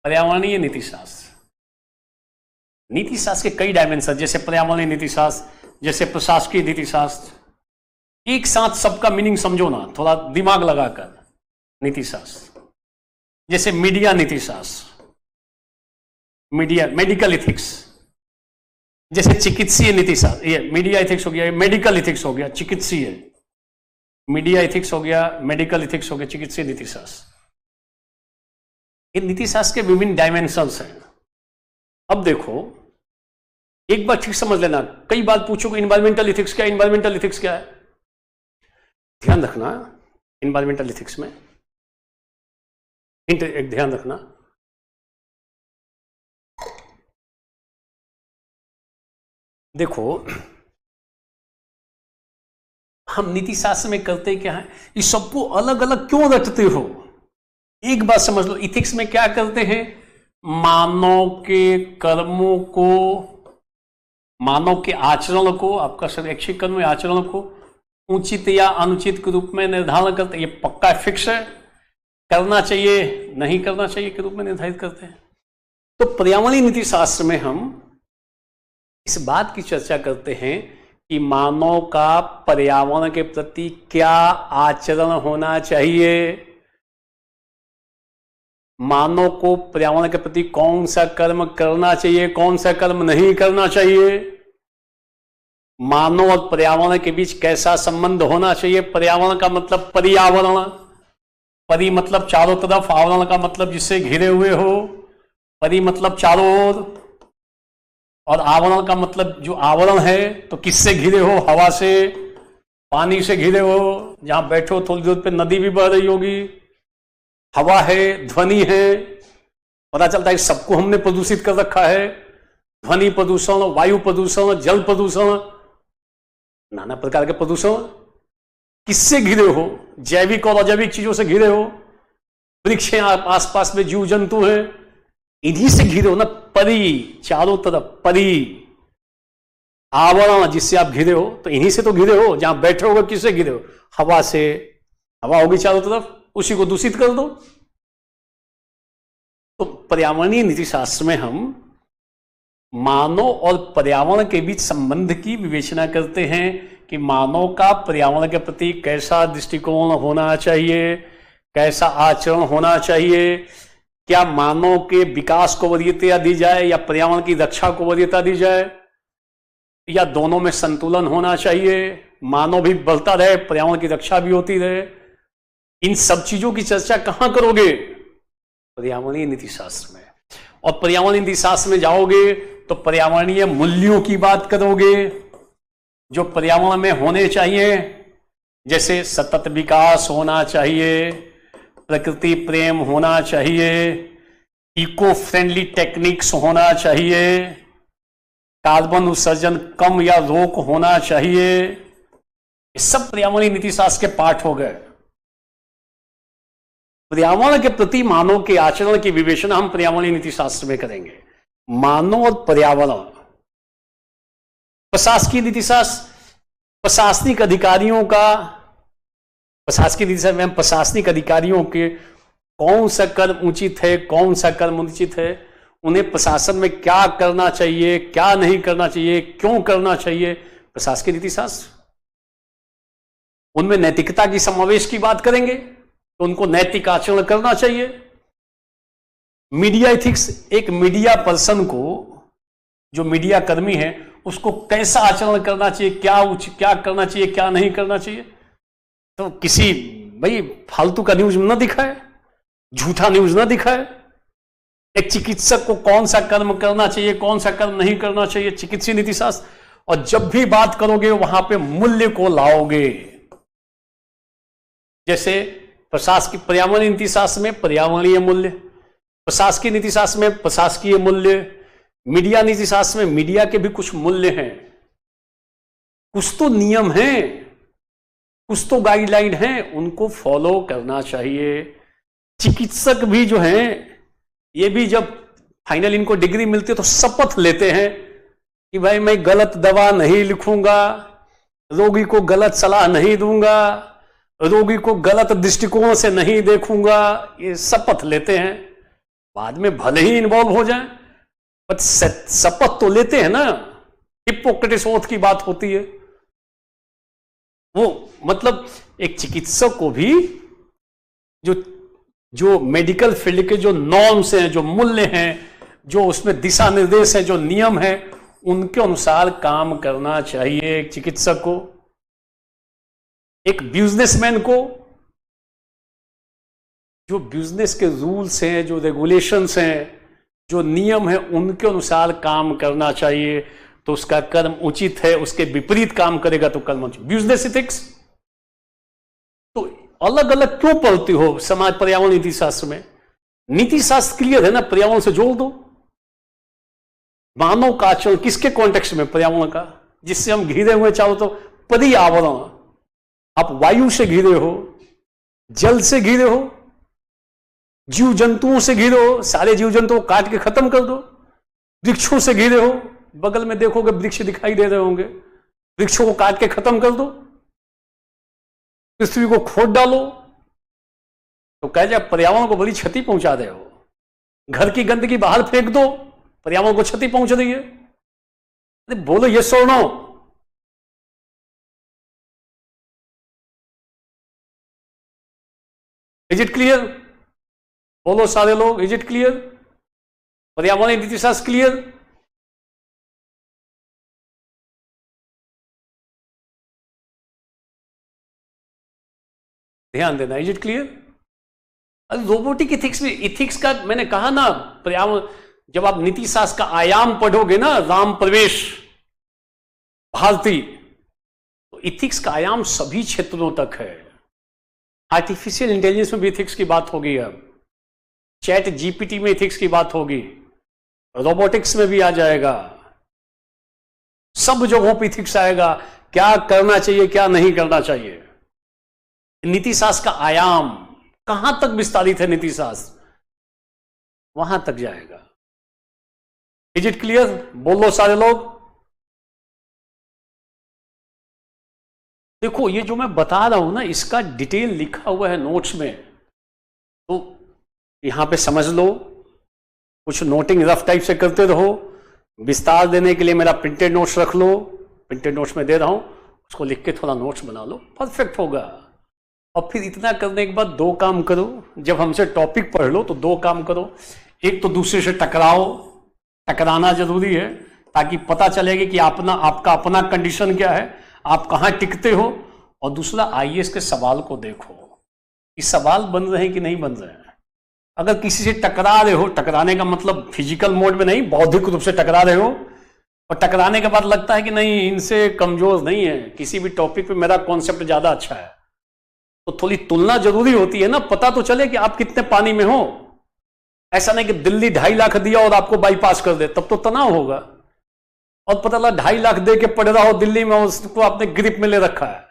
पर्यावरणीय नीतिशास्त्र, नीतिशास्त्र के कई डायमेंशन, जैसे पर्यावरणीय नीतिशास्त्र, जैसे प्रशासकीय नीतिशास्त्र। एक साथ सबका मीनिंग समझो ना, थोड़ा दिमाग लगाकर। नीतिशास्त्र जैसे मीडिया नीतिशास्त्र, मीडिया मेडिकल इथिक्स, जैसे चिकित्सीय नीतिशास्त्र, ये मीडिया इथिक्स हो गया, मेडिकल इथिक्स हो गया, चिकित्सीय, मीडिया इथिक्स हो गया, मेडिकल इथिक्स हो गया, चिकित्सीय नीतिशास्त्र। ये नीतिशास्त्र के विभिन्न डायमेंशंस हैं। अब देखो एक बार ठीक समझ लेना, कई बार पूछोगे इन्वायरमेंटल इथिक्स क्या, इन्वायरमेंटल इथिक्स क्या है। ध्यान रखना इन्वायरमेंटल इथिक्स में हिंट एक ध्यान रखना। देखो हम नीतिशास्त्र में करते क्या है, इस सबको अलग अलग क्यों रखते हो। एक बात समझ लो, इथिक्स में क्या करते हैं, मानव के कर्मों को, मानव के आचरण को, आपका शैक्षिक कर्म या आचरण को उचित या अनुचित के रूप में निर्धारण करते हैं। ये पक्का फिक्स है, करना चाहिए नहीं करना चाहिए के रूप में निर्धारित करते हैं। तो पर्यावरणीय नीतिशास्त्र में हम इस बात की चर्चा करते हैं कि मानव का पर्यावरण के प्रति क्या आचरण होना चाहिए, मानव को पर्यावरण के प्रति कौन सा कर्म करना चाहिए, कौन सा कर्म नहीं करना चाहिए, मानव और पर्यावरण के बीच कैसा संबंध होना चाहिए। पर्यावरण का मतलब पर्यावरण, परि मतलब चारों तरफ, आवरण का मतलब जिससे घिरे हुए हो, परि मतलब चारों ओर, और आवरण का मतलब जो आवरण है तो किससे घिरे हो, हवा से, पानी से घिरे हो, जहां बैठो थोड़ी दूर पे नदी भी बह रही होगी, हवा है, ध्वनि है, पता चलता है सबको हमने प्रदूषित कर रखा है। ध्वनि प्रदूषण, वायु प्रदूषण, जल प्रदूषण, नाना प्रकार के प्रदूषण। किससे घिरे हो, जैविक और अजैविक चीजों से घिरे हो, वृक्ष हैं, आसपास में जीव जंतु हैं, इन्हीं से घिरे हो ना। परि चारों तरफ, परि आवरण जिससे आप घिरे हो, तो इन्हीं से तो घिरे हो। जहां बैठे होगे किससे घिरे हो, हवा से, हवा होगी चारों तरफ, उसी को दूषित कर दो। तो पर्यावरणीय नीतिशास्त्र में हम मानव और पर्यावरण के बीच संबंध की विवेचना करते हैं कि मानव का पर्यावरण के प्रति कैसा दृष्टिकोण होना चाहिए, कैसा आचरण होना चाहिए, क्या मानव के विकास को वरीयता दी जाए या पर्यावरण की रक्षा को वरीयता दी जाए, या दोनों में संतुलन होना चाहिए, मानव भी बढ़ता रहे, पर्यावरण की रक्षा भी होती रहे। इन सब चीजों की चर्चा कहां करोगे? पर्यावरणीय नीति शास्त्र में। और पर्यावरणीय नीति शास्त्र में जाओगे तो पर्यावरणीय मूल्यों की बात करोगे जो पर्यावरण में होने चाहिए, जैसे सतत विकास होना चाहिए, प्रकृति प्रेम होना चाहिए, इको फ्रेंडली टेक्निक्स होना चाहिए, कार्बन उत्सर्जन कम या रोक होना चाहिए। ये सब पर्यावरणीय नीति शास्त्र के पाठ हो गए। पर्यावरण के प्रति मानव के आचरण की विवेचना हम पर्यावरणीय नीति शास्त्र में करेंगे। मानव और पर्यावरण, प्रशासकीय नीति शास्त्र प्रशासनिक अधिकारियों का, प्रशासकीय नीति शास्त्र में प्रशासनिक अधिकारियों के कौन सा कर्म उचित है, कौन सा कर्म अनुचित है, उन्हें प्रशासन में क्या करना चाहिए, क्या नहीं करना चाहिए, क्यों करना चाहिए, प्रशासकीय नीति शास्त्र। उनमें नैतिकता की समावेश की बात करेंगे तो उनको नैतिक आचरण करना चाहिए। मीडिया एथिक्स, एक मीडिया पर्सन को, जो मीडिया कर्मी है, उसको कैसा आचरण करना चाहिए, क्या करना चाहिए, क्या नहीं करना चाहिए। तो किसी भाई फालतू का न्यूज न दिखाए, झूठा न्यूज न दिखाए। एक चिकित्सक को कौन सा कर्म करना चाहिए, कौन सा कर्म नहीं करना चाहिए, चिकित्सीय नीति शास्त्र। और जब भी बात करोगे वहां पे मूल्य को लाओगे, जैसे प्रशासकीय पर्यावरणीय नीति शास्त्र में पर्यावरणीय मूल्य, प्रशासकीय नीति शास्त्र में प्रशासकीय मूल्य, मीडिया नीति शास्त्र में मीडिया के भी कुछ मूल्य हैं। कुछ तो नियम हैं, कुछ तो गाइडलाइन हैं, उनको फॉलो करना चाहिए। चिकित्सक भी जो हैं, ये भी जब फाइनल इनको डिग्री मिलती है तो शपथ लेते हैं कि भाई मैं गलत दवा नहीं लिखूंगा, रोगी को गलत सलाह नहीं दूंगा, रोगी को गलत दृष्टिकोण से नहीं देखूंगा। ये शपथ लेते हैं। बाद में भले ही इन्वॉल्व हो जाए, पर शपथ तो लेते हैं ना। हिप्पोक्रेटिस ओथ की बात होती है। वो मतलब एक चिकित्सक को भी जो मेडिकल फील्ड के जो नॉर्म्स हैं, जो मूल्य हैं, जो उसमें दिशा निर्देश हैं, जो नियम हैं, उनके अनुसार काम करना चाहिए एक चिकित्सक को। एक बिजनेसमैन को जो बिजनेस के रूल्स हैं, जो रेगुलेशंस हैं, जो नियम हैं, उनके अनुसार काम करना चाहिए। तो उसका कर्म उचित है, उसके विपरीत काम करेगा तो कर्म उचित। बिजनेस इथिक्स तो अलग अलग क्यों पढ़ती हो समाज पर्यावरण नीति शास्त्र में? नीति शास्त्र क्लियर है ना, पर्यावरण से जोड़ दो। मानव का आचरण किसके कॉन्टेक्स्ट में? पर्यावरण का, जिससे हम घिरे हुए चाहो तो पर्यावरण। आप वायु से घिरे हो, जल से घिरे हो, जीव जंतुओं से घिरे हो, सारे जीव जंतुओं को काट के खत्म कर दो। वृक्षों से घिरे हो, बगल में देखोगे वृक्ष दिखाई दे रहे होंगे, वृक्षों को काट के खत्म कर दो। पृथ्वी को खोद डालो तो कह जाए पर्यावरण को बड़ी क्षति पहुंचा रहे हो। घर की गंदगी बाहर फेंक दो, पर्यावरण को क्षति पहुंच रही है। अरे बोलो यस और नो। Is it clear? बोलो सारे लोग, इज इट क्लियर? पर्यावरण नीति शास्त्र क्लियर? ध्यान देना, इज इट क्लियर? अरे रोबोटिक इथिक्स में, इथिक्स का मैंने कहा ना, पर्यावरण, जब आप नीति शास्त्र का आयाम पढ़ोगे ना, राम प्रवेश भारती, तो इथिक्स का आयाम सभी क्षेत्रों तक है। आर्टिफिशियल इंटेलिजेंस में भी इथिक्स की बात होगी, अब चैट जीपीटी में इथिक्स की बात होगी, रोबोटिक्स में भी आ जाएगा, सब जगहों पर इथिक्स आएगा। क्या करना चाहिए, क्या नहीं करना चाहिए। नीति शास्त्र का आयाम कहां तक विस्तारित है, नीति शास्त्र वहां तक जाएगा। Is it clear? बोलो सारे लोग। देखो ये जो मैं बता रहा हूं ना, इसका डिटेल लिखा हुआ है नोट्स में, तो यहां पे समझ लो। कुछ नोटिंग रफ टाइप से करते रहो। विस्तार देने के लिए मेरा प्रिंटेड नोट्स रख लो, प्रिंटेड नोट्स में दे रहा हूं, उसको लिख के थोड़ा नोट्स बना लो, परफेक्ट होगा। और फिर इतना करने के बाद दो काम करो, जब हमसे टॉपिक पढ़ लो तो दो काम करो। एक तो दूसरे से टकराओ, टकराना जरूरी है ताकि पता चलेगा कि आपका अपना कंडीशन क्या है, आप कहाँ टिकते हो। और दूसरा, आईएएस के सवाल को देखो कि सवाल बन रहे हैं कि नहीं बन रहे हैं। अगर किसी से टकरा रहे हो, टकराने का मतलब फिजिकल मोड में नहीं, बौद्धिक रूप से टकरा रहे हो, और टकराने के बाद लगता है कि नहीं इनसे कमजोर नहीं है, किसी भी टॉपिक पे मेरा कॉन्सेप्ट ज्यादा अच्छा है, तो थोड़ी तुलना जरूरी होती है ना, पता तो चले कि आप कितने पानी में हो। ऐसा नहीं कि दिल्ली 2.5 लाख दिया और आपको बाईपास कर दे, तब तो तनाव होगा। और पता लगा 2.5 लाख दे के पढ़ रहा हो दिल्ली में, उसको आपने ग्रिप में ले रखा है,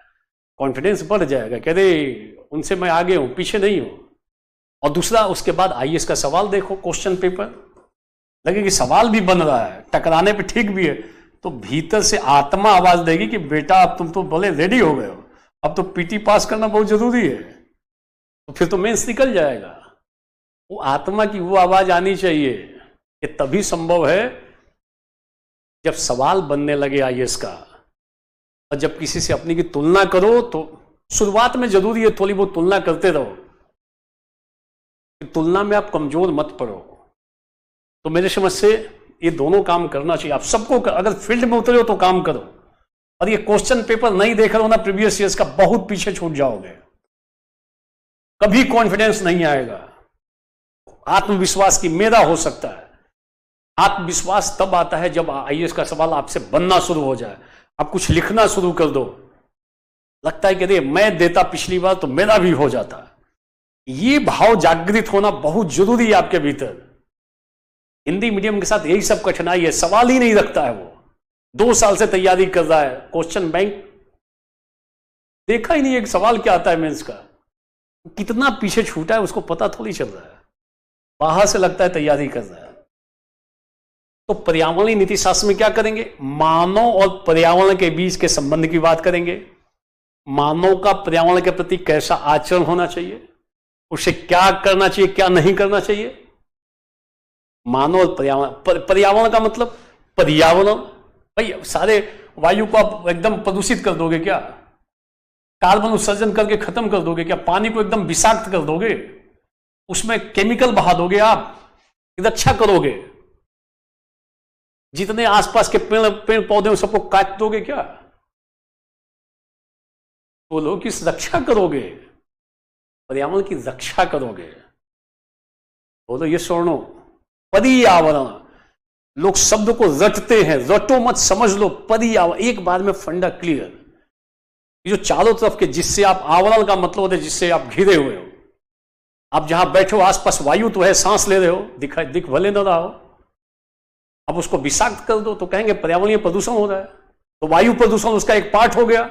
कॉन्फिडेंस बढ़ जाएगा, कह दे उनसे मैं आगे हूं, पीछे नहीं हूं। और दूसरा, उसके बाद आईएएस का सवाल देखो, क्वेश्चन पेपर, लगे कि सवाल भी बन रहा है, टकराने पे ठीक भी है, तो भीतर से आत्मा आवाज देगी कि बेटा अब तुम तो बोले रेडी हो गए हो, अब तो पीटी पास करना बहुत जरूरी है, तो फिर तो मेंस निकल जाएगा। वो आत्मा की वो आवाज आनी चाहिए कि तभी संभव है जब सवाल बनने लगे आईएएस का। और जब किसी से अपनी की तुलना करो तो शुरुआत में जरूरी है थोड़ी बहुत तुलना करते रहो, तुलना में आप कमजोर मत पड़ो। तो मेरे समझ से ये दोनों काम करना चाहिए आप सबको। अगर फील्ड में उतरे हो तो काम करो, और ये क्वेश्चन पेपर नहीं देख रहे हो ना प्रीवियस ईयर्स का, बहुत पीछे छूट जाओगे, कभी कॉन्फिडेंस नहीं आएगा। आत्मविश्वास की मेरा हो सकता है, आत्मविश्वास तब आता है जब आईएएस का सवाल आपसे बनना शुरू हो जाए, आप कुछ लिखना शुरू कर दो, लगता है कि अरे मैं देता पिछली बार तो मेरा भी हो जाता। ये भाव जागृत होना बहुत जरूरी है आपके भीतर। हिंदी मीडियम के साथ यही सब कठिनाई है, सवाल ही नहीं रखता है। वो 2 साल से तैयारी कर रहा है, क्वेश्चन बैंक देखा ही नहीं एक सवाल क्या आता है मेंस का, कितना पीछे छूटा है उसको पता थोड़ी चल रहा है, बाहर से लगता है तैयारी कर रहा है। तो पर्यावरणीय नीति शास्त्र में क्या करेंगे, मानव और पर्यावरण के बीच के संबंध की बात करेंगे। मानव का पर्यावरण के प्रति कैसा आचरण होना चाहिए, उसे क्या करना चाहिए क्या नहीं करना चाहिए। मानव और पर्यावरण, पर्यावरण का मतलब पर्यावरण, भाई सारे वायु को आप एकदम प्रदूषित कर दोगे क्या, कार्बन उत्सर्जन करके खत्म कर दोगे क्या, पानी को एकदम विषाक्त कर दोगे, उसमें केमिकल बहा दोगे, आप रक्षा करोगे, जितने आसपास के पेड़ पौधे सबको काट दोगे क्या, बोलो किस रक्षा करोगे, पर्यावरण की रक्षा करोगे। बोलो ये सुनो, पर्यावरण, लोग शब्द को रटते हैं, रटो मत, समझ लो पर्यावरण, एक बार में फंडा क्लियर। ये जो चारों तरफ के, जिससे आप, आवरण का मतलब होता है जिससे आप घिरे हुए हो, आप जहां बैठे हो आसपास वायु तो है, सांस ले रहे हो, दिख भले न रहा हो, अब उसको विषाक्त कर दो तो कहेंगे पर्यावरणीय प्रदूषण हो रहा है। तो वायु प्रदूषण उसका एक पार्ट हो गया,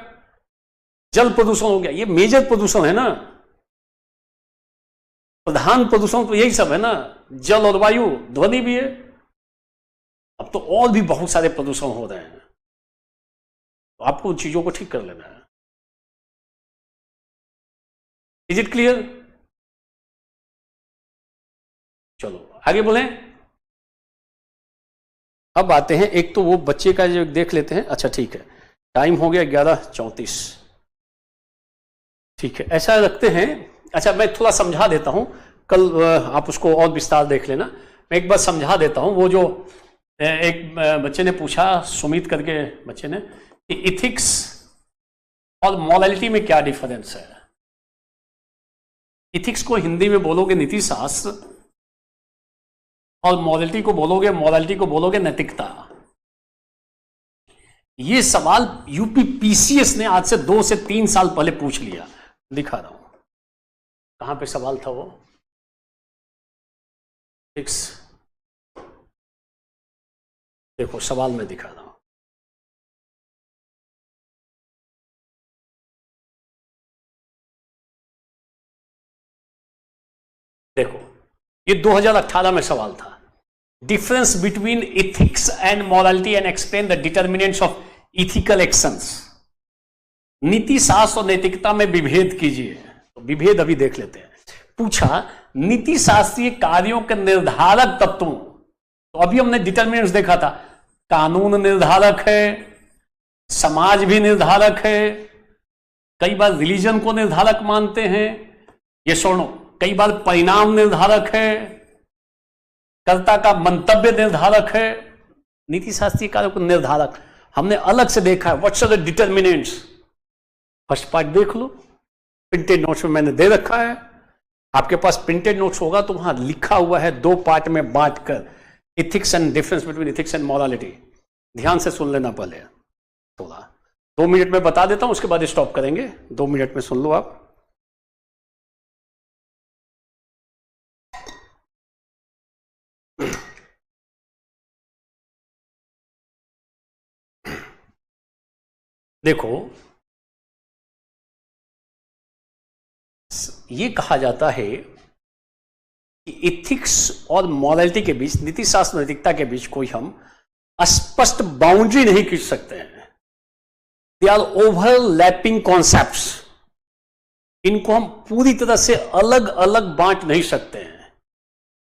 जल प्रदूषण हो गया, ये मेजर प्रदूषण है ना, प्रधान प्रदूषण तो यही सब है ना, जल और वायु, ध्वनि भी है। अब तो और भी बहुत सारे प्रदूषण हो रहे हैं, तो आपको उन चीजों को ठीक कर लेना है। Is it clear? चलो आगे बोलें। अब आते हैं, एक तो वो बच्चे का जो देख लेते हैं। अच्छा ठीक है, टाइम हो गया 11:34। ठीक है, ऐसा रखते हैं। अच्छा मैं थोड़ा समझा देता हूं, कल आप उसको और विस्तार देख लेना। मैं एक बार समझा देता हूं। वो जो एक बच्चे ने पूछा, सुमित करके बच्चे ने, कि इथिक्स और मॉरलिटी में क्या डिफरेंस है। इथिक्स को हिंदी में बोलोगे नीति शास्त्र, और मॉरलिटी को बोलोगे नैतिकता। ये सवाल यूपी पीसीएस ने आज से 2 से 3 साल पहले पूछ लिया। दिखा रहा हूं कहां पे सवाल था वो। देखो सवाल मैं दिखा रहा हूं। देखो ये 2018 में सवाल था। Difference between ethics and morality and explain the determinants of ethical actions. नीति शास्त्र और नैतिकता में विभेद कीजिए। तो विभेद अभी देख लेते हैं। पूछा नीति शास्त्रीय कार्यों के निर्धारक तत्वों, तो अभी हमने डिटर्मिनेंट्स देखा था, कानून निर्धारक है, समाज भी निर्धारक है, कई बार रिलीजन को निर्धारक मानते हैं, ये सुनो, कई बार परिणाम निर्धारक है, कर्ता का मंतव्य निर्धारक है, नीति शास्त्रीय कार्यों को निर्धारक हमने अलग से देखा है। What's are the determinants, first part देख लो, प्रिंटेड नोट्स में मैंने दे रखा है। आपके पास प्रिंटेड नोट्स होगा तो वहां लिखा हुआ है 2 पार्ट में बांटकर, ethics and difference between ethics and morality. ध्यान से सुन लेना पहले थोड़ा, 2 मिनट में बता देता हूं, उसके बाद स्टॉप करेंगे। 2 मिनट में सुन लो आप। देखो, ये कहा जाता है कि इथिक्स और मॉरलिटी के बीच, नीति शास्त्र नैतिकता के बीच कोई हम स्पष्ट बाउंड्री नहीं खींच सकते हैं। दे आर ओवरलैपिंग कॉन्सेप्ट्स, इनको हम पूरी तरह से अलग अलग बांट नहीं सकते हैं।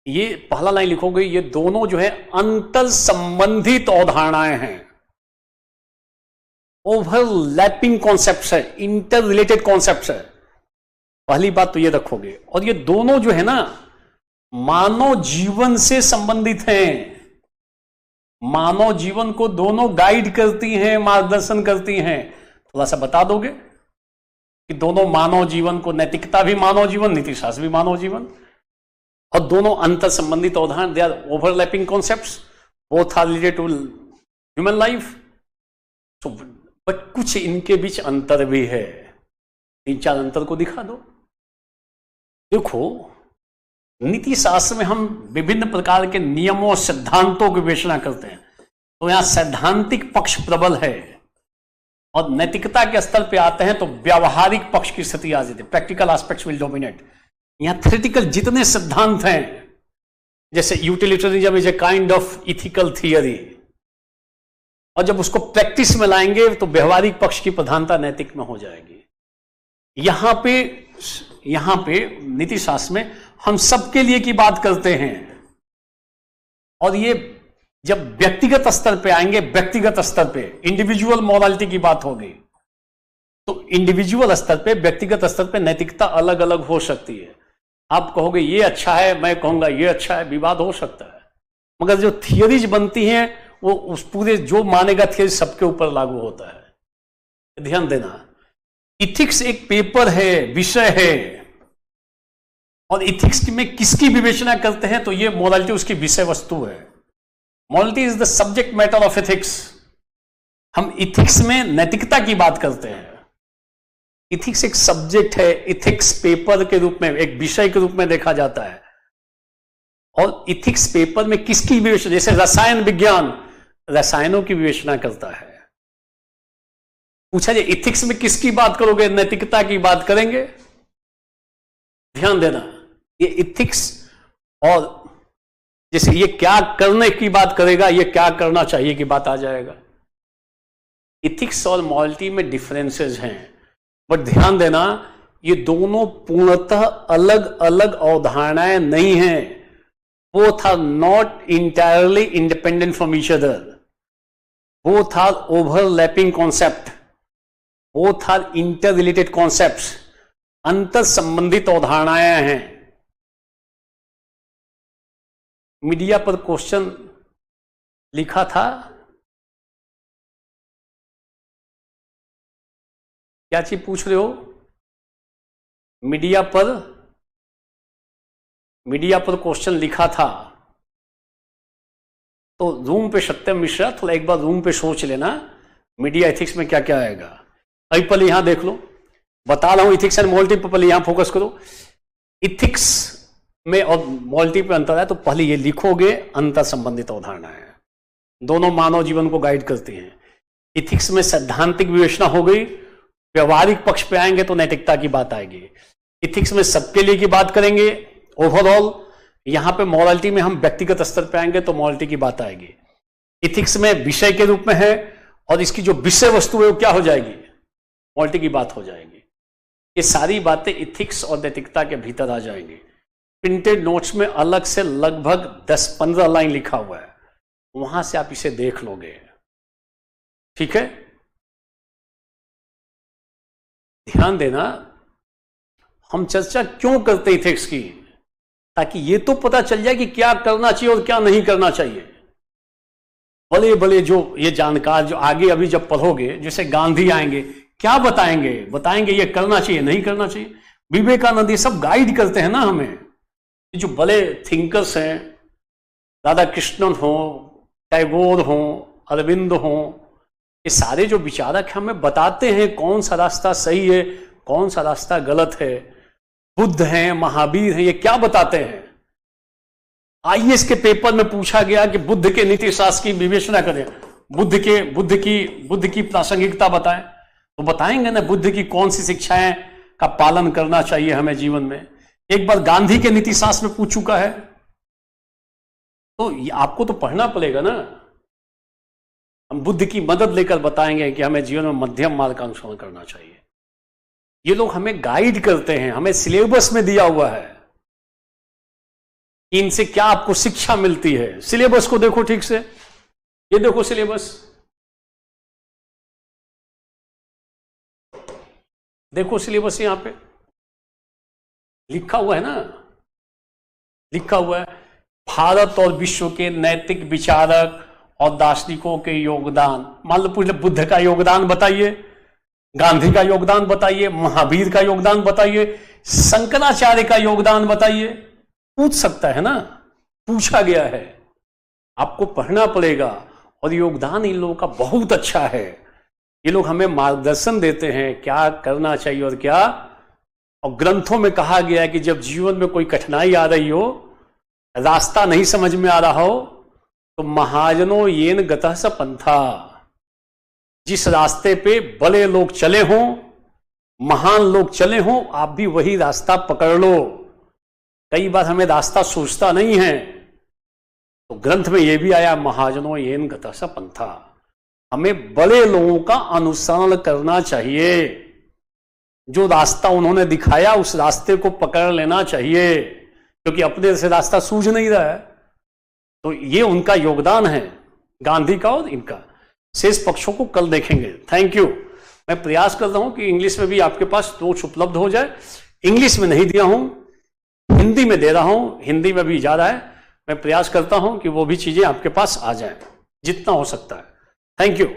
ये पहला लाइन लिखोगे, ये दोनों जो है अंतर संबंधित अवधारणाएं हैं। ओवरलैपिंग कॉन्सेप्ट्स है, इंटर रिलेटेड कॉन्सेप्ट्स है, पहली बात तो ये रखोगे। और ये दोनों जो है ना मानव जीवन से संबंधित हैं, मानव जीवन को दोनों गाइड करती हैं, मार्गदर्शन करती हैं। थोड़ा सा बता दोगे कि दोनों मानव जीवन को, नैतिकता भी मानव जीवन, नीति शास्त्र भी मानव जीवन, और दोनों अंतर संबंधित अवधारणा, they are overlapping concepts, both are related to human life. But कुछ इनके बीच अंतर भी है, 3-4 अंतर को दिखा दो। देखो, नीति शास्त्र में हम विभिन्न प्रकार के नियमों और सिद्धांतों की विवेचना करते हैं, तो यहां सैद्धांतिक पक्ष प्रबल है, और नैतिकता के स्तर पे आते हैं तो व्यावहारिक पक्ष की स्थिति आ जाती है, प्रैक्टिकल एस्पेक्ट्स विल डोमिनेट। यहां थ्योरेटिकल जितने सिद्धांत हैं, जैसे utilitarianism is a kind of ethical theory, और जब उसको प्रैक्टिस में लाएंगे तो व्यवहारिक पक्ष की प्रधानता नैतिक में हो जाएगी। यहां पे नीति शास्त्र में हम सबके लिए की बात करते हैं, और ये जब व्यक्तिगत स्तर पे आएंगे, व्यक्तिगत स्तर पे इंडिविजुअल मोरालिटी की बात होगी, तो इंडिविजुअल स्तर पे, व्यक्तिगत स्तर पे नैतिकता अलग अलग हो सकती है। आप कहोगे ये अच्छा है, मैं कहूंगा ये अच्छा है, विवाद हो सकता है, मगर जो थियरीज बनती हैं वो उस पूरे जो मानेगा थियरी सबके ऊपर लागू होता है। ध्यान देना, इथिक्स एक पेपर है, विषय है, और इथिक्स में किसकी विवेचना करते हैं तो ये मोरालिटी उसकी विषय वस्तु है। Morality is the subject matter of ethics. हम इथिक्स में नैतिकता की बात करते हैं। इथिक्स एक सब्जेक्ट है, इथिक्स पेपर के रूप में, एक विषय के रूप में देखा जाता है। और इथिक्स पेपर में किसकी विवेचना, जैसे रसायन विज्ञान रसायनों की विवेचना करता है। पूछा जाए इथिक्स में किसकी बात करोगे, नैतिकता की बात करेंगे। ध्यान देना, ये इथिक्स, और जैसे ये क्या करने की बात करेगा, ये क्या करना चाहिए की बात आ जाएगा। इथिक्स और मॉरलिटी में डिफरेंसेस हैं, बट ध्यान देना ये दोनों पूर्णतः अलग अलग अवधारणाएं नहीं हैं। Both are not entirely independent from each other, both are overlapping concept, both are interrelated concepts, अंतर संबंधित अवधारणाएं हैं। मीडिया पर क्वेश्चन लिखा था, क्या चीज पूछ रहे हो? मीडिया पर क्वेश्चन लिखा था, तो रूम पे सत्यम मिश्रा थोड़ा एक बार रूम पे सोच लेना, मीडिया एथिक्स में क्या क्या आएगा। अभी पहले यहां देख लो, बता रहा हूं इथिक्स एंड मॉरलिटी पर, पहले यहां फोकस करो। इथिक्स में और मॉरलिटी पे अंतर है, तो पहले ये लिखोगे अंतर संबंधित अवधारणा है, दोनों मानव जीवन को गाइड करती हैं। इथिक्स में सैद्धांतिक विवेचना हो गई, व्यवहारिक पक्ष पे आएंगे तो नैतिकता की बात आएगी। इथिक्स में सबके लिए की बात करेंगे ओवरऑल, यहां पे मॉरलिटी में हम व्यक्तिगत स्तर पे आएंगे तो मॉरलिटी की बात आएगी। इथिक्स में विषय के रूप में है, और इसकी जो विषय वस्तु है वो क्या हो जाएगी, मॉरलिटी की बात हो जाएगी। ये सारी बातें इथिक्स और नैतिकता के भीतर आ जाएंगी। प्रिंटेड नोट्स में अलग से लगभग 10-15 लाइन लिखा हुआ है, वहां से आप इसे देख लोगे, ठीक है। ध्यान देना, हम चर्चा क्यों करते इथिक्स की, ताकि ये तो पता चल जाए कि क्या करना चाहिए और क्या नहीं करना चाहिए। भले भले जो ये जानकार जो आगे अभी जब पढ़ोगे, जैसे गांधी आएंगे, क्या बताएंगे, बताएंगे ये करना चाहिए नहीं करना चाहिए। विवेकानंद, ये सब गाइड करते हैं ना हमें। ये जो बड़े थिंकर्स हैं, राधा कृष्णन हो, टैगोर हो, अरविंद हो, ये सारे जो विचारक हमें बताते हैं कौन सा रास्ता सही है, कौन सा रास्ता गलत है। बुद्ध हैं, महावीर हैं, ये क्या बताते हैं। आईएएस के पेपर में पूछा गया कि बुद्ध के नीति शास्त्र की विवेचना करें, बुद्ध की प्रासंगिकता बताएं, तो बताएंगे ना बुद्ध की कौन सी शिक्षाएं का पालन करना चाहिए हमें जीवन में। एक बार गांधी के नीति शास्त्र में पूछ चुका है, तो आपको तो पढ़ना पड़ेगा ना। हम बुद्ध की मदद लेकर बताएंगे कि हमें जीवन में मध्यम मार्ग का अनुसरण करना चाहिए। ये लोग हमें गाइड करते हैं, हमें सिलेबस में दिया हुआ है कि इनसे क्या आपको शिक्षा मिलती है। सिलेबस को देखो ठीक से, ये देखो सिलेबस, देखो सिलेबस, यहां पे लिखा हुआ है ना, लिखा हुआ है भारत और विश्व के नैतिक विचारक और दार्शनिकों के योगदान। मान लो पूछ ले बुद्ध का योगदान बताइए, गांधी का योगदान बताइए, महावीर का योगदान बताइए, शंकराचार्य का योगदान बताइए। पूछ सकता है ना, पूछा गया है, आपको पढ़ना पड़ेगा। और योगदान इन लोगों का बहुत अच्छा है। ये लोग हमें मार्गदर्शन देते हैं क्या करना चाहिए और क्या। और ग्रंथों में कहा गया है कि जब जीवन में कोई कठिनाई आ रही हो, रास्ता नहीं समझ में आ रहा हो, तो महाजनो येन गतः स पंथा, जिस रास्ते पे बड़े लोग चले हों, महान लोग चले हों, आप भी वही रास्ता पकड़ लो। कई बार हमें रास्ता सोचता नहीं है, तो ग्रंथ में यह भी आया महाजनो येन गतः स पंथा, हमें बड़े लोगों का अनुसरण करना चाहिए। जो रास्ता उन्होंने दिखाया उस रास्ते को पकड़ लेना चाहिए, क्योंकि अपने से रास्ता सूझ नहीं रहा है। तो ये उनका योगदान है, गांधी का और इनका। शेष पक्षों को कल देखेंगे। Thank you. मैं प्रयास कर रहा हूं कि इंग्लिश में भी आपके पास नोट्स उपलब्ध हो जाए। इंग्लिश में नहीं दिया हूं, हिंदी में दे रहा हूं, हिंदी में भी जा रहा है। मैं प्रयास करता हूं कि वो भी चीजें आपके पास आ जाएं जितना हो सकता है। Thank you.